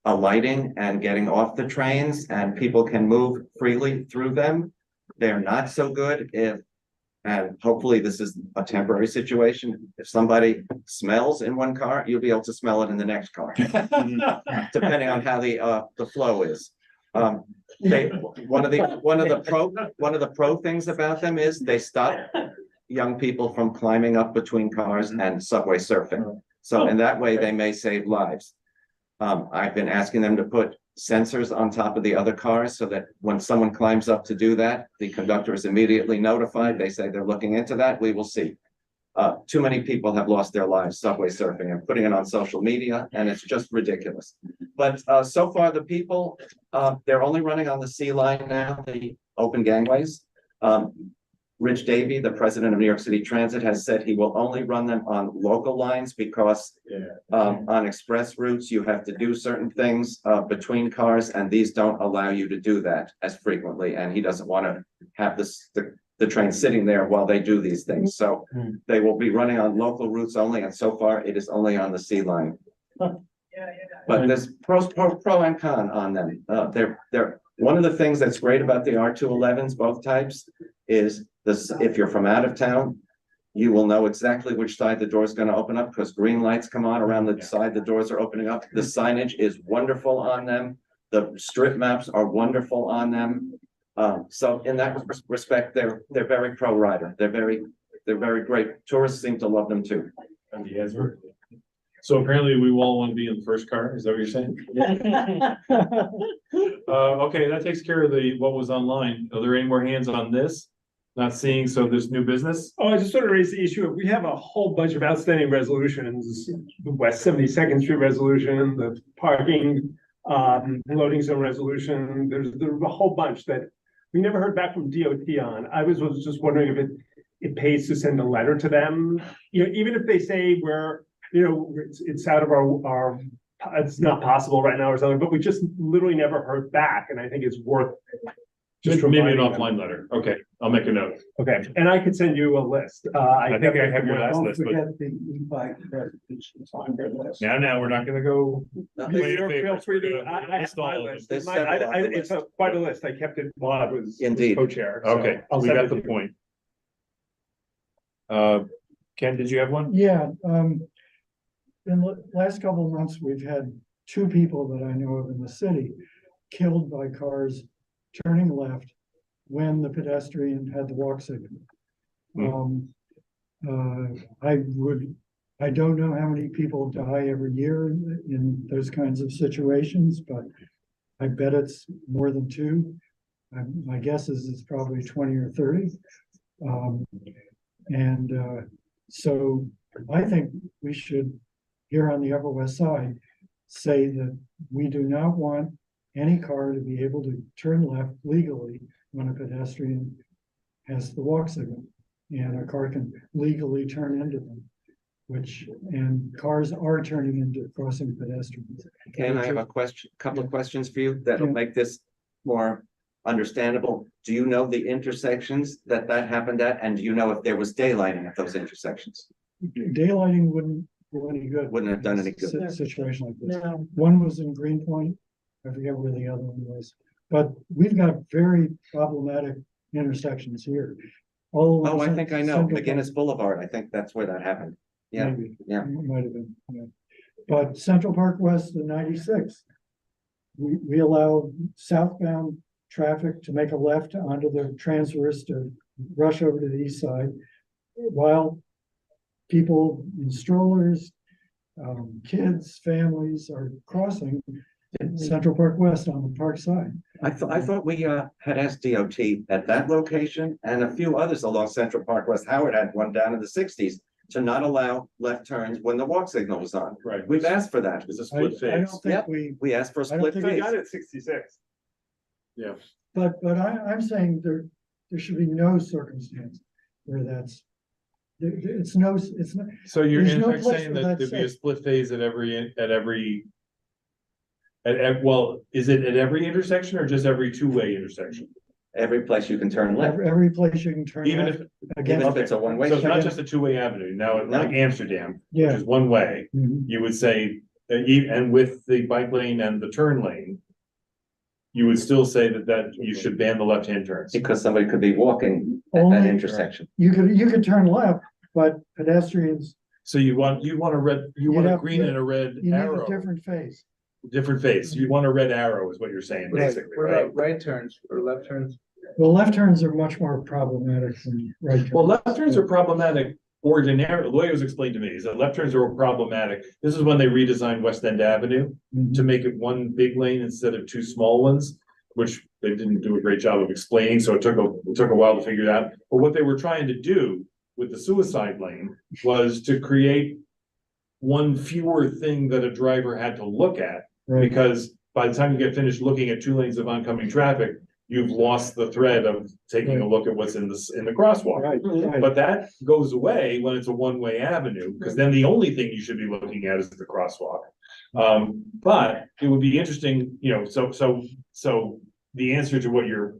alighting and getting off the trains, and people can move freely through them. They're not so good and hopefully this is a temporary situation. If somebody smells in one car, you'll be able to smell it in the next car, depending on how the flow is. One of the pro things about them is they stop young people from climbing up between cars and subway surfing. So in that way, they may save lives. I've been asking them to put sensors on top of the other cars so that when someone climbs up to do that, the conductor is immediately notified. They say they're looking into that. We will see. Too many people have lost their lives subway surfing and putting it on social media, and it's just ridiculous. But so far, the people, they're only running on the C line now, the open gangways. Rich Davey, the president of New York City Transit, has said he will only run them on local lines because on express routes, you have to do certain things between cars, and these don't allow you to do that as frequently. And he doesn't want to have the train sitting there while they do these things. So they will be running on local routes only, and so far it is only on the C line. But there's pro and con on them. They're one of the things that's great about the R211s, both types, is this: if you're from out of town, you will know exactly which side the door is going to open up because green lights come on around the side the doors are opening up. The signage is wonderful on them. The strip maps are wonderful on them. So in that respect, they're very pro rider. They're very great. Tourists seem to love them too. And the answer. So apparently we all want to be in the first car. Is that what you're saying? Okay, that takes care of what was online. Are there any more hands on this? Not seeing, so there's new business? Oh, I just want to raise the issue of, we have a whole bunch of outstanding resolutions, the West 72nd Street resolution, the parking, loading zone resolution, there's a whole bunch that we never heard back from DOT on. I was just wondering if it pays to send a letter to them, even if they say it's out of our it's not possible right now or something, but we just literally never heard back, and I think it's worth just maybe an offline letter. Okay, I'll make a note. Okay, and I could send you a list. I think I have your last Don't list, but forget the e-bike presentations on your list. now we're not gonna go. Feel free to. I have my list. It's quite a list. I kept it while I was co-chair. So Okay, we got the point. Ken, did you have one? Yeah, in the last couple of months, we've had 2 people that I know of in the city killed by cars turning left when the pedestrian had the walk signal. I don't know how many people die every year in those kinds of situations, but I bet it's more than 2. My guess is it's probably 20 or 30. So I think we should, here on the Upper West Side, say that we do not want any car to be able to turn left legally when a pedestrian has the walk signal, and a car can legally turn into them, and cars are turning into crossing pedestrians. Ken, I have a couple of questions for you that'll make this more understandable. Do you know the intersections that happened at, and do you know if there was daylighting at those intersections? Daylighting wouldn't do any good. Wouldn't have done any good. Situation like this. No. One was in Greenpoint. I forget where the other one was, but we've got very problematic intersections here. Oh, I think I know. McGinnis Boulevard. I think that's where that happened. Yeah, Maybe. yeah. Might have been, yeah. But Central Park West and 96, we allow southbound traffic to make a left onto the transverse to rush over to the east side, while people in strollers, kids, families are crossing Central Park West on the park side. I thought we had asked DOT at that location and a few others along Central Park West. Howard had one down in the 60s to not allow left turns when the walk signal was on. Right. We've asked for that. It's a split I phase. don't think We asked for a I don't split think We phase. got it at 66. Yeah. But I'm saying there should be no circumstance where it's not. So you're There's in no fact place saying where that that's there'd be a safe. split phase at well, is it at every intersection or just every two-way intersection? Every place you can turn left. Every place you can turn. Even left if, against- Even if it's a one-way. so it's not street. just a two-way avenue. Now, No. like Amsterdam, which Yeah. is one way, Mhm. you would say, and with the bike lane and the turn lane, you would still say that you should ban the left-hand turns. Because somebody could be walking at Only- that intersection. You could turn left, but pedestrians, So you want a have- green and a red you need a arrow, different phase. different face. You want a red arrow is what you're saying, basically, What right? about right turns or left turns? Well, left turns are much more problematic than right turns. Well, left turns are problematic ordinarily. The way it was explained to me is that left turns are problematic. This is when they redesigned West End Avenue to make it one big lane instead of two small ones, which they didn't do a great job of explaining. So it took a while to figure it out. But what they were trying to do with the suicide lane was to create one fewer thing that a driver had to look at. Right. Because by the time you get finished looking at 2 lanes of oncoming traffic, you've lost the thread of taking a look at what's in the crosswalk. Right. But that goes away when it's a one-way avenue, because then the only thing you should be looking at is the crosswalk. But it would be interesting, you know, so the answer to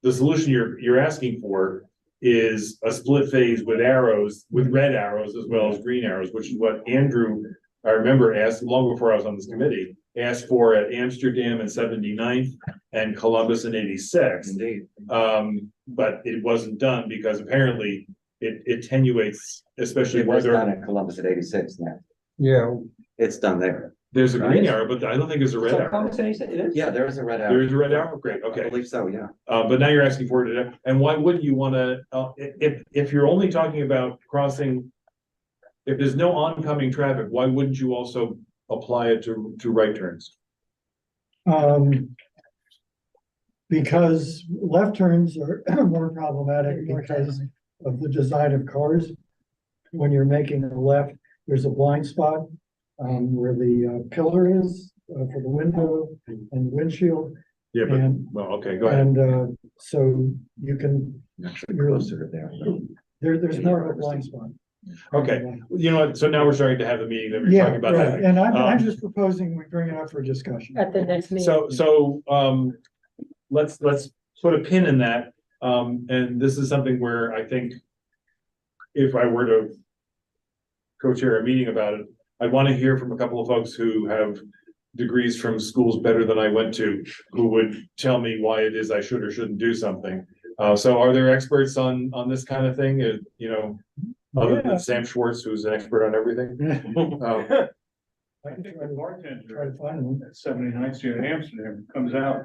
the solution you're asking for is a split phase with arrows, with red arrows as well as green arrows, which is what Andrew, I remember, asked long before I was on this committee, asked for at Amsterdam and 79th and Columbus and 86th. Indeed. But it wasn't done because apparently it attenuates, especially It where was there, done at Columbus at 86 now. Yeah. It's done there. there's a green Right. arrow, but I don't think there's a red arrow. Yeah, there is a red arrow. There is a red arrow, great, okay. I believe so, yeah. But now you're asking for it, and why wouldn't you wanna, if you're only talking about crossing, if there's no oncoming traffic, why wouldn't you also apply it to right turns? Because left turns are more problematic because of the design of cars. When you're making a left, there's a blind spot, where the pillar is, for the window and windshield. Yeah, but, And- well, okay, go ahead. And, so you can, Actually closer to there. there's more of a blind spot. Okay, you know what, so now we're starting to have the meeting that we're Yeah, talking about. right, having. and I'm Um, just proposing we bring it up for discussion. At the next meeting. So, let's put a pin in that. And this is something where I think if I were to co-chair a meeting about it, I'd want to hear from a couple of folks who have degrees from schools better than I went to, who would tell me why it is I should or shouldn't do something. So are there experts on this kind of thing? You know, other Yeah. than Sam Schwartz, who's an expert on everything? I think the bartender Try to find them. at 79th Street in Amsterdam comes out,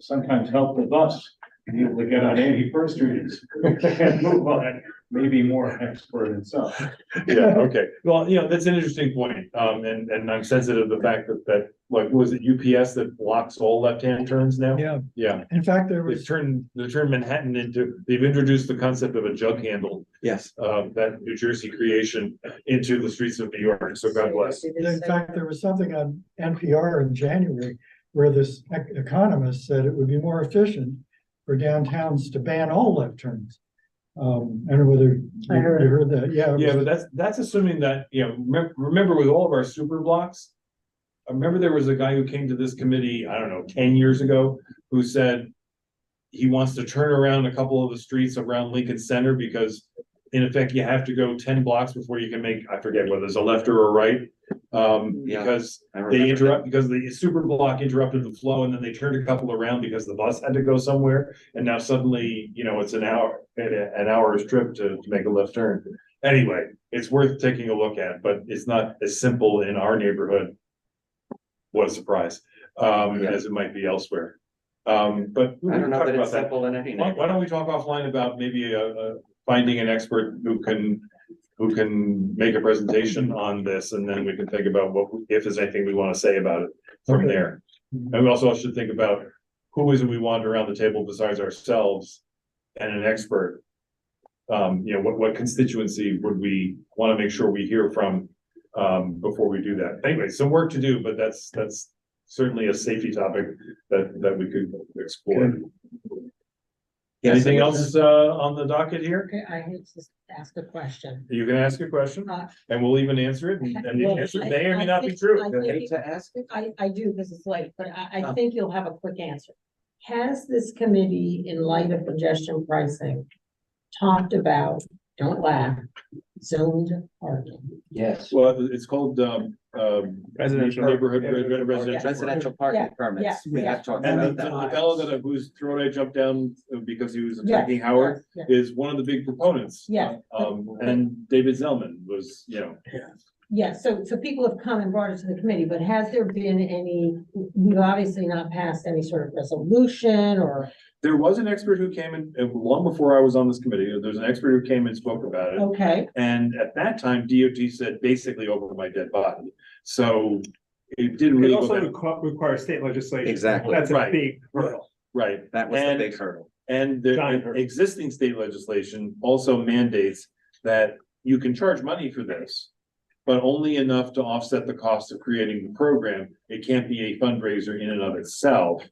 sometimes help the bus, be able to get on 81st Street and move on, maybe more expert himself. Yeah, okay. Well, you know, that's an interesting point. And I'm sensitive to the fact that like, was it UPS that blocks all left-hand turns now? Yeah, Yeah. in fact, there They've was, turned Manhattan they've introduced the concept of a jug handle, Yes. that New Jersey creation into the streets of New York. So God bless. in fact, there was something on NPR in January where this economist said it would be more efficient for downtowns to ban all left turns. I don't know whether I you heard. heard that, yeah. it Yeah, was- but that's assuming that, you know, remember with all of our super blocks, I remember there was a guy who came to this committee, I don't know, 10 years ago, who said he wants to turn around a couple of the streets around Lincoln Center because in effect, you have to go 10 blocks before you can make, I forget whether it's a left or a right. Because because the super block interrupted the flow and then they turned a couple around because the bus had to go somewhere. And now suddenly, you know, it's an hour's trip to make a left turn. Anyway, it's worth taking a look at, but it's not as simple in our neighborhood. What a surprise, as it might be elsewhere. But I don't know that it's simple in any. why don't we talk offline about maybe finding an expert who can make a presentation on this, and then we can think about if there's anything we want to say about it from there. And we also should think about who is it we want around the table besides ourselves and an expert. You know, what constituency would we want to make sure we hear from before we do that? Anyway, some work to do, but that's certainly a safety topic that we could explore. Yes, Anything and- else on the docket here? Okay, I hate to ask a question. You can ask a question and we'll even answer it, and the Well, answer may or may I not be think- true. I You think- hate to ask it? I do, because it's late, but I Oh. think you'll have a quick answer. Has this committee, in light of congestion pricing, talked about, don't laugh, zoned parking? Yes. Well, it's called Residential- neighborhood residential residential. Residential parking Yeah, permits. We yeah. have talked And about the that. fellow whose throat I jumped down because he was Yes, attacking Howard yes, is one of the big proponents. Yes. And David Zellman was, you know. Yes, so people have come and brought it to the committee, but has there been any, we've obviously not passed any sort of resolution or, There was an expert who came in, long before I was on this committee, there's an expert who came and spoke about it. okay, And at that time, DOT said basically over my dead body. So it didn't It really go also that, requires state legislation. Exactly. That's a Right. big hurdle. right. That was the And- big hurdle. And the Giant hurdle. existing state legislation also mandates that you can charge money for this, but only enough to offset the cost of creating the program. It can't be a fundraiser in and of itself.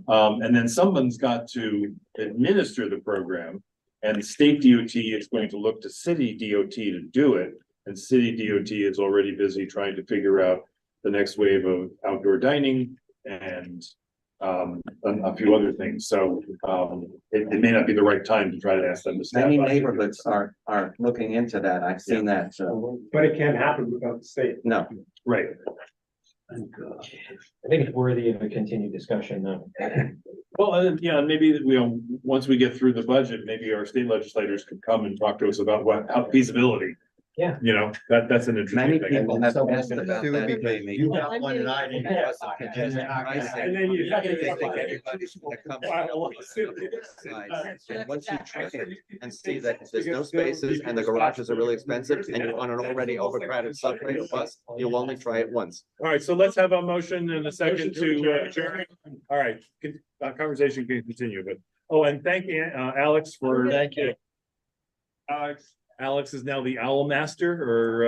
And then someone's got to administer the program, and the state DOT is going to look to city DOT to do it. And city DOT is already busy trying to figure out the next wave of outdoor dining and a few other things. So it may not be the right time to try to ask them to step Many up. neighborhoods are looking into that. I've seen that, so. But it can't happen without the state. No. Right. I think it's worthy of a continued discussion though. Well, and yeah, maybe, you know, once we get through the budget, maybe our state legislators could come and talk to us about how feasibility. Yeah. You know, that's an interesting Many thing. people have Someone asked to about sue that. because you got one and I didn't. And then you. And once you try it and see that there's no spaces and the garages are really expensive and you're on an already overcrowded subway or bus, you'll only try it once. All right, so let's have a motion and a second to adjourn. All right, conversation can continue, but, oh, and thank you, Alex, for. Thank you. Alex is now the owl master, or